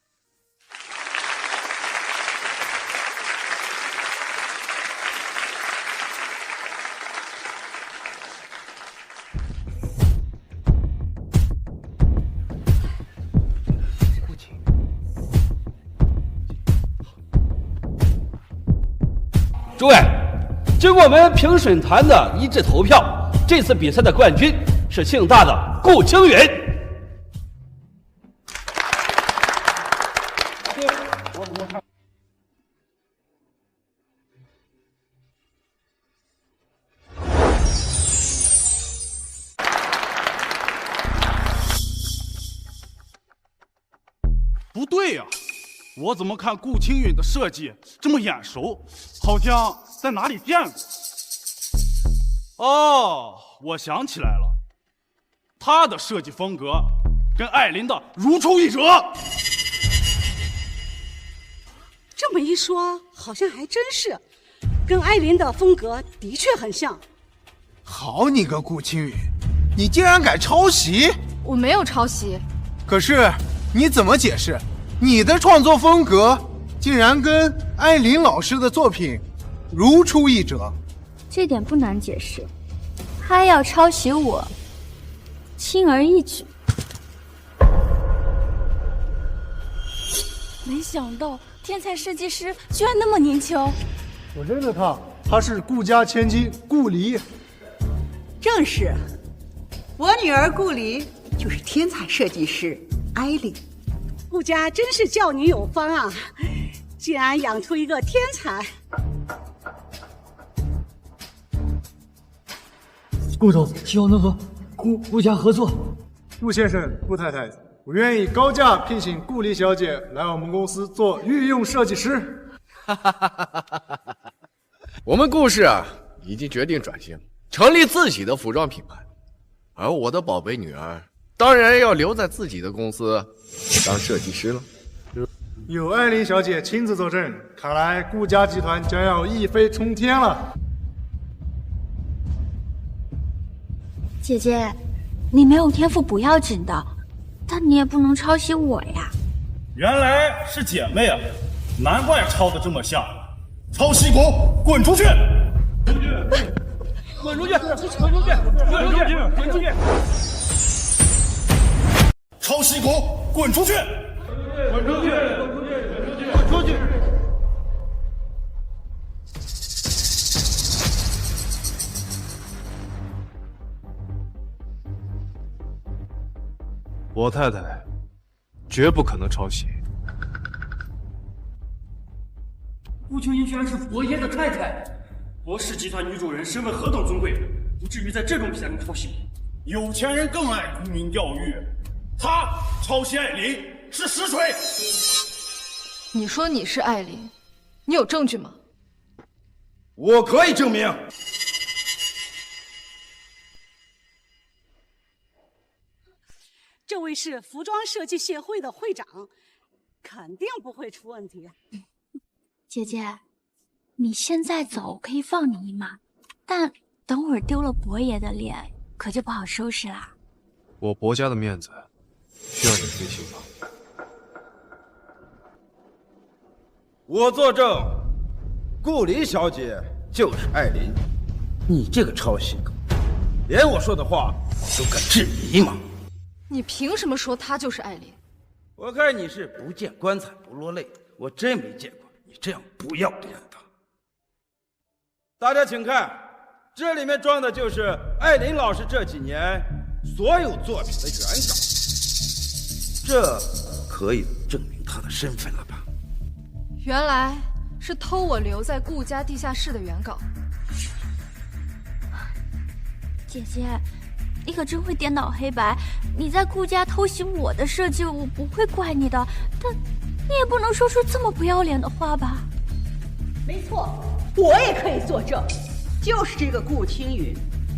诸位，经过我们评审团的一致投票，这次比赛的冠军是庆大的顾青云。对呀，我怎么看顾青允的设计这么眼熟，好像在哪里见过。哦，我想起来了，他的设计风格跟艾琳的如出一辙。这么一说，好像还真是，跟艾琳的风格的确很像。好你个顾青允，你竟然敢抄袭！我没有抄袭。可是你怎么解释你的创作风格竟然跟艾琳老师的作品如出一辙？这点不难解释，他要抄袭我，轻而易举。没想到天才设计师居然那么年轻。我认得他，他是顾家千金顾离。正是，我女儿顾离就是天才设计师艾琳。顾家真是教女有方啊，竟然养出一个天才。顾总希望能和顾家合作。顾先生、顾太太，我愿意高价聘请顾离小姐来我们公司做御用设计师。我们顾氏啊，已经决定转型，成立自己的服装品牌，而我的宝贝女儿当然要留在自己的公司当设计师了。有艾琳小姐亲自坐镇，看来顾家集团将要一飞冲天了。姐姐，你没有天赋不要紧的，但你也不能抄袭我呀。原来是姐妹啊，难怪抄的这么像。抄袭狗，滚出去！滚出去！滚出去！滚出去！滚出去！抄袭狗，滚出去！滚出去！滚出去！我太太绝不可能抄袭。顾秋英居然是伯爷的太太，博氏集团女主人身份何等尊贵，不至于在这种比赛中抄袭。有钱人更爱沽名钓誉，他抄袭艾琳是实锤。你说你是艾琳，你有证据吗？我可以证明。这位是服装设计协会的会长，肯定不会出问题。姐姐，你现在走可以放你一马，但等会儿丢了伯爷的脸，可就不好收拾啦。我伯家的面子需要你推行吗？我作证，顾离小姐就是艾琳。你这个抄袭狗，连我说的话都敢质疑吗？你凭什么说她就是艾琳？我看你是不见棺材不落泪，我真没见过你这样不要脸的。大家请看，这里面装的就是艾琳老师这几年所有作品的原稿，这可以证明她的身份了吧？原来是偷我留在顾家地下室的原稿。姐姐，你可真会颠倒黑白！你在顾家偷袭我的设计，我不会怪你的，但你也不能说出这么不要脸的话吧？没错，我也可以作证，就是这个顾青云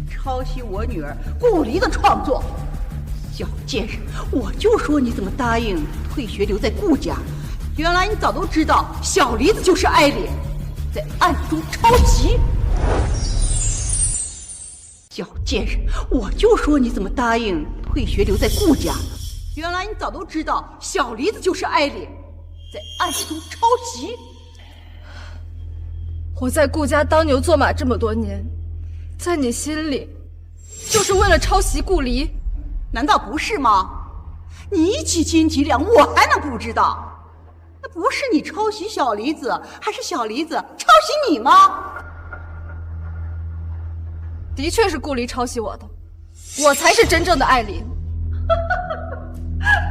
抄袭我女儿顾离的创作。小贱人，我就说你怎么答应退学留在顾家？原来你早都知道小梨子就是艾琳，在暗中抄袭。小贱人，我就说你怎么答应退学留在顾家？原来你早都知道小梨子就是艾琳，在暗中抄袭。我在顾家当牛做马这么多年，在你心里，就是为了抄袭顾离？难道不是吗？你几斤几两，我还能不知道？那不是你抄袭小梨子，还是小梨子抄袭你吗？的确是顾离抄袭我的，我才是真正的艾琳。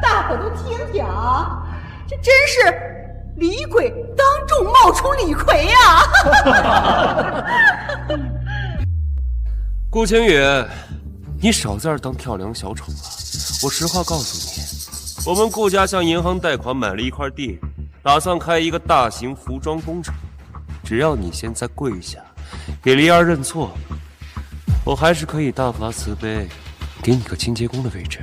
大伙都听听啊，这真是李鬼当众冒充李逵呀！顾青雨，你少在这儿当跳梁小丑了。我实话告诉你，我们顾家向银行贷款买了一块地，打算开一个大型服装工厂。只要你现在跪下，给梨儿认错，我还是可以大发慈悲，给你个清洁工的位置。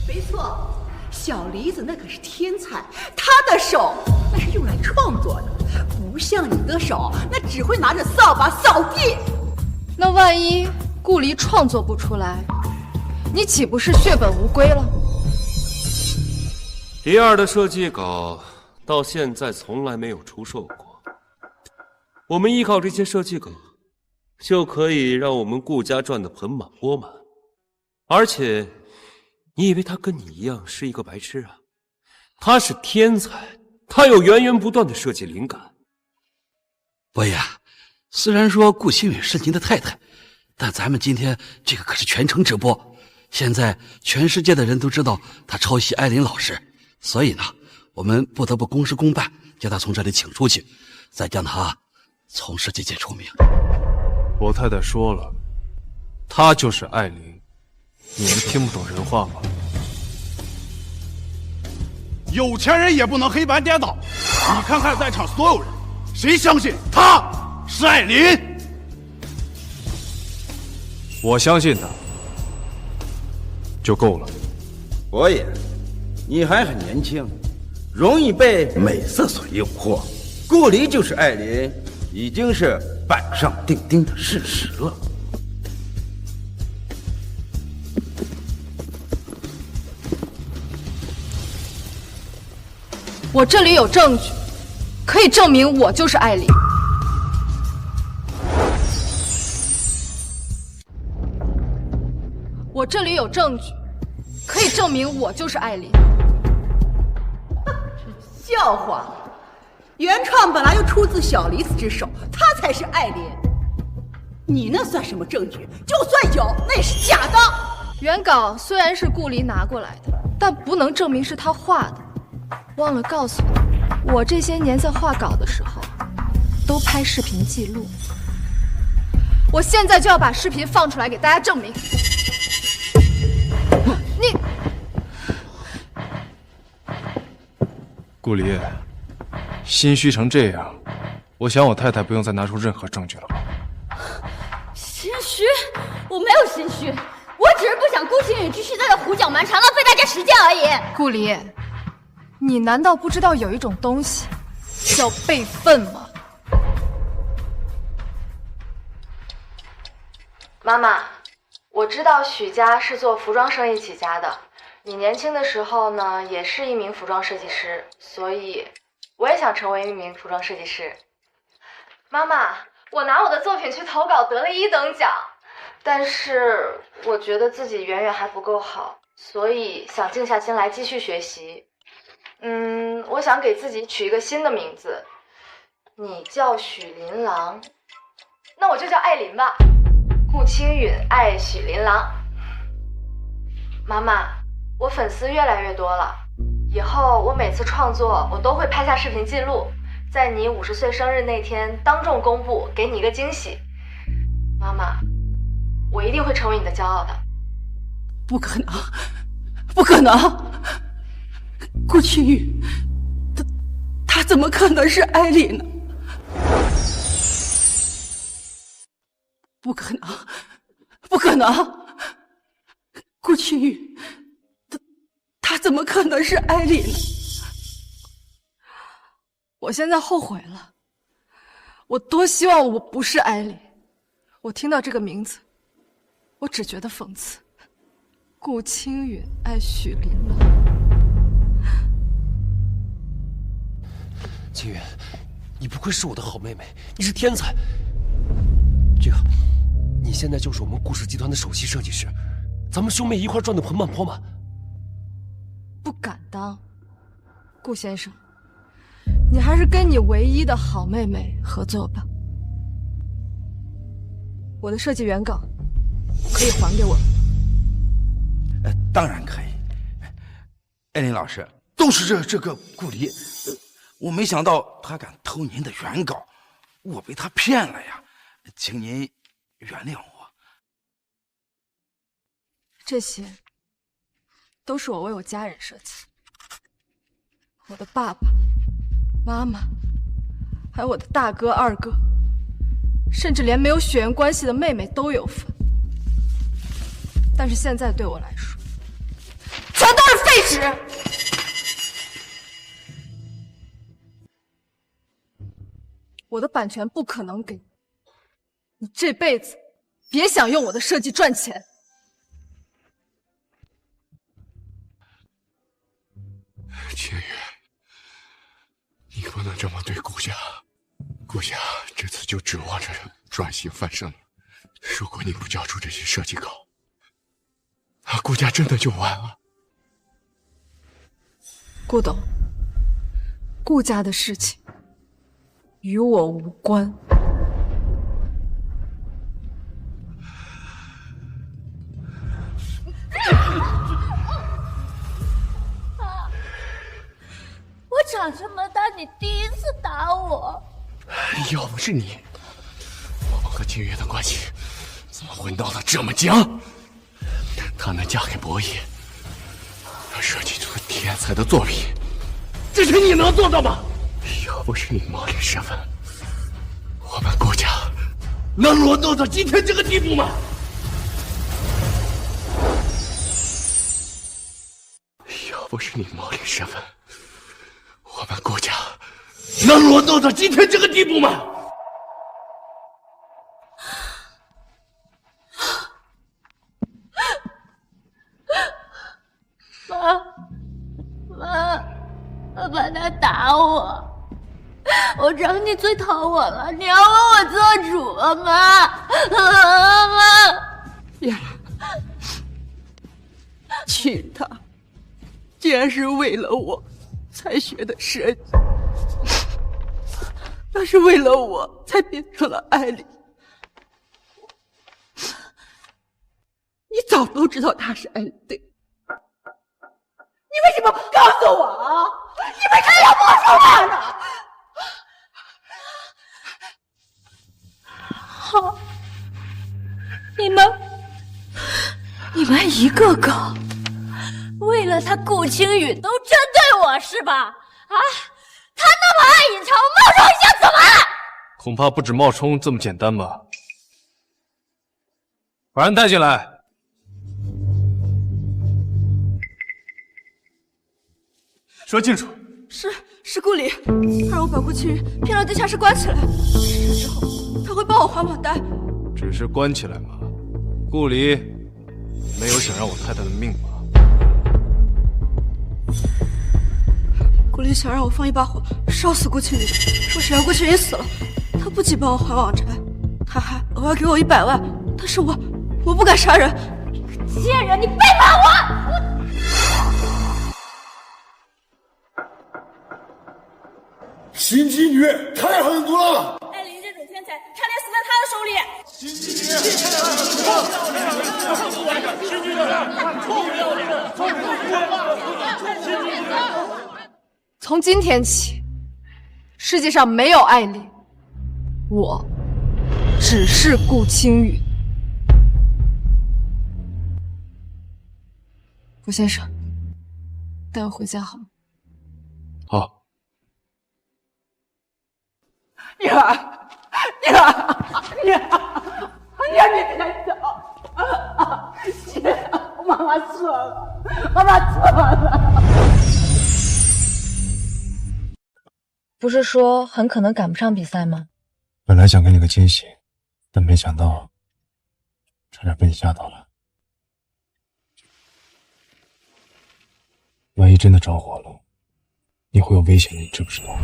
没错，小梨子那可是天才，她的手那是用来创作的，不像你的手，那只会拿着扫把扫地。那万一顾离创作不出来，你岂不是血本无归了？梨儿的设计稿到现在从来没有出售过，我们依靠这些设计稿，就可以让我们顾家赚得盆满钵满。而且，你以为他跟你一样是一个白痴啊？他是天才，他有源源不断的设计灵感。伯爷，虽然说顾清远是您的太太，但咱们今天这个可是全程直播，现在全世界的人都知道他抄袭艾琳老师，所以呢，我们不得不公事公办，将他从这里请出去，再将他从设计界除名。我太太说了，她就是艾琳，你们听不懂人话吗？有钱人也不能黑白颠倒。你看看在场所有人，谁相信她是艾琳？我相信她就够了。伯爷，你还很年轻，容易被美色所诱惑。顾离就是艾琳，已经是板上钉钉的事实了。我这里有证据，可以证明我就是艾琳。我这里有证据，可以证明我就是艾琳。笑话！原创本来就出自小梨子之手，她才是艾琳。你那算什么证据？就算有，那也是假的。原稿虽然是顾离拿过来的，但不能证明是他画的。忘了告诉你，我这些年在画稿的时候，都拍视频记录。我现在就要把视频放出来给大家证明。你，顾离，心虚成这样，我想我太太不用再拿出任何证据了吧？心虚？我没有心虚，我只是不想顾清远继续在这胡搅蛮缠，浪费大家时间而已。顾离，你难道不知道有一种东西叫辈分吗？妈妈，我知道许家是做服装生意起家的，你年轻的时候呢，也是一名服装设计师，所以我也想成为一名服装设计师。妈妈，我拿我的作品去投稿得了1等奖，但是我觉得自己远远还不够好，所以想静下心来继续学习。我想给自己取一个新的名字，你叫许琳琅，那我就叫艾琳吧。顾清允爱许琳琅。妈妈，我粉丝越来越多了，以后我每次创作我都会拍下视频记录，在你50岁生日那天当众公布，给你一个惊喜。妈妈，我一定会成为你的骄傲的。不可能，不可能！顾清允，他怎么可能是艾琳呢？不可能，不可能！顾清允，他怎么可能是艾琳呢？我现在后悔了，我多希望我不是艾琳。我听到这个名字，我只觉得讽刺。顾清允爱许琳琅。清远，你不愧是我的好妹妹，你是天才。这个，你现在就是我们顾氏集团的首席设计师，咱们兄妹一块赚得盆满钵满。不敢当，顾先生，你还是跟你唯一的好妹妹合作吧。我的设计原稿可以还给我。当然可以。艾琳老师，都是这个顾离，我没想到他敢偷您的原稿，我被他骗了呀，请您原谅我。这些都是我为我家人设计。我的爸爸妈妈，还有我的大哥、二哥，甚至连没有血缘关系的妹妹都有份。但是现在对我来说，全都是废纸。我的版权不可能给你，你这辈子别想用我的设计赚钱。千羽，你不能这么对顾家，顾家这次就指望着转型翻身了。如果你不交出这些设计稿，顾家真的就完了。顾董，顾家的事情与我无关。我长这么大，你第一次打我。要不是你，我和清月的关系怎么会闹得这么僵？她能嫁给伯爷，设计出天才的作品，这是你能做到吗？要不是你冒领身份，我们顾家能沦落到今天这个地步吗？要不是你冒领身份，我们顾家能沦落到今天这个地步吗？妈，爸爸他打我，我长你最疼我了，你要为我做主啊，妈！妈！呀，亲他，既然是为了我才学的设计，那是为了我才变成了艾琳。你早都知道他是艾琳对。你为什么不告诉我啊？你为啥要没收他呢？好，你们一个个为了他顾青雨都针对我是吧？啊，他那么爱隐藏，冒充一下怎么了？恐怕不止冒充这么简单吧。把人带进来。说清楚。是顾里，他让我保护青云，骗让地下室关起来。之后他会帮我还网贷。只是关起来吗？顾里没有想让我太太的命吧？顾里想让我放一把火烧死顾青云，说只要顾青云死了，他不仅帮我还网债，他还额外给我100万。但是我不敢杀人。贱人，你背叛我！心机女太狠毒了！艾琳这种天才，差点死在他的手里。心机女，从今天起，世界上没有艾琳，我只是顾青雨。顾先生，带我回家好吗？好。女儿，你别走！姐，妈妈错了，妈妈错了。不是说很可能赶不上比赛吗？本来想给你个惊喜，但没想到，差点被你吓到了。万一真的着火了，你会有危险的，你知不知道？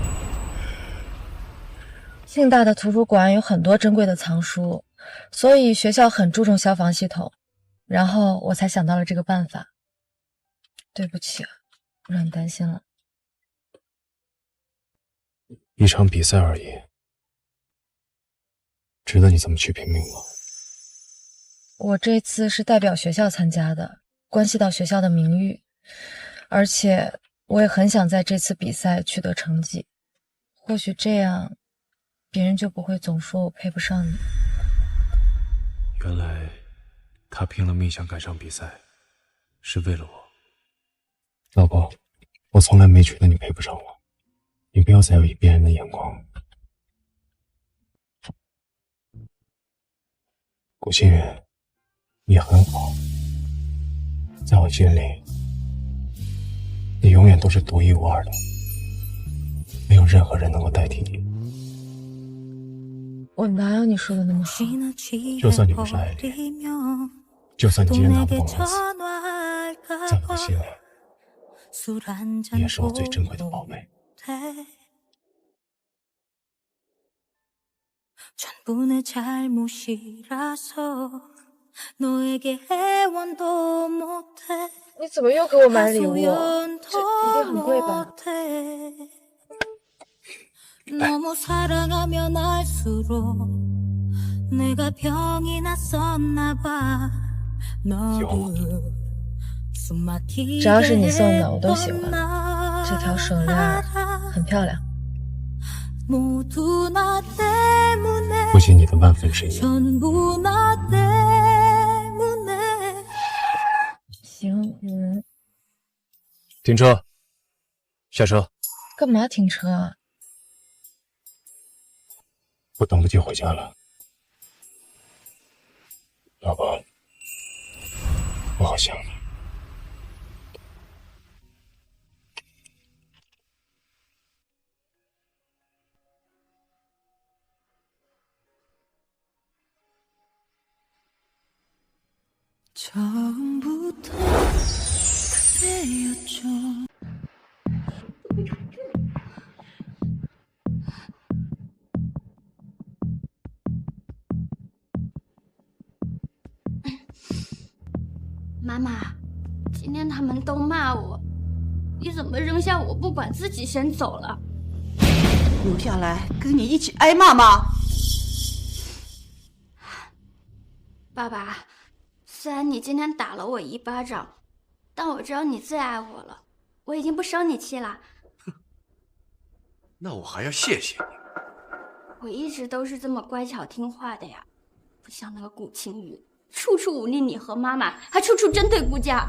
庆大的图书馆有很多珍贵的藏书，所以学校很注重消防系统，然后我才想到了这个办法。对不起，让你担心了。一场比赛而已，值得你这么去拼命吗？我这次是代表学校参加的，关系到学校的名誉，而且我也很想在这次比赛取得成绩，或许这样别人就不会总说我配不上你。原来他拼了命想赶上比赛，是为了我。老婆，我从来没觉得你配不上我，你不要再有别人的眼光。顾清远，你很好，在我心里，你永远都是独一无二的，没有任何人能够代替你。我哪有你说的那么好？就算你不是爱莲，就算你今天拿不动王子，在我的心里，你也是我最珍贵的宝贝。 전부내 잘못이라서 너에게 애원도 못해 你怎么又给我买礼物？这一定很贵吧？ 너무 사랑하면 할수록 내가 병이 났었나 봐 너를 只要是你送的，我都喜欢。这条手链很漂亮。 不信你的万分之一。行，停车，下车。干嘛停车啊？我等不及回家了，老婆，我好想你。 처음부터 그대였죠.妈妈，今天他们都骂我，你怎么扔下我不管，自己先走了？留下来跟你一起挨骂吗？爸爸。 虽然你今天打了我一巴掌，但我知道你最爱我了，我已经不生你气了。那我还要谢谢你。我一直都是这么乖巧听话的呀，不像那个顾青云，处处忤逆你和妈妈，还处处针对顾家。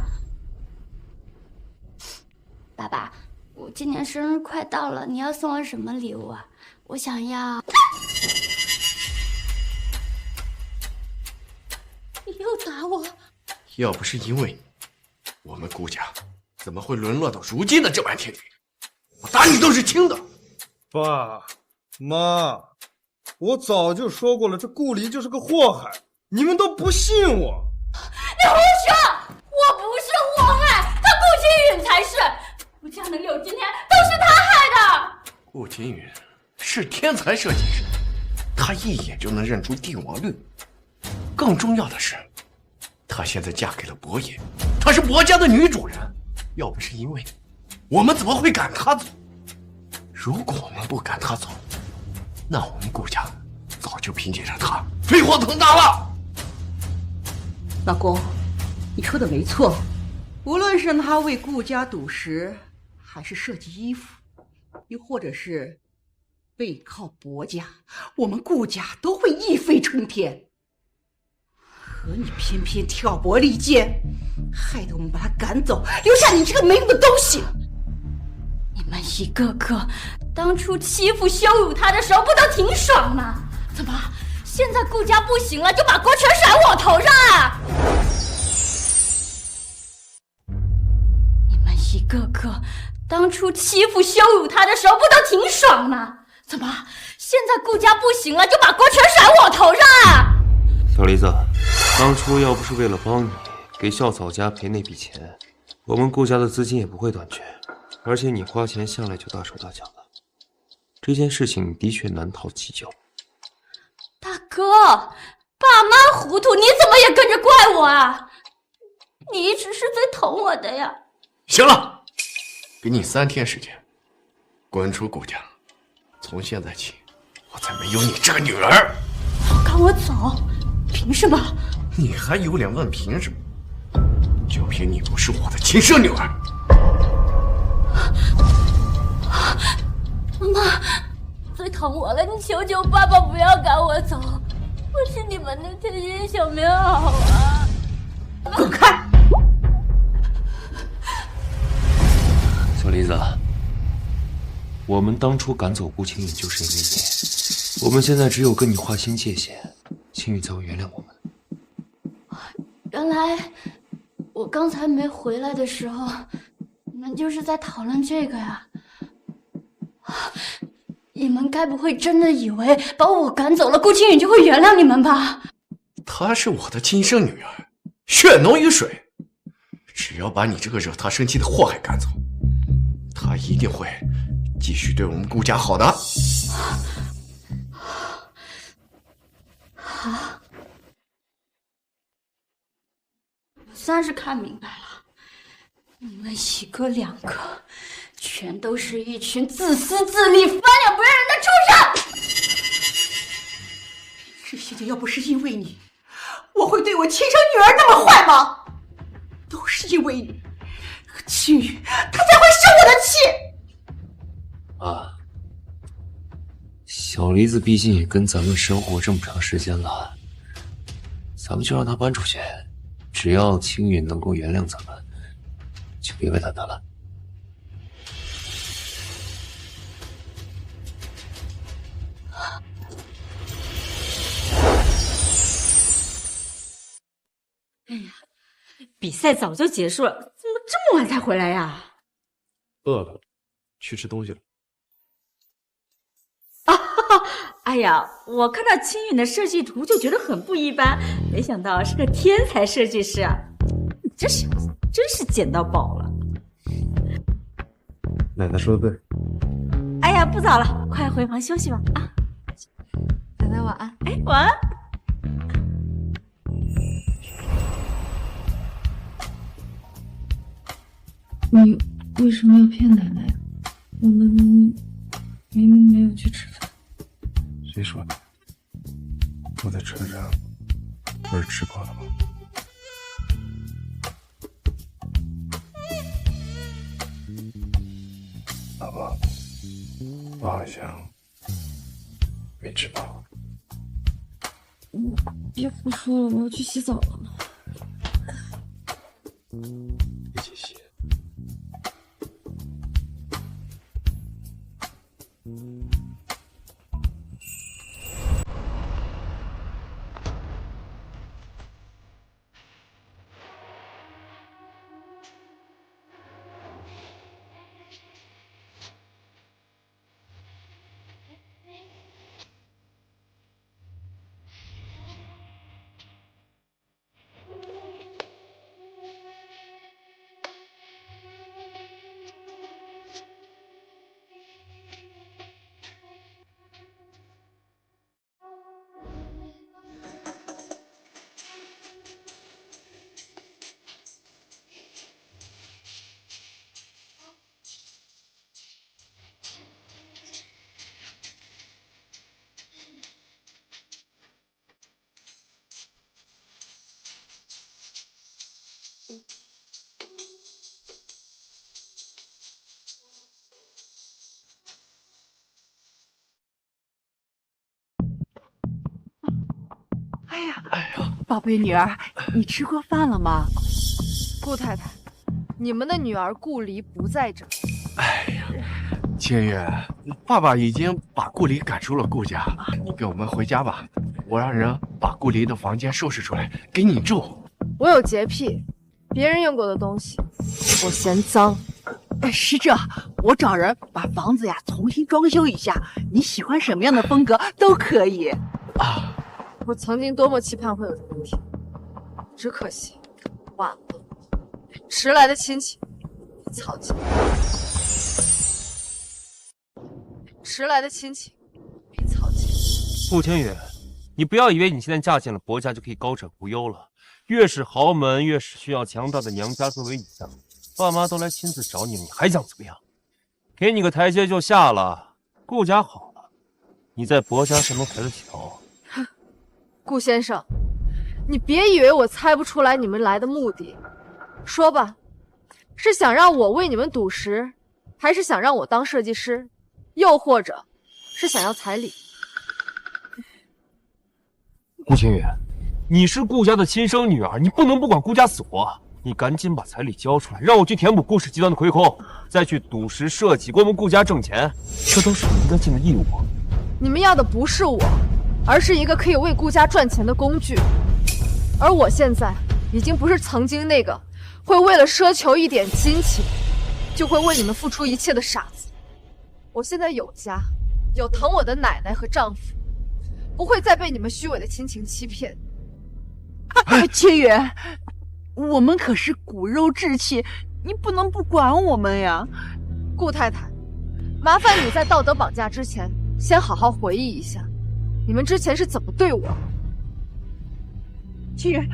爸爸，我今年生日快到了，你要送我什么礼物啊？我想要。 又打我！要不是因为你，我们顾家怎么会沦落到如今的这般田地？我打你都是轻的。爸妈，我早就说过了，这顾离就是个祸害，你们都不信我。你胡说！我不是祸害，他顾青云才是。顾家能有今天，都是他害的。顾青云是天才设计师，他一眼就能认出帝王绿。 更重要的是，她现在嫁给了伯爷，她是伯家的女主人。要不是因为你，我们怎么会赶她走？如果我们不赶她走，那我们顾家早就凭借着她飞黄腾达了。老公，你说的没错，无论是他为顾家赌石，还是设计衣服，又或者是背靠伯家，我们顾家都会一飞冲天。 可你偏偏挑拨离间，害得我们把他赶走，留下你这个没用的东西。你们一个个当初欺负羞辱他的时候，不都挺爽吗？怎么现在顾家不行了，就把锅全甩我头上啊？你们一个个当初欺负羞辱他的时候，不都挺爽吗？怎么现在顾家不行了，就把锅全甩我头上啊？ 小梨子，当初要不是为了帮你给校草家赔那笔钱，我们顾家的资金也不会短缺。而且你花钱向来就大手大脚的，这件事情你的确难逃其咎。大哥，爸妈糊涂，你怎么也跟着怪我啊？你一直是最疼我的呀。行了，给你3天时间，滚出顾家。从现在起，我再没有你这个女儿。赶我走！ 凭什么？你还有脸问凭什么？就凭你不是我的亲生女儿！妈，最疼我了，你求求爸爸不要赶我走，我是你们的贴心小棉袄啊！滚开！梨子，我们当初赶走顾青雨就是因为你，我们现在只有跟你划清界限，青雨才会原谅我们。原来我刚才没回来的时候，你们就是在讨论这个呀？你们该不会真的以为把我赶走了，顾青雨就会原谅你们吧？她是我的亲生女儿，血浓于水。只要把你这个惹她生气的祸害赶走，她一定会继续对我们顾家好的。好，我算是看明白了，你们一个两个，全都是一群自私自利、翻脸不认人的畜生！这些年要不是因为你，我会对我亲生女儿那么坏吗？都是因为你，青雨她才会生我的气。啊，小梨子毕竟也跟咱们生活这么长时间了，咱们就让她搬出去，只要青雨能够原谅咱们，就别为难她了。哎呀，比赛早就结束了，怎么这么晚才回来呀？饿了，去吃东西了。哎呀，我看到青雨的设计图就觉得很不一般，没想到是个天才设计师啊！你这小子真是捡到宝了。奶奶说的对。哎呀，不早了，快回房休息吧啊！奶奶晚安。哎，晚安。你为什么要骗奶奶呀？我们明明没有去吃饭。谁说的？我在车上不是吃过了吗？老婆，我好像没吃饱。别胡说了，我要去洗澡了。一起洗。哎呀，宝贝女儿，你吃过饭了吗？顾太太，你们的女儿顾离不在这。哎呀，千月，爸爸已经把顾离赶出了顾家，你跟我们回家吧。我让人把顾离的房间收拾出来给你住。我有洁癖，别人用过的东西我嫌脏。是这，我找人把房子呀重新装修一下，你喜欢什么样的风格都可以。啊，我曾经多么期盼会有这么一天，只可惜晚了。迟来的亲戚别操心，迟来的亲戚别操心。顾天宇，你不要以为你现在嫁进了薄家就可以高枕无忧了。越是豪门，越是需要强大的娘家作为倚仗。爸妈都来亲自找你，你还想怎么样？给你个台阶就下了。顾家好了，你在薄家是能抬得起头。顾先生，你别以为我猜不出来你们来的目的。说吧，是想让我为你们赌石，还是想让我当设计师，又或者是想要彩礼？顾清雨，你是顾家的亲生女儿，你不能不管顾家死活。你赶紧把彩礼交出来，让我去填补顾氏集团的亏空，再去赌石设计，给我们顾家挣钱，这都是你应该尽的义务。你们要的不是我，而是一个可以为顾家赚钱的工具。而我现在已经不是曾经那个会为了奢求一点金钱，就会为你们付出一切的傻子。我现在有家，有疼我的奶奶和丈夫，不会再被你们虚伪的亲情欺骗。千源，我们可是骨肉至亲，你不能不管我们呀。顾太太，麻烦你在道德绑架之前，先好好回忆一下，你们之前是怎么对我。千源，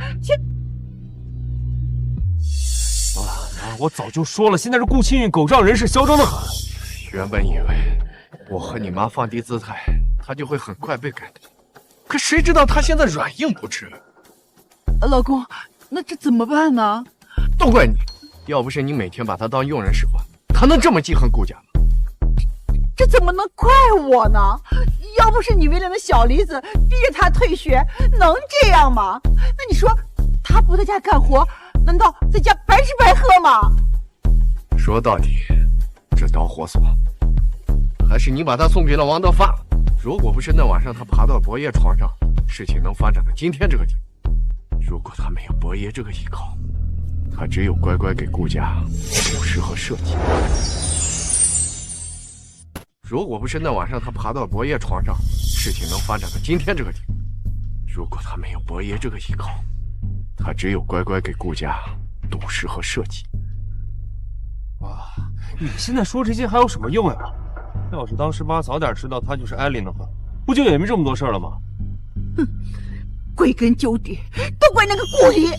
我早就说了，现在这顾青云狗仗人势，嚣张的很。原本以为我和你妈放低姿态，她就会很快被改变，可谁知道她现在软硬不吃。老公，那这怎么办呢？都怪你，要不是你每天把她当佣人使唤，她能这么记恨顾家吗？这怎么能怪我呢？要不是你为了那小梨子逼着她退学，能这样吗？那你说，她不在家干活，难道在家白吃白喝吗？说到底，这导火索还是你把她送给了王德发。如果不是那晚上她爬到伯爷床上，事情能发展到今天这个地步。如果她没有伯爷这个依靠，她只有乖乖给顾家主持和设计。如果不是那晚上她爬到伯爷床上，事情能发展到今天这个地步。如果她没有伯爷这个依靠，她只有乖乖给顾家赌石和设计。哇，你现在说这些还有什么用呀？要是当时妈早点知道她就是艾琳的话，不就也没这么多事了吗？哼，归根究底，都怪那个顾离。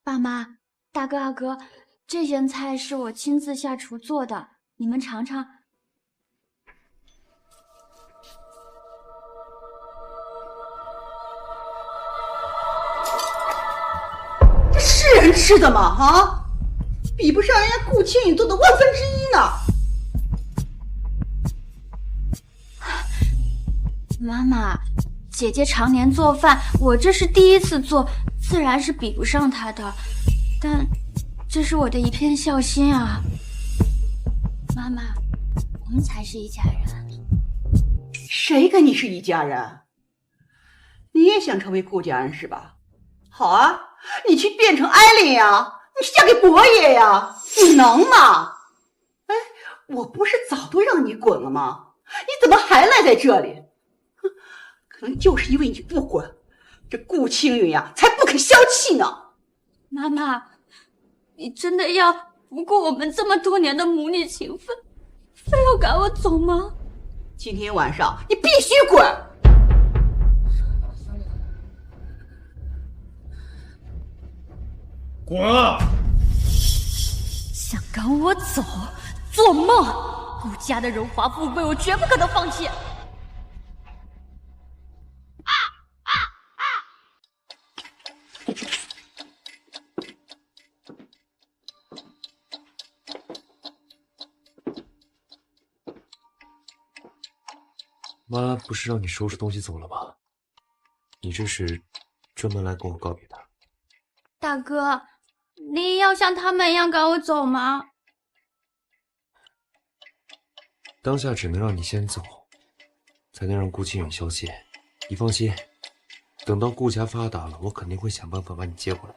爸妈、大哥、二哥，这些菜是我亲自下厨做的，你们尝尝。这是人吃的吗？啊，比不上人家顾青云做的1/10呢。妈妈，姐姐常年做饭，我这是第一次做，自然是比不上她的，但这是我的一片孝心啊。妈妈，我们才是一家人。谁跟你是一家人？你也想成为顾家人是吧？好啊，你去变成艾琳呀，你去嫁给伯爷呀，你能吗？哎，我不是早都让你滚了吗？你怎么还赖在这里？可能就是因为你不滚，这顾青云呀才不肯消气呢。妈妈，你真的要不顾我们这么多年的母女情分，非要赶我走吗？今天晚上你必须滚！滚啊！想赶我走，做梦！顾家的荣华富贵，我绝不可能放弃。妈不是让你收拾东西走了吗？你这是专门来跟我告别的？大哥，你要像他们一样赶我走吗？当下只能让你先走，才能让顾清远消息。你放心，等到顾家发达了，我肯定会想办法把你接回来。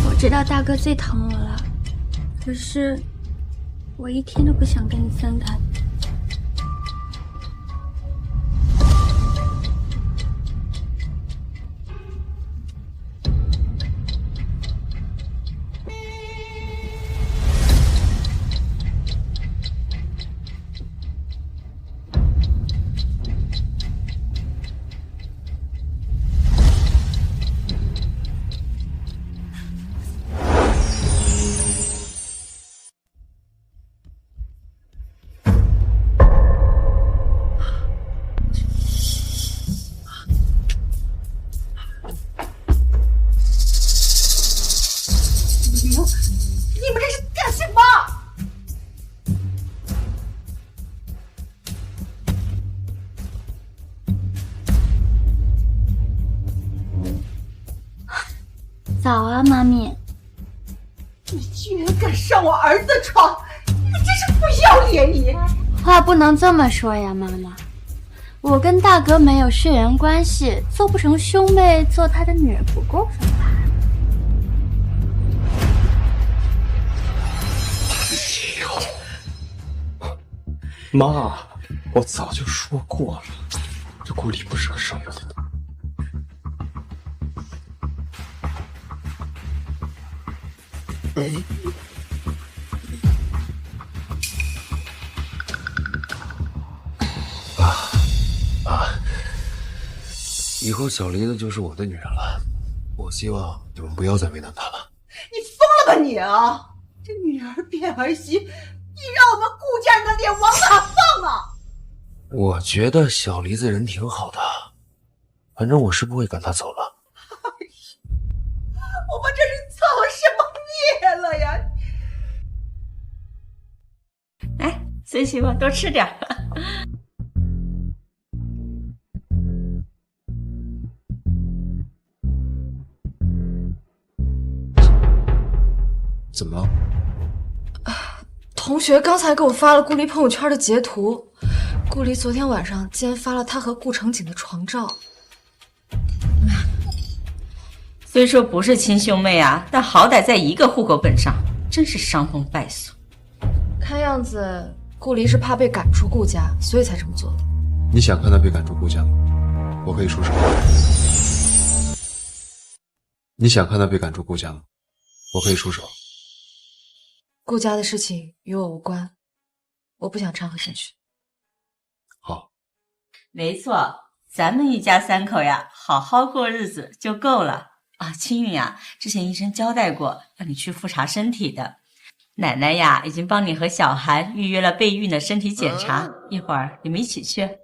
我知道大哥最疼我了，可是我一天都不想跟你分开。早啊，妈咪。你居然敢上我儿子的床，你真是不要脸！你话不能这么说呀，妈妈。我跟大哥没有血缘关系，做不成兄妹，做他的女儿不过分吧？妈，我早就说过了，这顾里不适合生育的。以后小梨子就是我的女人了，我希望你们不要再为难她了。你疯了吧你啊！这女儿变儿媳，你让我们顾家人的脸往哪放啊？我觉得小梨子人挺好的，反正我是不会赶她走了。我们这是造什么孽了呀？哎，孙媳妇多吃点。怎么了？同学刚才给我发了顾离朋友圈的截图，顾离昨天晚上竟然发了他和顾城景的床照。虽说不是亲兄妹啊，但好歹在一个户口本上，真是伤风败俗。看样子顾离是怕被赶出顾家，所以才这么做的。你想看他被赶出顾家吗？我可以出手。你想看他被赶出顾家吗？我可以出手。顾家的事情与我无关，我不想掺和进去。好，没错，咱们一家三口呀，好好过日子就够了啊。青云呀，之前医生交代过，让你去复查身体的。奶奶呀，已经帮你和小韩预约了备孕的身体检查，一会儿你们一起去。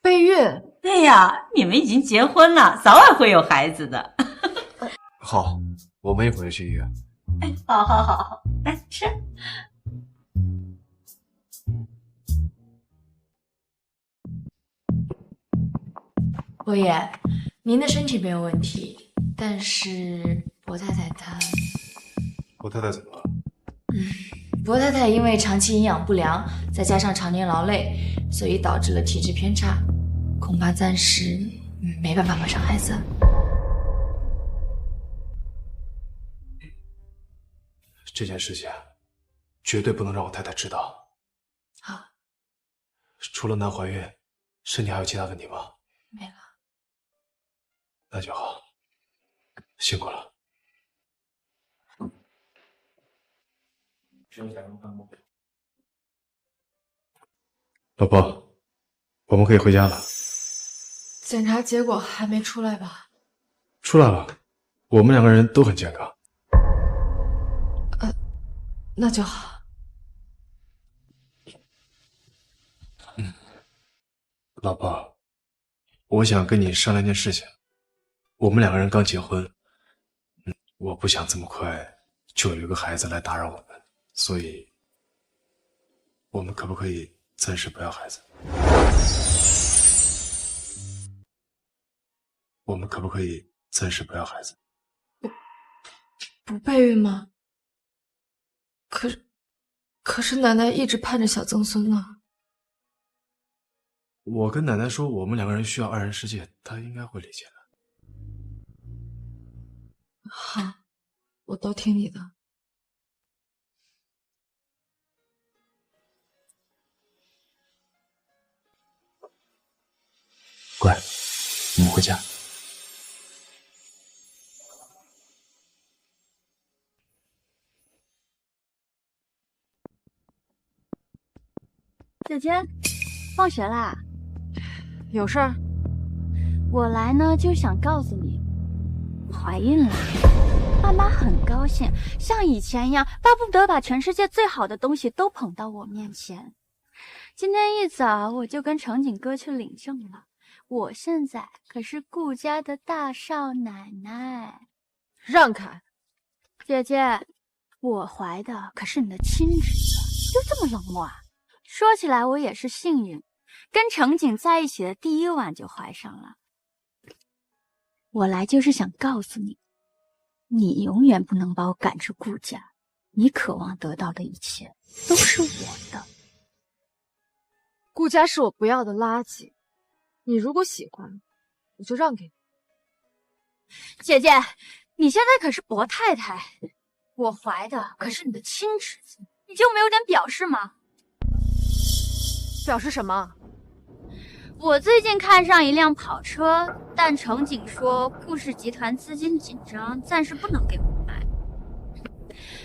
备孕？对呀，你们已经结婚了，早晚会有孩子的。好，我们一会儿就去医院。哎，好好好，来吃。伯爷，您的身体没有问题，但是伯太太她……我太太怎么了？伯太太因为长期营养不良，再加上常年劳累，所以导致了体质偏差，恐怕暂时没办法怀上孩子。这件事情绝对不能让我太太知道。好。除了难怀孕，身体还有其他问题吗？没了。那就好，辛苦了。老婆，我们可以回家了。检查结果还没出来吧？出来了，我们两个人都很健康。那就好。老婆，我想跟你商量件事情。我们两个人刚结婚，我不想这么快就有一个孩子来打扰我们，所以，我们可不可以暂时不要孩子？我们可不可以暂时不要孩子？不备孕吗？可是奶奶一直盼着小曾孙呢。我跟奶奶说，我们两个人需要二人世界，她应该会理解的。好，我都听你的。乖，我们回家。姐姐，放学啦？有事儿？我来呢，就想告诉你，怀孕了。爸妈很高兴，像以前一样，巴不得把全世界最好的东西都捧到我面前。今天一早我就跟程景哥去领证了，我现在可是顾家的大少奶奶。让开！姐姐，我怀的可是你的亲侄子，就这么冷漠啊？说起来我也是幸运，跟程景在一起的第一晚就怀上了。我来就是想告诉你，你永远不能把我赶出顾家，你渴望得到的一切都是我的。顾家是我不要的垃圾，你如果喜欢，我就让给你。姐姐，你现在可是伯太太，我怀的可是你的亲侄子，你就没有点表示吗？表示什么？我最近看上一辆跑车，但程景说顾氏集团资金紧张，暂时不能给我买。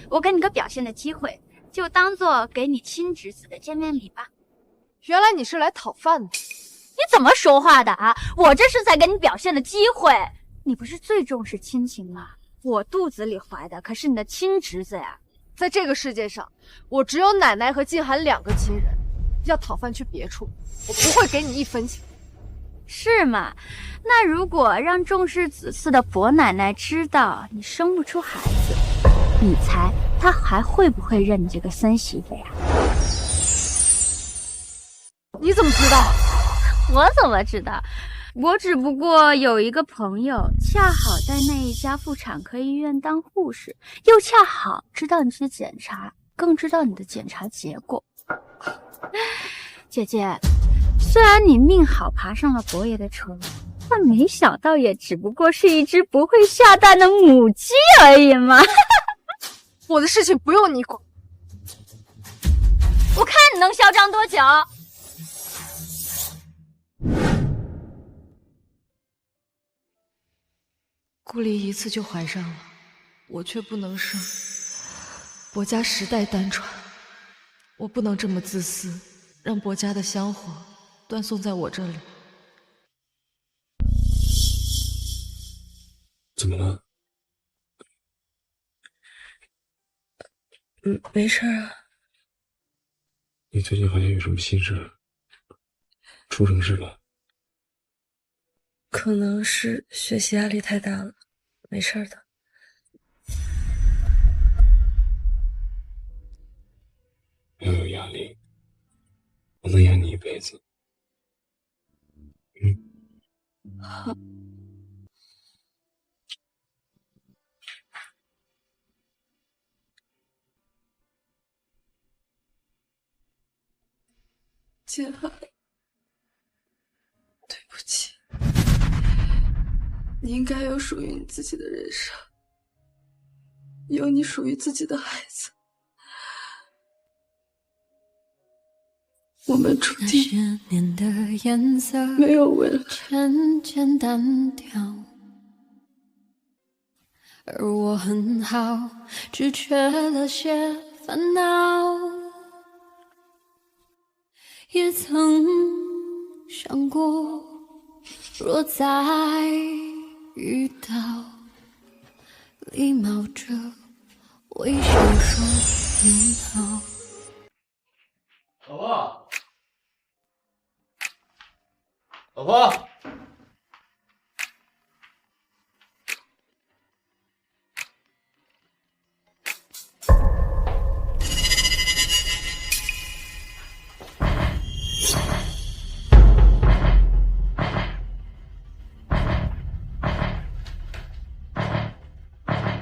我给你个表现的机会，就当做给你亲侄子的见面礼吧。原来你是来讨饭的。你怎么说话的啊？我这是在给你表现的机会。你不是最重视亲情吗？我肚子里怀的可是你的亲侄子呀。在这个世界上，我只有奶奶和静涵2个亲人，要讨饭去别处，我不会给你1分钱。是吗？那如果让重视子嗣的伯奶奶知道你生不出孩子，你猜她还会不会认你这个孙媳妇呀？你怎么知道？我怎么知道？我只不过有一个朋友，恰好在那一家妇产科医院当护士，又恰好知道你去检查，更知道你的检查结果。姐姐，虽然你命好爬上了伯爷的床，但没想到也只不过是一只不会下蛋的母鸡而已嘛。我的事情不用你管。我看你能嚣张多久。顾离一次就怀上了，我却不能生。伯家时代单传，我不能这么自私，让伯家的香火断送在我这里。怎么了？没事啊。你最近好像有什么心事？出什么事了？可能是学习压力太大了，没事的。不要有压力，我能养你一辈子。好。静涵，对不起，你应该有属于你自己的人生，有你属于自己的孩子。我们注定没有未来。渐渐单调，而我很好，只缺了些烦恼。也曾想过，若再遇到，礼貌着微笑说你好。老婆，老婆，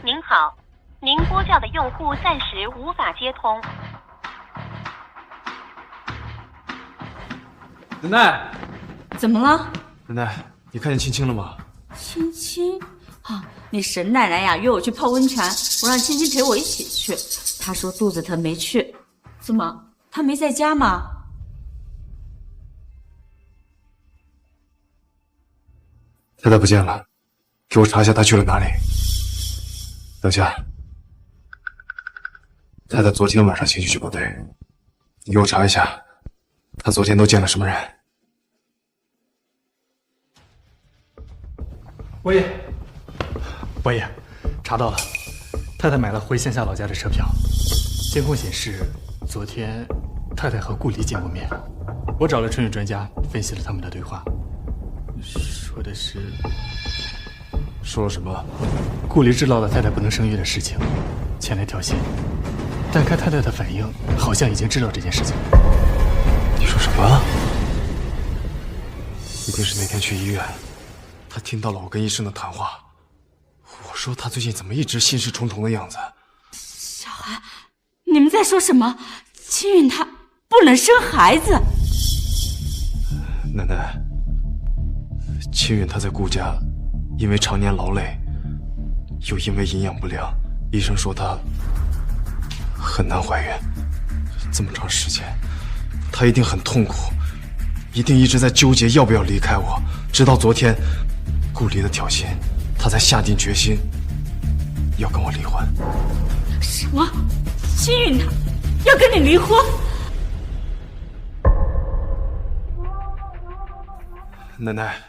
您好，您拨叫的用户暂时无法接通。奶奶，怎么了？奶奶，你看见青青了吗？青青啊，你沈奶奶呀约我去泡温泉，我让青青陪我一起去，她说肚子疼没去。怎么，她没在家吗？太太不见了，给我查一下她去了哪里。等下，太太昨天晚上情绪就不对，你给我查一下，她昨天都见了什么人。伯爷，查到了，太太买了回县下老家的车票。监控显示，昨天太太和顾离见过面。我找了春雨专家分析了他们的对话，说的是。说了什么？顾离知道了太太不能生育的事情，前来挑衅，但看太太的反应，好像已经知道这件事情。你说什么？一定是那天去医院，他听到了我跟医生的谈话。我说他最近怎么一直心事重重的样子。小韩，你们在说什么？青云她不能生孩子。奶奶，青云她在顾家，因为常年劳累，又因为营养不良，医生说她很难怀孕。这么长时间，她一定很痛苦，一定一直在纠结要不要离开我。直到昨天，顾离的挑衅，她才下定决心要跟我离婚。什么？青云她要跟你离婚？奶奶，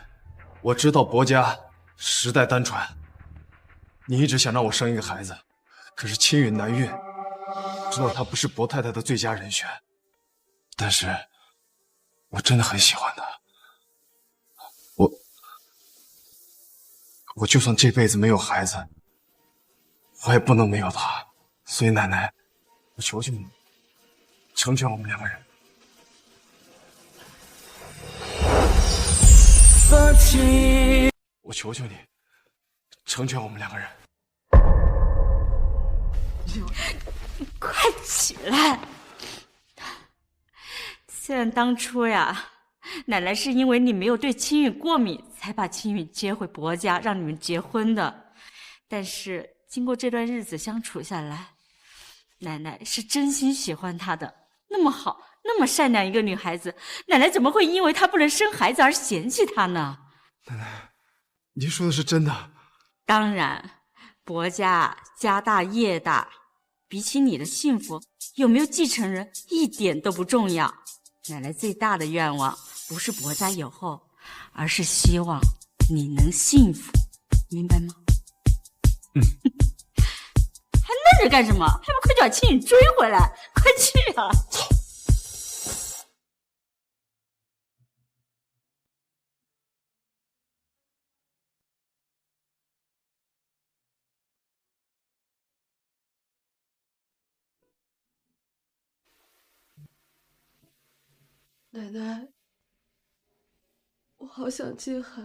我知道薄家时代单传，你一直想让我生一个孩子，可是青云难孕，知道她不是薄太太的最佳人选，但是我真的很喜欢她，我就算这辈子没有孩子，我也不能没有她，所以奶奶，我求求你，成全我们两个人。我求求你，成全我们两个人。快起来！虽然当初呀，奶奶是因为你没有对青云过敏，才把青云接回薄家，让你们结婚的。但是经过这段日子相处下来，奶奶是真心喜欢她的。那么好，那么善良一个女孩子，奶奶怎么会因为她不能生孩子而嫌弃她呢？奶奶，您说的是真的？当然，薄家家大业大，比起你的幸福，有没有继承人一点都不重要。奶奶最大的愿望不是薄家有后，而是希望你能幸福，明白吗？还愣着干什么？还不快点把青云追回来！快去啊！奶奶，我好想进海。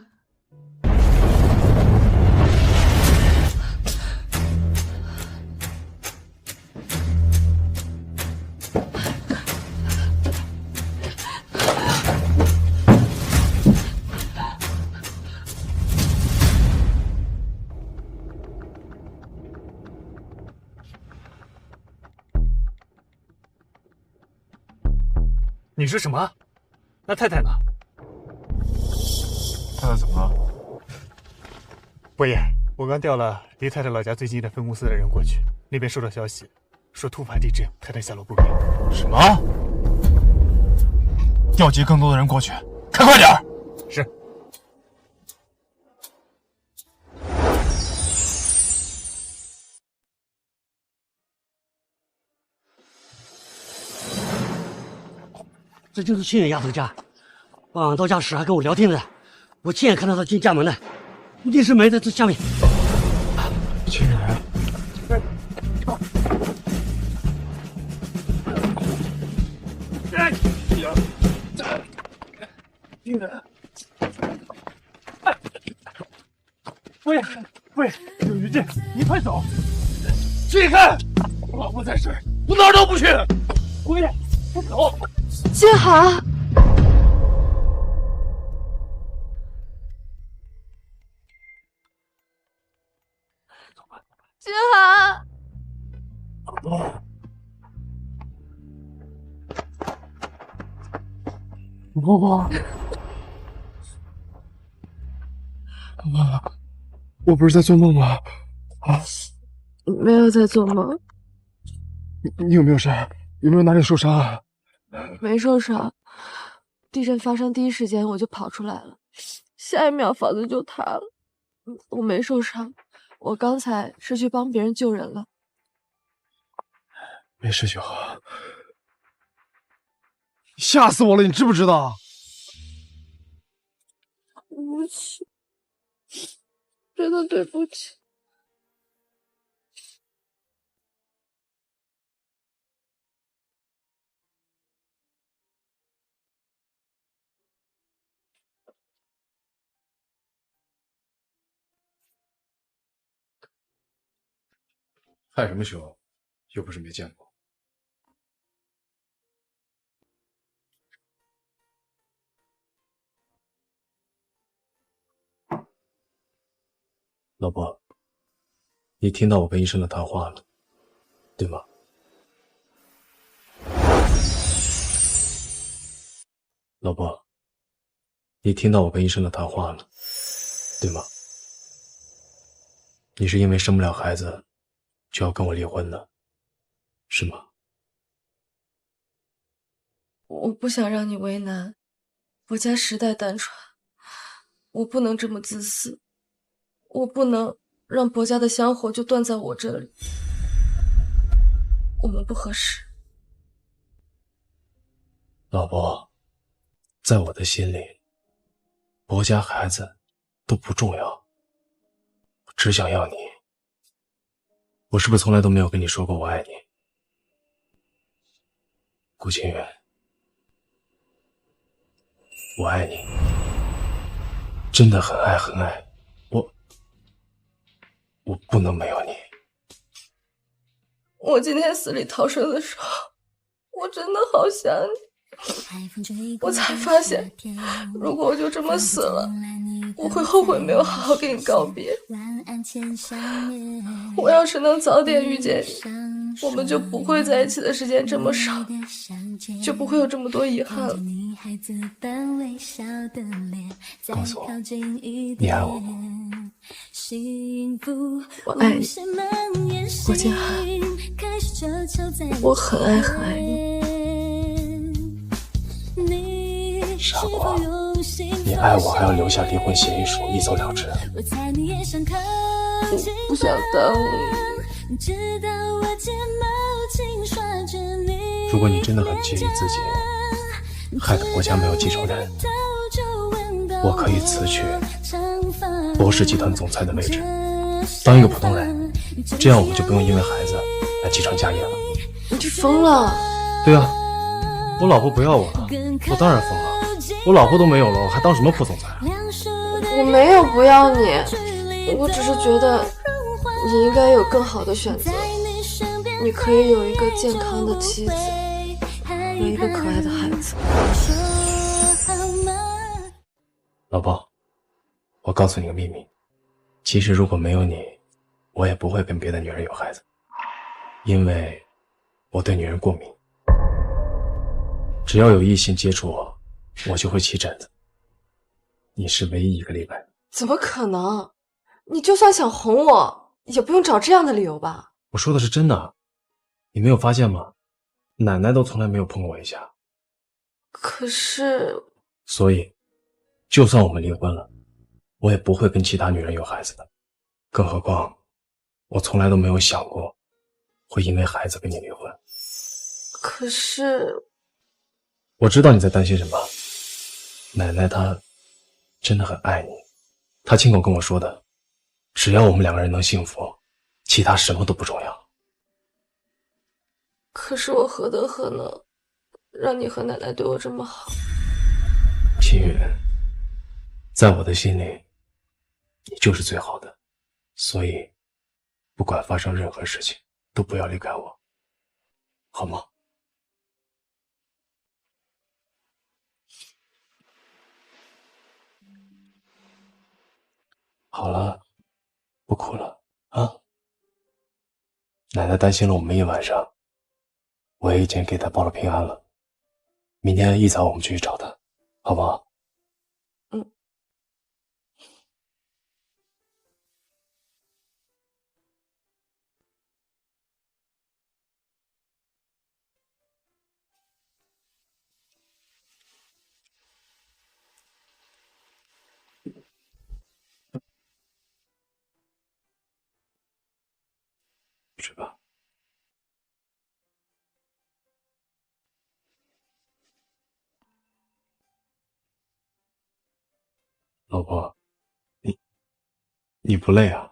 你说什么？那太太呢？太太怎么了？伯爷，我刚调了离太太老家最近的分公司的人过去，那边收到消息，说突发地震，太太下落不明。什么？调集更多的人过去，开快点儿！是。这就是青远丫头家，晚上到家时还跟我聊天呢，我亲眼看到她进家门的，一定是埋在这下面。青远，伯爷，伯爷，有余震，你快走！去看，我老婆在这儿，我哪儿都不去。伯爷，快走！金寒，金寒，婆婆，我不是在做梦吗？啊，没有在做梦。你有没有事？有没有哪里受伤啊？没受伤，地震发生第一时间我就跑出来了，下一秒房子就塌了。我没受伤，我刚才是去帮别人救人了。没事就好。吓死我了，你知不知道？对不起，真的对不起。害什么羞？又不是没见过。老婆，你听到我跟医生的谈话了，对吗？老婆，你听到我跟医生的谈话了，对吗？你是因为生不了孩子就要跟我离婚的，是吗？我不想让你为难，我家实在单纯，我不能这么自私，我不能让薄家的香火就断在我这里，我们不合适。老婆，在我的心里，薄家孩子都不重要，我只想要你。我是不是从来都没有跟你说过我爱你？顾清远，我爱你，真的很爱很爱，我不能没有你。我今天死里逃生的时候，我真的好想你。我才发现，如果我就这么死了，我会后悔没有好好跟你告别。我要是能早点遇见你，我们就不会在一起的时间这么少，就不会有这么多遗憾了。告诉我，你爱我吗？我爱你，郭建寒，我很爱很爱你。傻瓜，你爱我还要留下离婚协议书，一走了之。我不想耽误你。如果你真的很介意自己害得国家没有继承人，我可以辞去博氏集团总裁的位置，当一个普通人，这样我们就不用因为孩子来继承家业了。你这疯了？对啊，我老婆不要我了，我当然疯了。我老婆都没有了，我还当什么副总裁啊？我没有不要你，我只是觉得你应该有更好的选择。你可以有一个健康的妻子和一个可爱的孩子。老婆，我告诉你个秘密，其实如果没有你，我也不会跟别的女人有孩子，因为我对女人过敏，只要有异性接触我就会起疹子。你是唯一一个例外。怎么可能？你就算想哄我，也不用找这样的理由吧？我说的是真的，你没有发现吗？奶奶都从来没有碰过我一下。可是，所以，就算我们离婚了，我也不会跟其他女人有孩子的。更何况，我从来都没有想过会因为孩子跟你离婚。可是，我知道你在担心什么。奶奶她真的很爱你，她亲口跟我说的，只要我们两个人能幸福，其他什么都不重要。可是我何德何能，让你和奶奶对我这么好？秦宇，在我的心里，你就是最好的，所以不管发生任何事情，都不要离开我，好吗？好了，不哭了啊！奶奶担心了我们一晚上，我也已经给她报了平安了。明天一早我们就去找她，好不好？嗯。睡吧。老婆，你不累啊？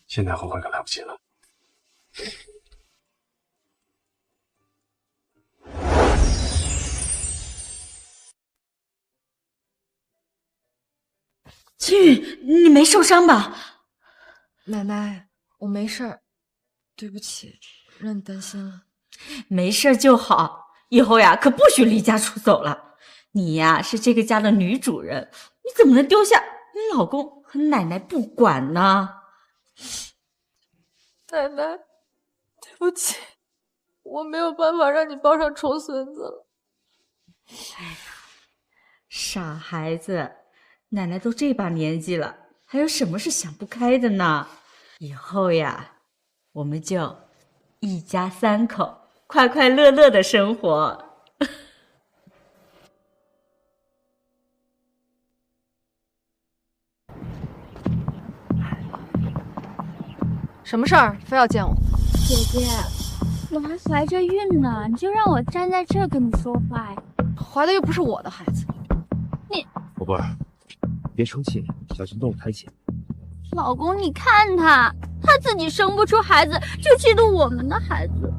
现在后悔可来不及了。青雨，你没受伤吧？奶奶，我没事儿，对不起，让你担心了。没事就好，以后呀可不许离家出走了。你呀是这个家的女主人，你怎么能丢下你老公和奶奶不管呢？奶奶，对不起，我没有办法让你抱上重孙子了。哎呀，傻孩子，奶奶都这把年纪了，还有什么是想不开的呢？以后呀，我们就一家3口快快乐乐的生活。什么事儿？非要见我？姐姐，我还怀着孕呢，你就让我站在这跟你说话呀？怀的又不是我的孩子。你宝贝儿，别生气，小心动了胎气。老公，你看他自己生不出孩子，就嫉妒我们的孩子。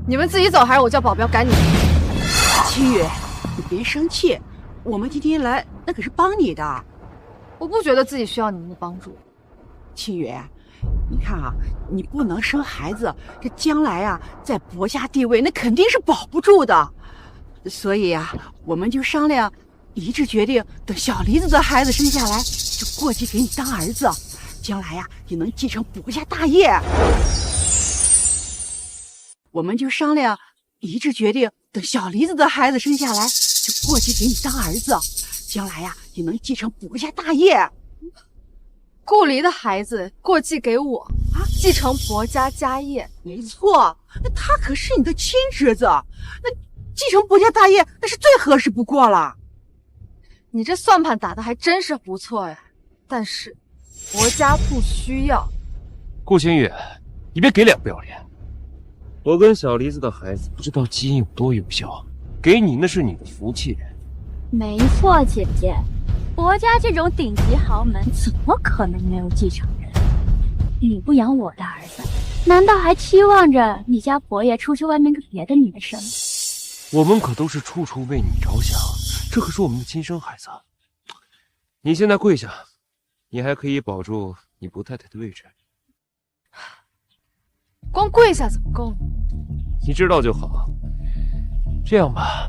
你们自己走，还是我叫保镖赶你们？青雨，你别生气，我们今天来那可是帮你的。我不觉得自己需要你们的帮助。青雨，你看啊，你不能生孩子，这将来啊，在薄家地位那肯定是保不住的。所以啊，我们就商量，一致决定，等小梨子的孩子生下来，就过继给你当儿子，将来呀也能继承薄家大业。我们就商量，一致决定，等小梨子的孩子生下来，就过继给你当儿子，将来呀也能继承薄家大业。顾离的孩子过继给我啊，继承薄家家业。没错，那他可是你的亲侄子，那继承薄家大业那是最合适不过了。你这算盘打得还真是不错呀，但是薄家不需要。顾清月，你别给脸不要脸。我跟小梨子的孩子不知道基因有多优秀，给你那是你的福气。没错，姐姐，薄家这种顶级豪门怎么可能没有继承人？你不养我的儿子，难道还期望着你家伯爷出去外面跟别的女人？我们可都是处处为你着想，这可是我们的亲生孩子。你现在跪下，你还可以保住你不太太的位置。光跪下怎么够呢？你知道就好。这样吧，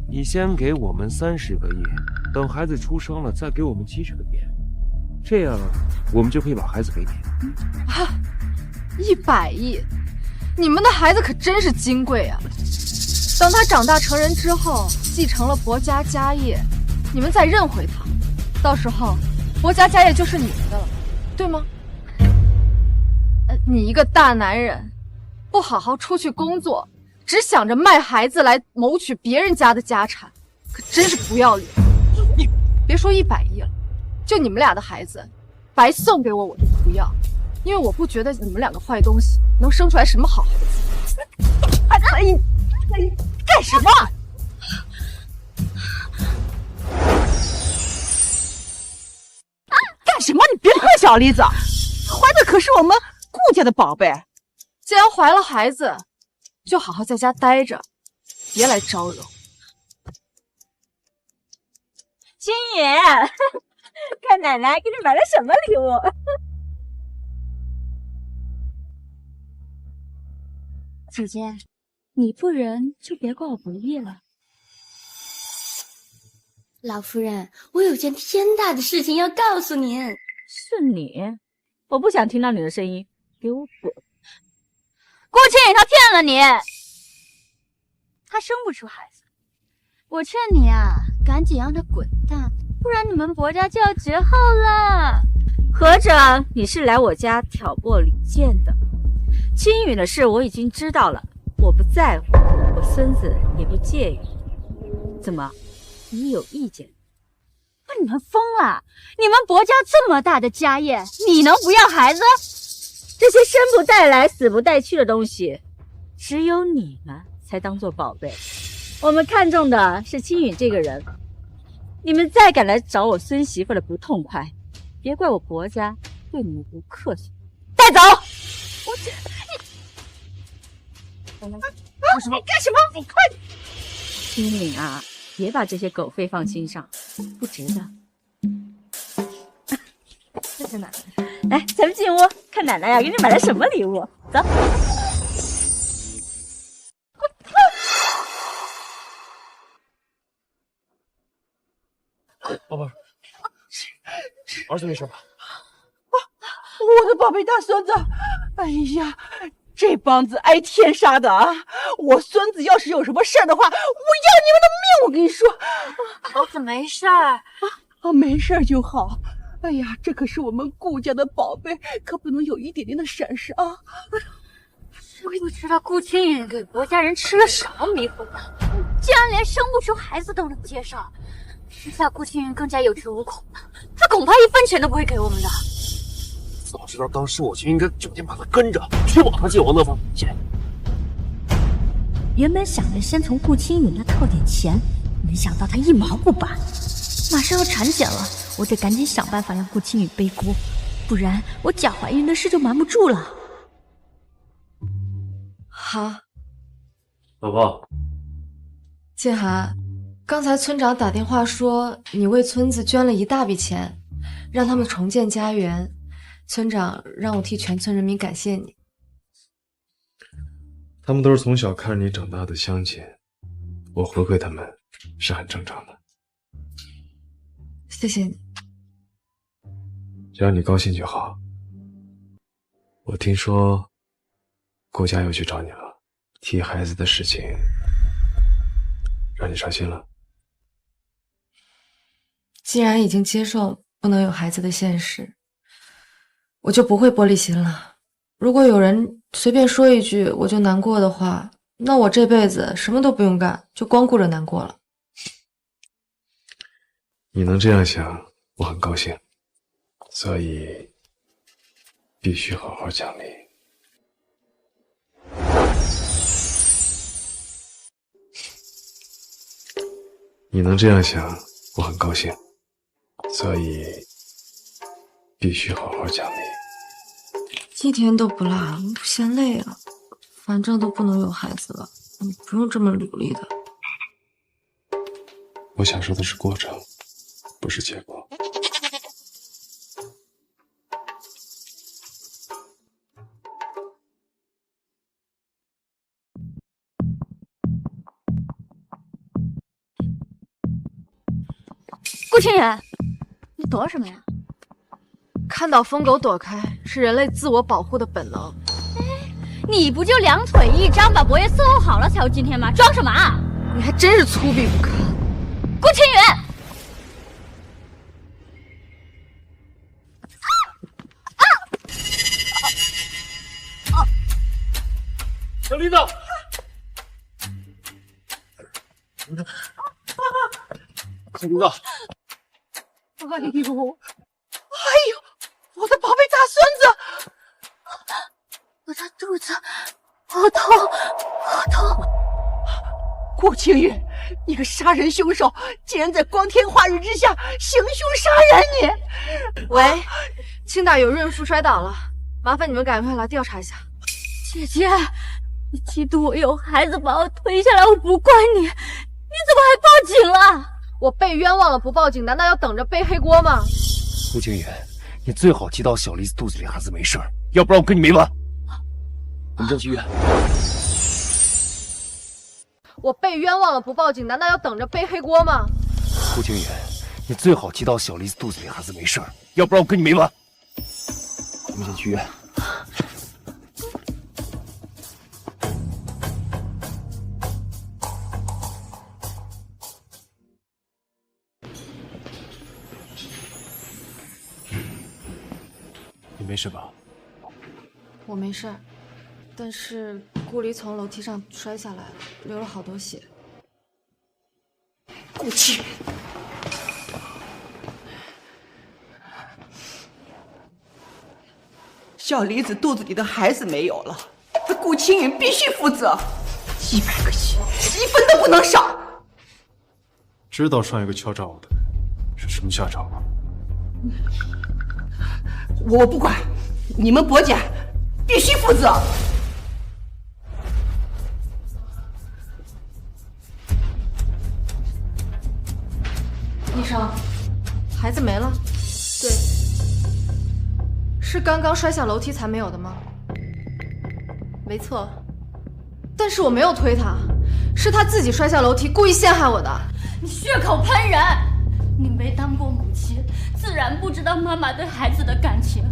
你先给我们30个亿，等孩子出生了再给我们70个亿，这样我们就可以把孩子给你。啊，100亿！你们的孩子可真是金贵啊！等他长大成人之后，继承了薄家家业，你们再认回他，到时候薄家家业就是你们的了，对吗？你一个大男人，不好好出去工作，只想着卖孩子来谋取别人家的家产，可真是不要脸！你别说100亿了，就你们俩的孩子，白送给我都不要，因为我不觉得你们两个坏东西能生出来什么好孩子。你干什么？干什么？你别碰小梨子，怀的可是我们顾家的宝贝。既然怀了孩子，就好好在家待着，别来招惹。青雨，看奶奶给你买了什么礼物。姐姐，你不仁就别怪我不义了。老夫人，我有件天大的事情要告诉您。是你？我不想听到你的声音，给我滚！顾庆宇他骗了你，他生不出孩子。我劝你啊，赶紧让他滚蛋，不然你们薄家就要绝后了。合着你是来我家挑拨离间的？青雨的事我已经知道了，我不在乎，我孙子也不介意。怎么，你有意见？不，你们疯了！你们薄家这么大的家业，你能不要孩子？这些生不带来死不带去的东西，只有你们才当做宝贝。我们看重的是青雨这个人。你们再敢来找我孙媳妇的不痛快，别怪我薄家对你们不客气。带走！我这你干什么？干什么？你快！青雨啊，别把这些狗废放心上，不值得。谢谢奶奶。来，咱们进屋看奶奶呀，给你买了什么礼物。走。宝贝儿，儿子没事吧？我的宝贝大孙子，哎呀，这帮子挨天杀的啊！我孙子要是有什么事儿的话，我要你们的命！我跟你说，儿子没事儿没事儿就好。哎呀，这可是我们顾家的宝贝，可不能有一点点的闪失啊！是不知道顾青云给薄家人吃了什么迷魂药，竟然连生不出孩子都能接受，这下顾青云更加有恃无恐了。他恐怕1分钱都不会给我们的。早知道当时我就应该整天把他跟着，确保他进王德芳钱。原本想着先从顾青云那套点钱，没想到他1毛不拔。马上要产检了，我得赶紧想办法让顾青云背锅，不然我假怀孕的事就瞒不住了。好，宝宝，静涵，刚才村长打电话说你为村子捐了一大笔钱，让他们重建家园。村长让我替全村人民感谢你。他们都是从小看着你长大的乡亲，我回馈他们是很正常的。谢谢你，只要你高兴就好。我听说顾家又去找你了，替孩子的事情让你伤心了。既然已经接受不能有孩子的现实，我就不会玻璃心了。如果有人随便说一句我就难过的话，那我这辈子什么都不用干，就光顾着难过了。你能这样想，我很高兴，所以必须好好奖励。你能这样想，我很高兴，所以必须好好奖励。一天都不落，你不嫌累啊？反正都不能有孩子了，你不用这么努力的。我想说的是过程，不是结果。顾青远，你躲什么呀？看到疯狗躲开，是人类自我保护的本能。你不就2腿1张把伯爷伺候好了才有今天吗？装什么啊？你还真是粗鄙不堪。顾青远，小林子，小林子，哎呦，我的宝贝大孙子，我的肚子好痛，好痛！顾青云，你个杀人凶手，竟然在光天化日之下行凶杀人！你，喂，青岛有孕妇摔倒了，麻烦你们赶快来调查一下。姐姐，你嫉妒我有孩子把我推下来，我不怪你，你怎么还报警了？我被冤枉了不报警，难道要等着背黑锅吗？顾青云，你最好祈祷小梨子肚子里孩子没事儿，要不然我跟你没完。我们先去医院。我被冤枉了不报警，难道要等着背黑锅吗？顾青云，你最好祈祷小梨子肚子里孩子没事儿，要不然我跟你没完。我们先去医院。你没事吧？我没事儿，但是顾离从楼梯上摔下来了，流了好多血。顾青云，小梨子肚子里的孩子没有了，这顾青云必须负责，100个血，1分都不能少。知道上一个敲诈我的是什么下场吗？我不管，你们薄家必须负责。医生，孩子没了。对，是刚刚摔下楼梯才没有的吗？没错，但是我没有推他，是他自己摔下楼梯，故意陷害我的。你血口喷人！你没当过母亲，自然不知道妈妈对孩子的感情。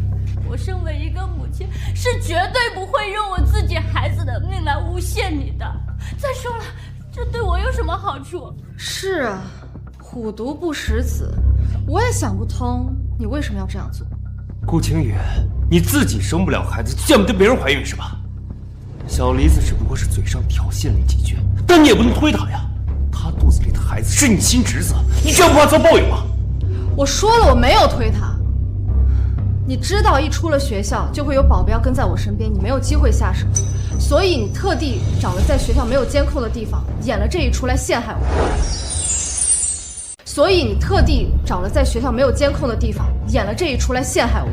我身为一个母亲，是绝对不会用我自己孩子的命来诬陷你的。再说了，这对我有什么好处？是啊，虎毒不食子，我也想不通你为什么要这样做。顾青雨，你自己生不了孩子，见不得别人怀孕是吧？小梨子只不过是嘴上挑衅了几句，但你也不能推她呀。她肚子里的孩子是你亲侄子，你这样不怕遭报应吗？我说了，我没有推他。你知道，一出了学校就会有保镖跟在我身边，你没有机会下手，所以你特地找了在学校没有监控的地方，演了这一出来陷害我。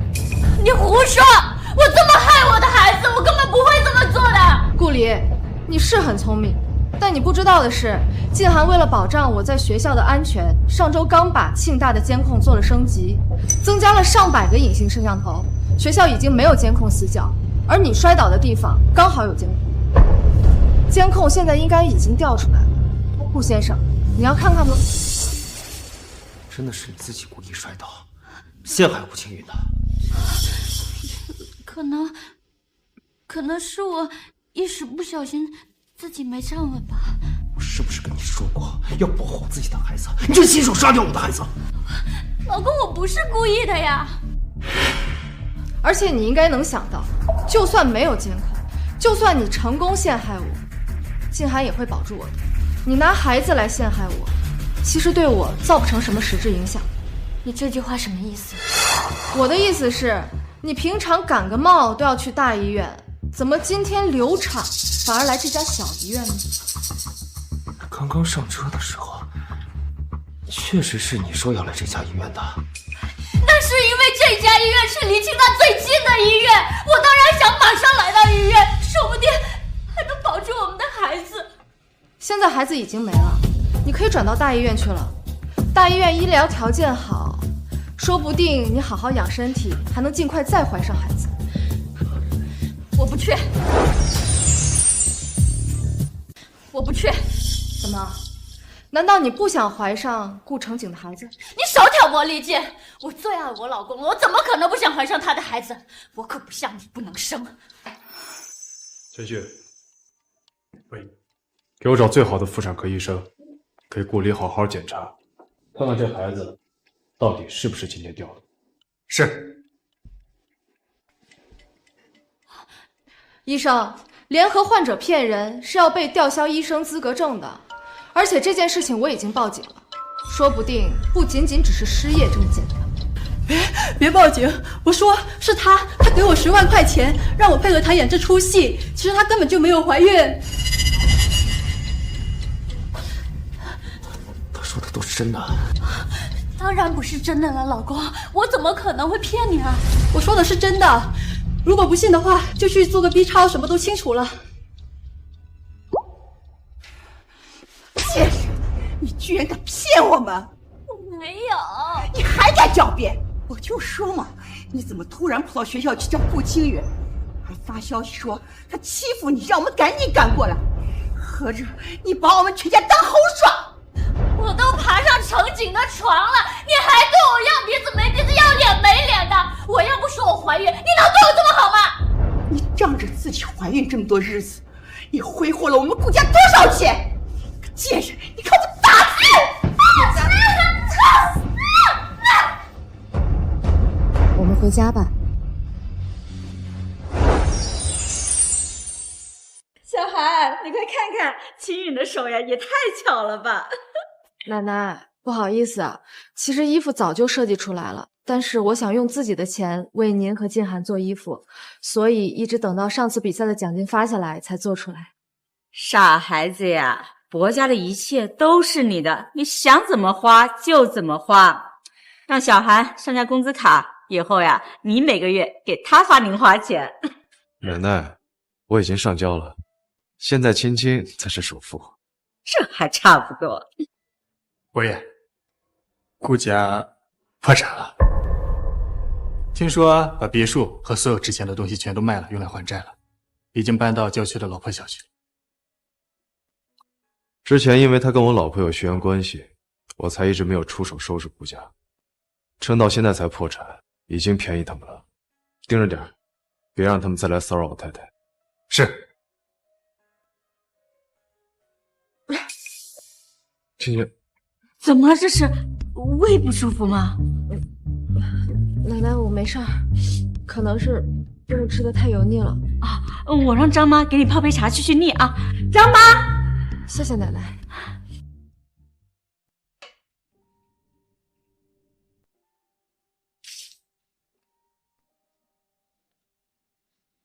你胡说！我这么害我的孩子，我根本不会这么做的。顾里，你是很聪明，但你不知道的是，晋涵为了保障我在学校的安全，上周刚把庆大的监控做了升级，增加了上百个隐形摄像头，学校已经没有监控死角，而你摔倒的地方刚好有监控。监控现在应该已经调出来了。顾先生，你要看看吗？真的是你自己故意摔倒，陷害顾青云的。可能是我一时不小心自己没站稳吧。我是不是跟你说过要保护自己的孩子？你就亲手杀掉我的孩子！老公，我不是故意的呀。而且你应该能想到，就算没有监控，就算你成功陷害我，晋涵也会保住我的。你拿孩子来陷害我，其实对我造不成什么实质影响。你这句话什么意思？我的意思是，你平常感个冒都要去大医院，怎么今天流产反而来这家小医院呢？刚刚上车的时候，确实是你说要来这家医院的。那是因为这家医院是离庆大最近的医院，我当然想马上来到医院，说不定还能保住我们的孩子。现在孩子已经没了，你可以转到大医院去了。大医院医疗条件好，说不定你好好养身体，还能尽快再怀上孩子。我不去，我不去。怎么？难道你不想怀上顾成景的孩子？你少挑拨离间！我最爱我老公了，我怎么可能不想怀上他的孩子？我可不像你不能生。陈旭，喂，给我找最好的妇产科医生，给顾里好好检查，看看这孩子到底是不是今天掉的。是。医生，联合患者骗人是要被吊销医生资格证的，而且这件事情我已经报警了，说不定不仅仅只是失业这么简单。别报警！我说是他给我10万块钱，让我配合他演这出戏，其实他根本就没有怀孕。他说的都是真的。当然不是真的了，老公，我怎么可能会骗你啊？我说的是真的，如果不信的话，就去做个 B 超，什么都清楚了。贱人，你居然敢骗我们！我没有，你还敢狡辩？我就说嘛，你怎么突然跑到学校去找顾清远，还发消息说他欺负你，让我们赶紧赶过来。合着你把我们全家当猴耍？我都爬上程景的床了，你还对我要鼻子没鼻子，要脸没脸的！我要不说我怀孕，你能对我这么好吗？你仗着自己怀孕这么多日子，你挥霍了我们顾家多少钱？个贱人，你看我打死你！我们回家吧。小涵，你快看看，青允的手呀，也太巧了吧！奶奶，不好意思啊，其实衣服早就设计出来了，但是我想用自己的钱为您和静涵做衣服，所以一直等到上次比赛的奖金发下来才做出来。傻孩子呀，伯家的一切都是你的，你想怎么花就怎么花。让小涵上架工资卡，以后呀，你每个月给他发零花钱。奶奶，我已经上交了，现在青青才是首付。这还差不多。伯爷，顾家破产了。听说把别墅和所有值钱的东西全都卖了，用来还债了，已经搬到郊区的老破小区。之前因为他跟我老婆有血缘关系，我才一直没有出手收拾顾家，撑到现在才破产，已经便宜他们了。盯着点，别让他们再来骚扰我太太。是。青青，怎么了？这是胃不舒服吗？奶奶，我没事儿，可能是中午吃的太油腻了啊。我让张妈给你泡杯茶去去腻啊。张妈，谢谢奶奶。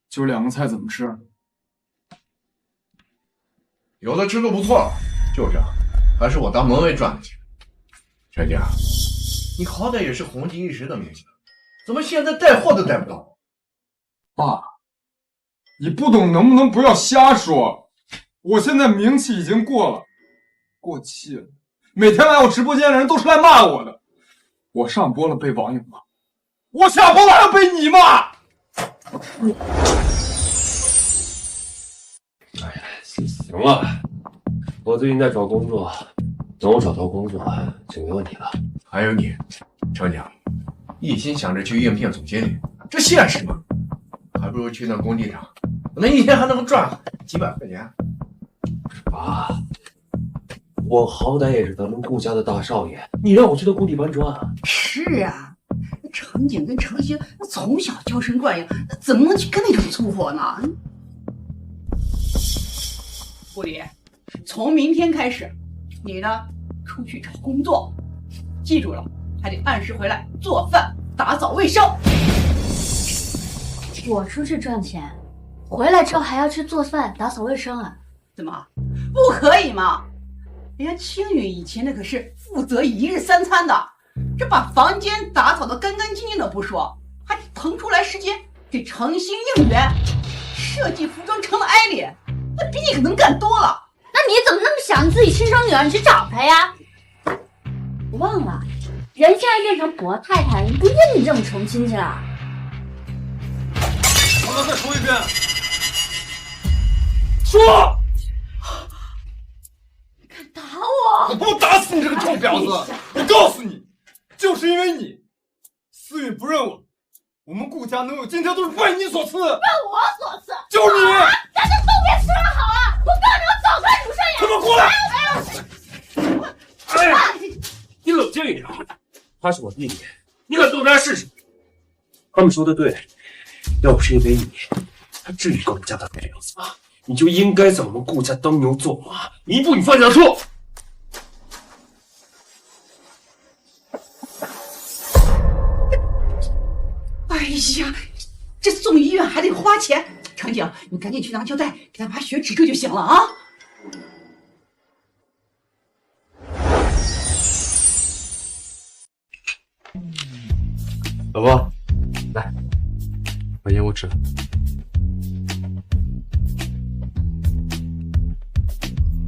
就2个菜怎么吃？有的吃都不错了，就这，还是我当门卫赚的钱。全家，你好歹也是红极一时的明星，怎么现在带货都带不到？爸，你不懂能不能不要瞎说？我现在名气已经过气了，每天来我直播间的人都是来骂我的。我上播了被网友骂，我下播了还要被你骂。行了，我最近在找工作，等我找到工作就没问题了。还有你，程家，一心想着去应聘总经理，这现实吗？还不如去那工地上，可能一天还能赚几百块钱。爸，我好歹也是咱们顾家的大少爷，你让我去那工地搬砖啊？是啊，程景跟程星从小娇生惯养，怎么能去跟那种粗活呢？顾里，从明天开始，你呢出去找工作，记住了，还得按时回来做饭、打扫卫生。我出去赚钱，回来之后还要去做饭、打扫卫生啊？怎么不可以吗？人家青云以前那可是负责1日3餐的，这把房间打扫得干干净净的不说，还腾出来时间给程星应援，设计服装成了艾丽，那比你可能干多了。那你怎么那么想你自己亲生女儿？你去找她呀！我忘了，人现在变成伯太太，不认你这么重亲戚了。我能再说一遍，说。打我！我不打死你这个臭婊子！我告诉你，就是因为你，思允不认我，我们顾家能有今天都是拜你所赐。拜我所赐？就是你！咱就都别吃了好啊！我告诉你，我早看你不顺眼！他们过来！哎，你冷静一点，他是我弟弟，你敢动他试试？他们说的对，要不是因为你，他至于跟我们家当这样子吗？你就应该在我们顾家当牛做马，弥补你犯下的错。哎呀，这送医院还得花钱，程景，你赶紧去拿胶带，给他把血止住就行了啊！老婆，来，把烟雾吃了。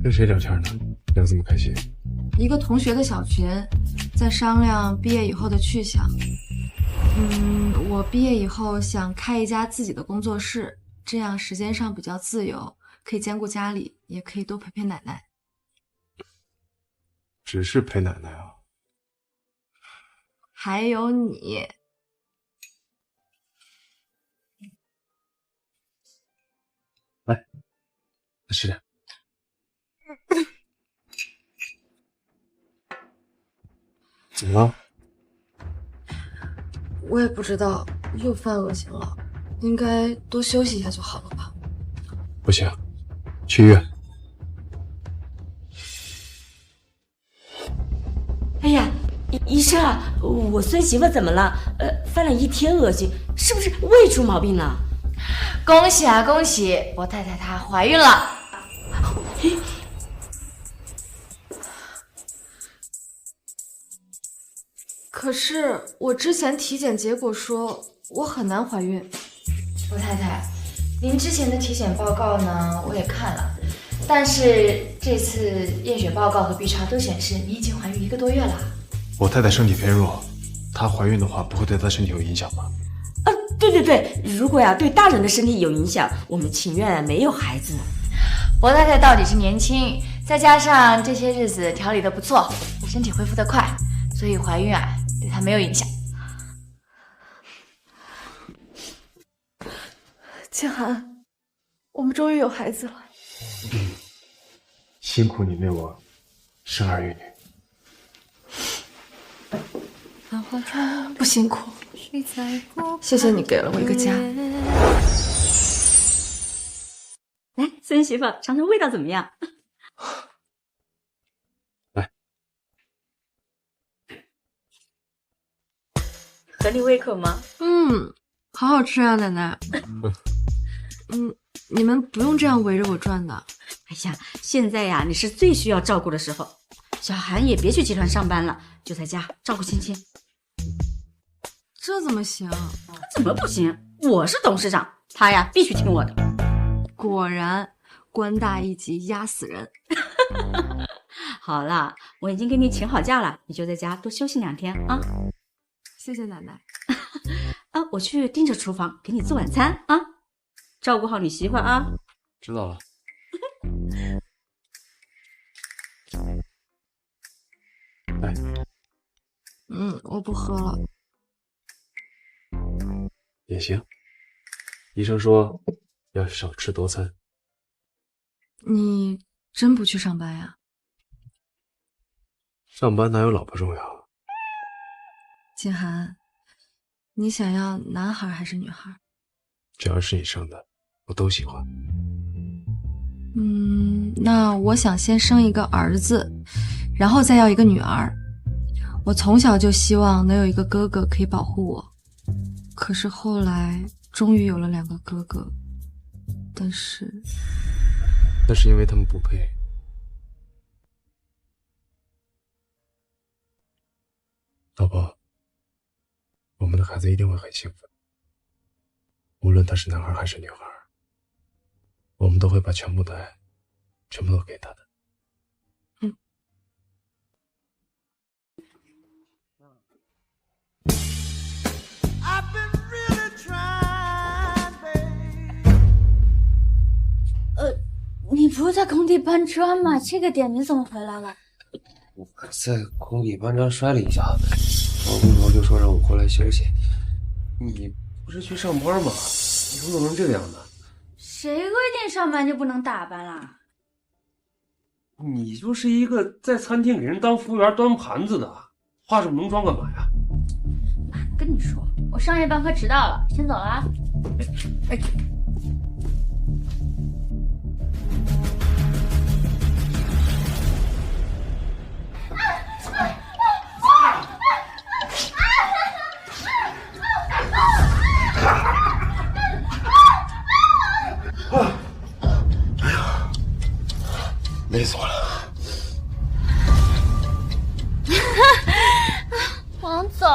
跟谁聊天呢？聊这么开心？一个同学的小群，在商量毕业以后的去向。我毕业以后想开一家自己的工作室，这样时间上比较自由，可以兼顾家里，也可以多陪陪奶奶。只是陪奶奶啊？还有你。来，再吃点。怎么了？我也不知道，又犯恶心了，应该多休息一下就好了吧？不行，去医院。哎呀，医生啊，我孙媳妇怎么了？犯了1天恶心，是不是胃出毛病了？恭喜啊，恭喜！我太太她怀孕了。可是我之前体检结果说我很难怀孕。罗太太，您之前的体检报告呢，我也看了，但是这次验血报告和 B 超都显示你已经怀孕1个多月了。我太太身体偏弱，她怀孕的话不会对她身体有影响吗？对，如果呀对大人的身体有影响，我们情愿没有孩子。博太太到底是年轻，再加上这些日子调理的不错，身体恢复的快，所以怀孕啊对她没有影响。千寒，我们终于有孩子了。辛苦你为我生儿育女。不辛苦，谢谢你给了我一个家。来，孙媳妇尝尝味道怎么样？来，合你胃口吗？好好吃啊，奶奶。你们不用这样围着我转的。哎呀，现在呀你是最需要照顾的时候，小韩也别去集团上班了，就在家照顾芊芊。这怎么行？怎么不行？我是董事长，他呀必须听我的。果然，官大一级压死人。好了，我已经给你请好假了，你就在家多休息2天啊。谢谢奶奶。啊，我去盯着厨房给你做晚餐啊，照顾好你媳妇啊。知道了。来。我不喝了。也行，医生说要少吃多餐。你真不去上班呀？上班哪有老婆重要？金涵，你想要男孩还是女孩？只要是你生的，我都喜欢。那我想先生一个儿子，然后再要一个女儿。我从小就希望能有一个哥哥可以保护我，可是后来终于有了2个哥哥，但是那是因为他们不配。老婆，我们的孩子一定会很幸福，无论他是男孩还是女孩，我们都会把全部的爱全部都给他的。你不是在工地搬砖吗？这个点你怎么回来了？我在工地搬砖摔了一下，王工头就说让我过来休息。你不是去上班吗？你怎么能这样呢？谁规定上班就不能打扮啦？你就是一个在餐厅给人当服务员端盘子的，化这么浓妆干嘛呀？跟你说，我上夜班快迟到了，先走了啊。哎。累死我了！王总，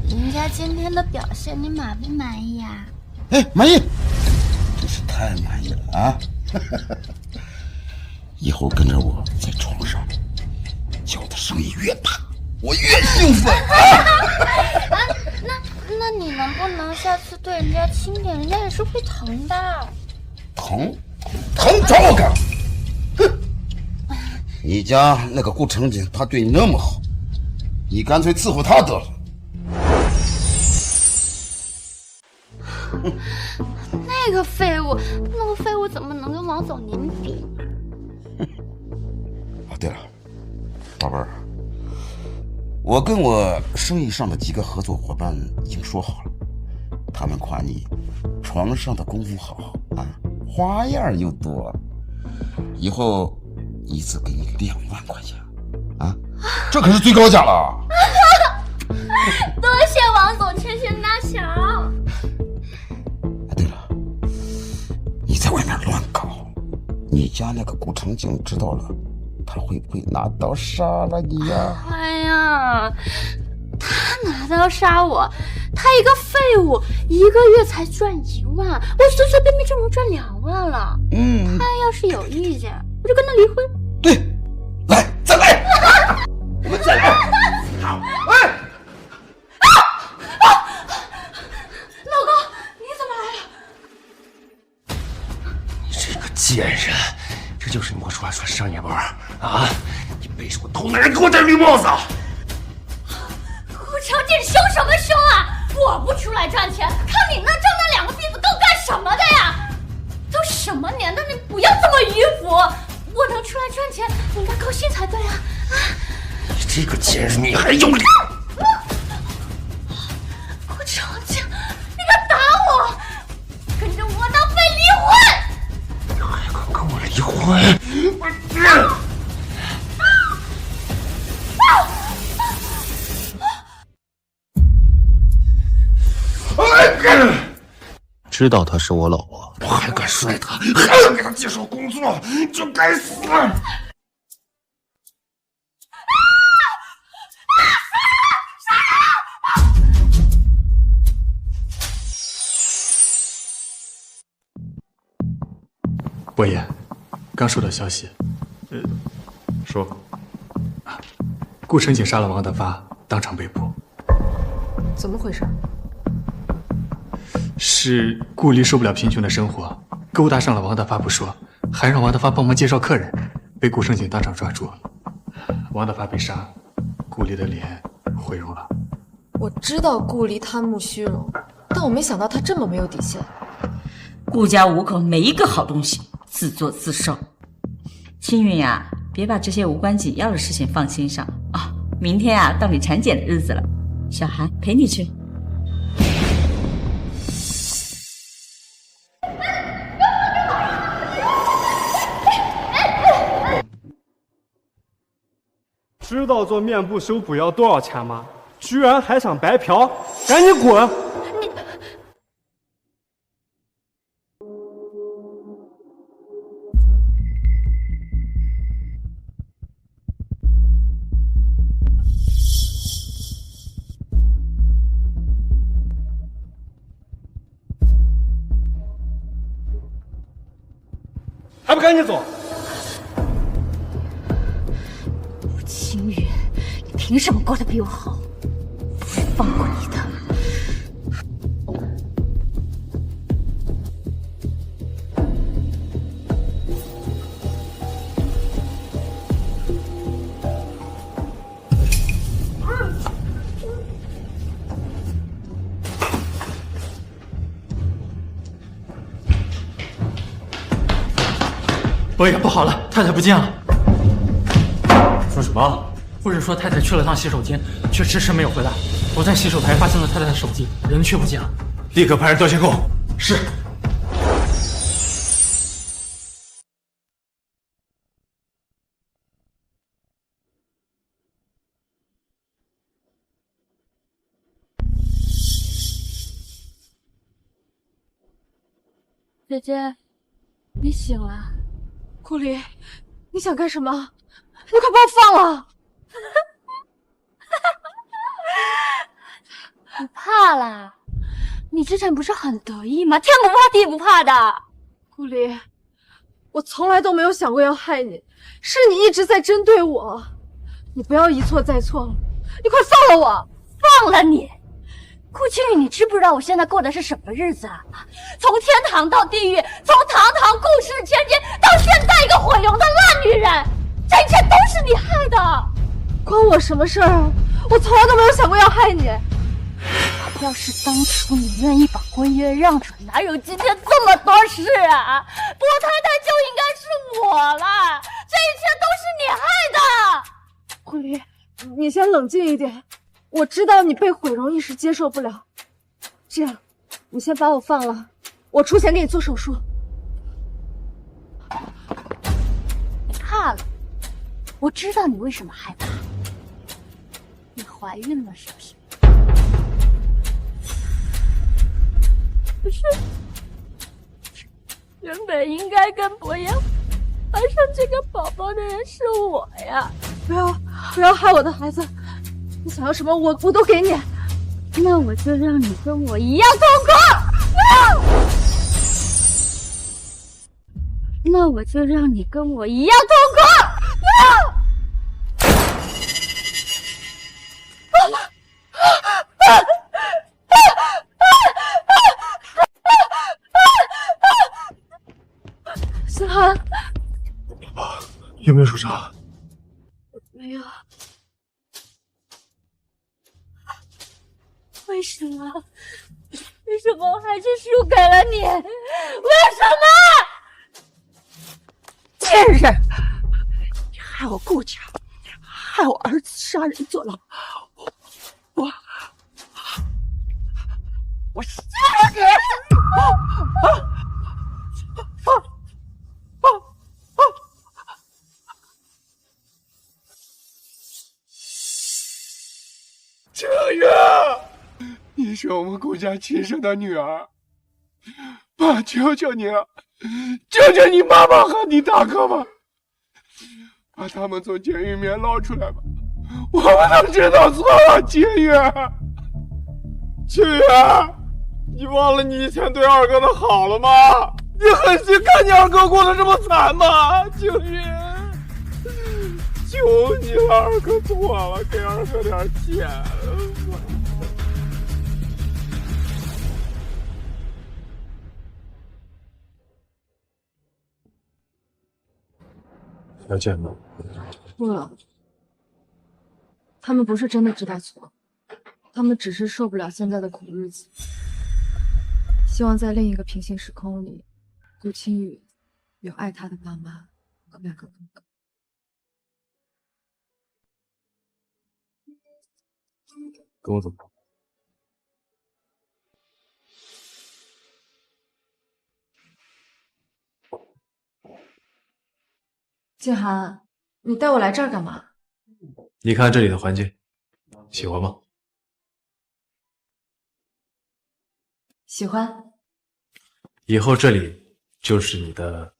人家今天的表现你满不满意啊？哎，满意，真是太满意了啊！以后跟着我在床上，叫的声音越大，我越兴奋。那你能不能下次对人家轻点？人家也是会疼的。疼找我干？哼！你家那个顾成锦，他对你那么好，你干脆伺候他得了。那个废物怎么能跟王总您比？哦，对了，宝贝儿，我跟我生意上的几个合作伙伴已经说好了，他们夸你床上的功夫好啊，花样又多，以后一次给你2万块钱啊，这可是最高价了。多谢王总牵线搭桥。对了，你在外面乱搞，你家那个顾成景知道了，他会不会拿刀杀了你呀？哎呀，他拿刀杀我？他一个废物，一个月才赚1万，我随随便便就能赚2万了。他要是有意见，我就跟他离婚。对，来，再来，我们再来。好，哎，说商业班啊！你背着我偷男人给我戴绿帽子！顾长进凶什么凶啊！我不出来赚钱，靠你那挣那两个屁股豆干什么的呀？都什么年代，你不要这么迂腐！我能出来赚钱，你应该高兴才对啊！你这个贱人，你还有脸！顾长进，你敢打我？跟着我当非离婚！你还敢跟我离婚？知道她是我老婆，我还敢睡她，还要给她介绍工作，就该死！伯爷，刚收到消息，说，顾承景杀了王德发，当场被捕。怎么回事？是顾离受不了贫穷的生活，勾搭上了王德发不说，还让王德发帮忙介绍客人，被顾承景当场抓住。王德发被杀，顾离的脸毁容了。我知道顾离贪慕虚荣，但我没想到他这么没有底线。顾家五口没一个好东西，自作自受。青云呀，别把这些无关紧要的事情放心上啊！明天啊，到你产检的日子了，小韩陪你去。知道做面部修补要多少钱吗？居然还想白嫖，赶紧滚！还不赶紧走！青云，你凭什么过得比我好？不会放过你的！伯爷，不好了，太太不见了。说什么？护士说太太去了趟洗手间，却迟迟没有回来。我在洗手台发现了太太的手机，人却不见了。立刻派人调监控。是。姐姐，你醒了。顾离，你想干什么？你快把我放了！不怕啦？你之前不是很得意吗？天不怕地不怕的。顾离，我从来都没有想过要害你，是你一直在针对我。你不要一错再错了，你快放了我！放了你！顾青雨，你知不知道我现在过的是什么日子啊？从天堂到地狱，从堂堂顾氏千金到现在一个毁容的烂女人，这一切都是你害的。关我什么事儿啊？我从来都没有想过要害你。要是当初你愿意把婚约让出来，哪有今天这么多事啊？薄太太就应该是我了，这一切都是你害的。顾离，你先冷静一点。我知道你被毁容一时接受不了，这样，你先把我放了，我出钱给你做手术。你怕了？我知道你为什么害怕，你怀孕了是不是？可是，原本应该跟伯爷怀上这个宝宝的人是我呀！不要害我的孩子！你想要什么，我都给你。那我就让你跟我一样痛苦。那我就让你跟我一样痛苦。思涵，爸爸，有没有受伤？没有。为什么？为什么我还是输给了你？为什么？贱人！你害我顾家，害我儿子杀人坐牢，我杀了你！青云，你是我们顾家亲生的女儿，爸，求求你了，救救你妈妈和你大哥吧，把他们从监狱里面捞出来吧，我们都知道错了，青云。青云，你忘了你以前对二哥的好了吗？你狠心看你二哥过得这么惨吗？青云，求你了，二哥错了，给二哥点钱。要见吗？不了，他们不是真的知道错，他们只是受不了现在的苦日子，希望在另一个平行时空里，顾青雨有爱他的爸妈和2个哥哥。跟我走。静涵，你带我来这儿干嘛？你看这里的环境，喜欢吗？喜欢。以后这里就是你的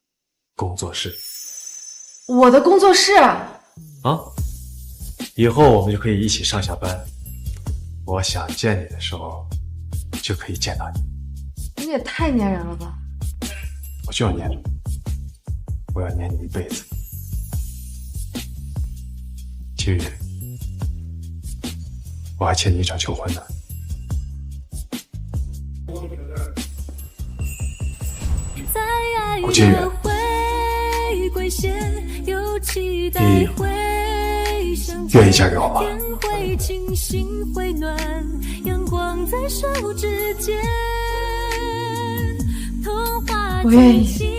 工作室。我的工作室？啊，以后我们就可以一起上下班。我想见你的时候，就可以见到你。你也太粘人了吧！我就要黏着，我要黏你一辈子。青雨，我还欠你一场求婚呢。顾青雨，你愿意嫁给我吗？我愿意。